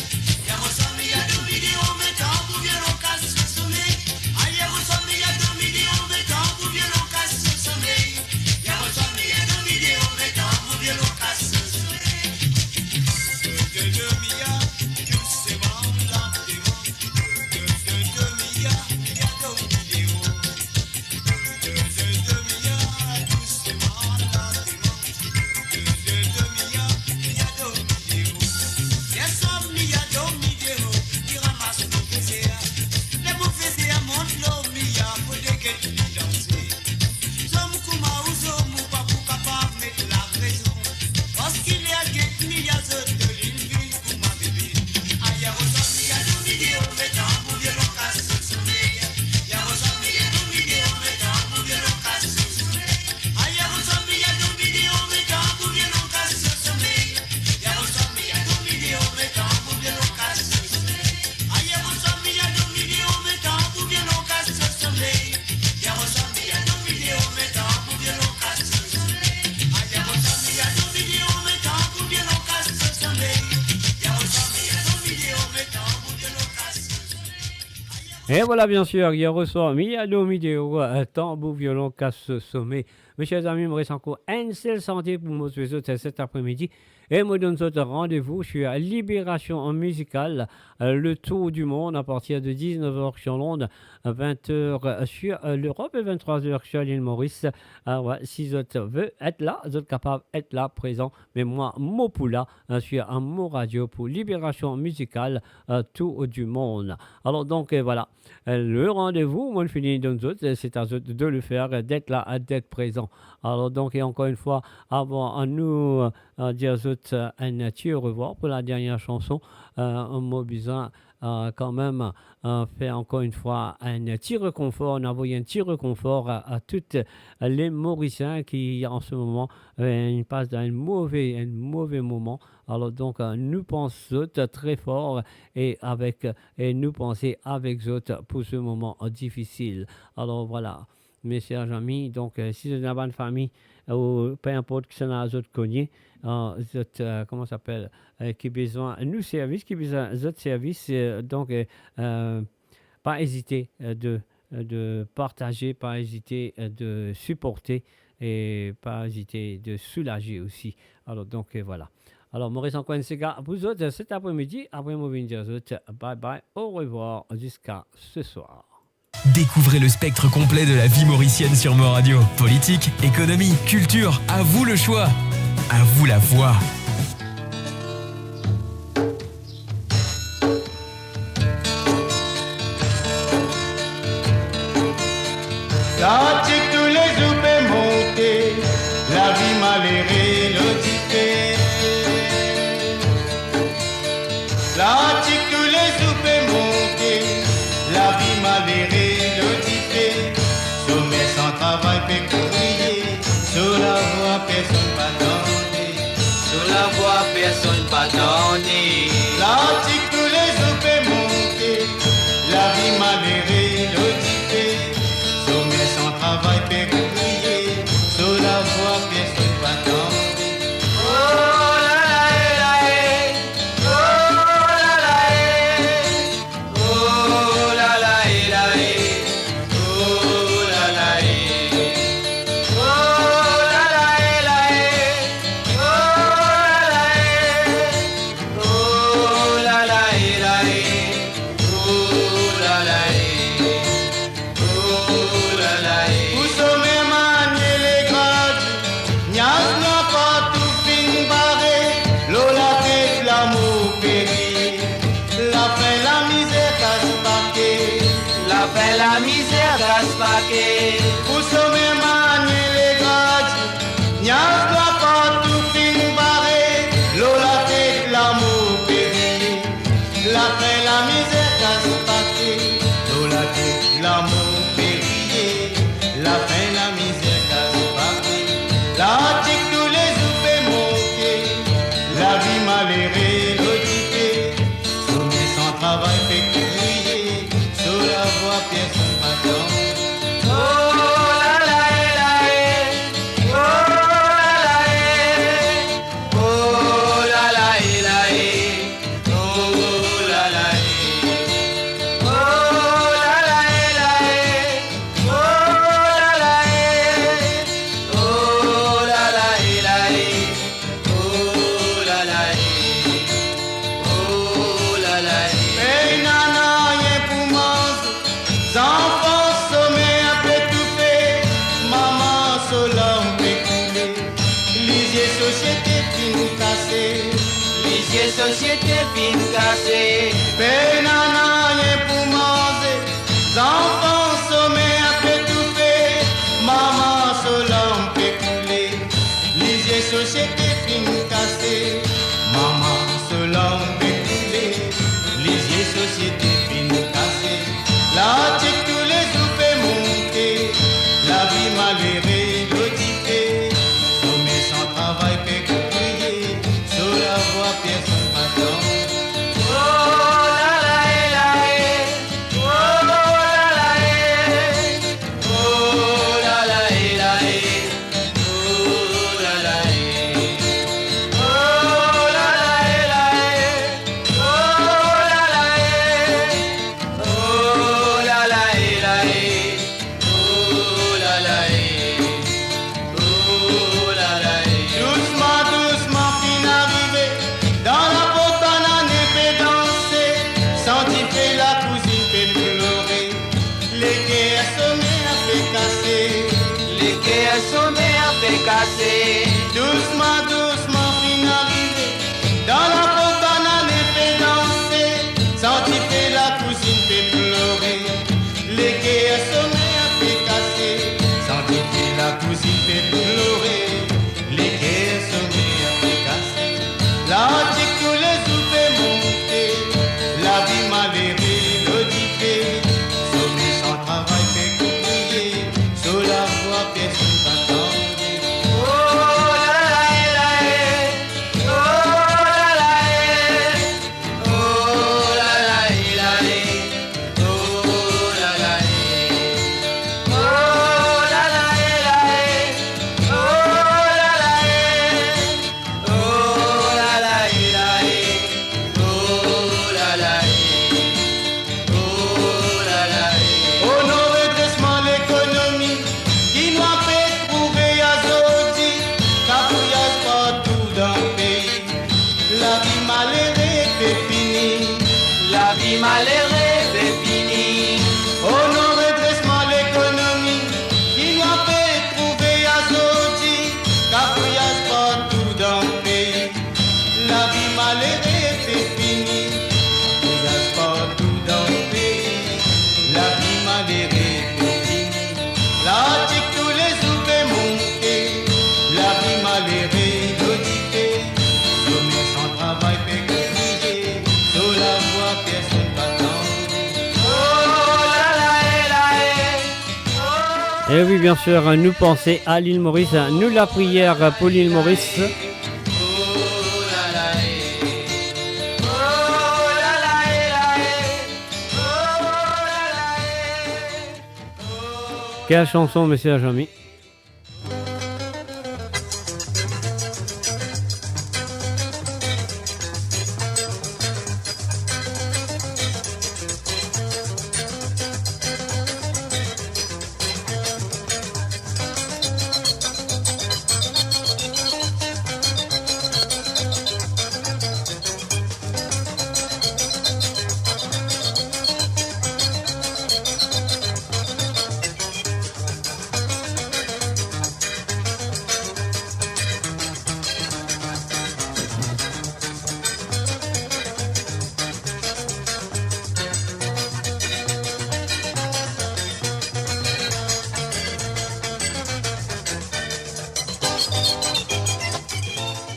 Et voilà, bien sûr, il reçoit Miyado Mideo, tambour, violon, casse, sommet. Mes chers amis, il me reste encore une seule santé pour vous autres cet après-midi. Et moi, donne votre rendez-vous. Je suis à Libération musicale, le tour du monde à partir de 19h sur Londres, 20h sur l'Europe et 23h sur l'île Maurice. Ouais, si vous veulent être là, vous êtes capable d'être là, présent. Mais moi, Mopoula, je suis à Mo Radio pour Libération musicale, tour du monde. Alors donc, voilà. Le rendez-vous, moi, je finis de nous autres, c'est à vous de le faire, d'être là, d'être présent. Alors donc, et encore une fois, avant à nous dire un petit au revoir pour la dernière chanson, on m'a besoin quand même faire encore une fois un petit réconfort, on a envoyé un petit réconfort à tous les Mauriciens qui en ce moment passent d'un mauvais moment. Alors donc nous pensons très fort et nous penser avec eux pour ce moment difficile. Alors voilà, mes chers amis, donc si c'est une bonne famille, ou peu importe que c'est dans les autres connus, comment ça s'appelle, qui besoin nous services, qui besoin d'autres services, donc pas hésiter de partager, pas hésiter de supporter et pas hésiter de soulager aussi. Alors donc voilà. Alors Maurice encore une cigare pour vous autres cet après-midi, après moi venir dire aux autres bye bye, au revoir jusqu'à ce soir. Découvrez le spectre complet de la vie mauricienne sur Mo Radio. Politique, économie, culture, à vous le choix. À vous la voix. Là, tous les zoupés montés, la vie malérée, le dicté. Là, tous les zoupés montés, la vie malérée, le dicté. Sommet sans travail, fait courir, sur la voie, personne pas tenter. Sur la voie, personne pas tenter. Là, tous les zoupés montés, la vie malérée, le dicté. Sommet sans travail, fait courir, sur la voie, personne pas tenter. Oh la la la, oh la la la, oh la la la, oh la la la, oh la la la, oh la la, oh la la la, oh la la. Où sommet manier les grades, Nias n'a pas tout fin barré, Lola fait l'amour péri, la fin la misère casse-paquet, la fin la misère casse-paquet. Où sommet manier les grades, Nias n'a pas tout fin barré, Lola fait l'amour péri, la fin la misère casse-paquet, Lola fait l'amour péri. La fin, la misère, la tique, tous les zoupés montés, la vie malhérée, l'occupée, sommet sans travail, fait crier, sur la voie, personne m'attend. Oh la la la, oh la la la, oh la la la, oh la la. Société fin cassée, pénana y'a pour manger, enfants sommeil à pétouffer, maman solam pécoulé, lisier société fin cassée, maman solam pécoulé, lisier société fin cassée, la tique tous les soupés montés, la vie malhérée, l'occupée, sommeil sans travail pécoulé, sur la voie personne. Oh la la la, fait casser. Doucement, doucement, fin arrivé. Dans la fontane, on est fait danser. Senti fait la cousine fait pleurer. Les quais à sommet a fait casser. Senti fait la cousine fait pleurer. Les quais à sommet a fait casser. Là, tous les soupes monter. La vie malheureuse, l'audité. Sommet sans travail fait courir. Sous la voie, personne n'attend. Malheureux c'est fini. Oh non, redressement l'économie qui doit faire trouver à Zodi, cafouillasse partout dans le pays. La vie malheureuse c'est fini. Cafouillasse partout dans le pays. La vie malheureuse c'est fini. Là, tous les soupes montés. La vie malheureuse l'audité. Sommet sans travail fait que crier. Sous la voie personne. Et oui, bien sûr, nous penser à l'île Maurice, nous la prière pour l'île Maurice. Quelle chanson, monsieur Jamy?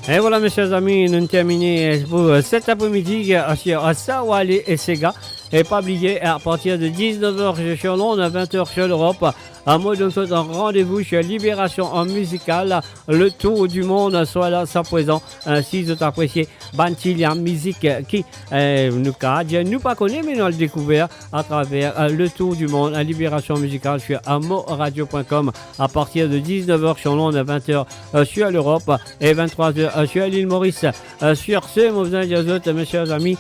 Et voilà mes chers amis, nous terminons pour cet après-midi sur Sawale et Sega. Et pas oublier, à partir de 19h sur Londres, 20h sur l'Europe, à moi de un rendez-vous sur Libération en musicale, le tour du monde, soit là, sans présent. Si vous appréciez Bantilia musique qui nous pas connaît, mais nous le découvert à travers le tour du monde, à Libération musicale sur moradio.com, à partir de 19h sur Londres, 20h sur l'Europe et 23h sur l'île Maurice. Sur ce, moi vous invite, mes chers amis,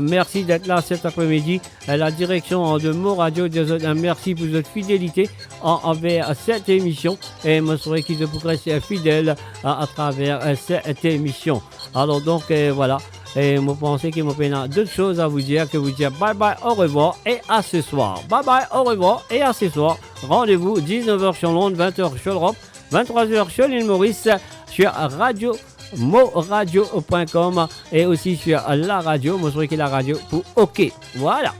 merci d'être là cet après-midi. La direction de Moradio, merci pour votre fidélité envers cette émission et je serai qui vous reste fidèle à travers cette émission. Alors donc voilà, et je pense qu'il y a d'autres choses à vous dire, que vous dire bye bye, au revoir et à ce soir. Bye bye, au revoir et à ce soir. Rendez-vous 19h sur Londres, 20h sur l'Europe, 23h sur l'île Maurice, sur Radio moradio.com et aussi sur la radio, moi je la radio pour OK. Voilà.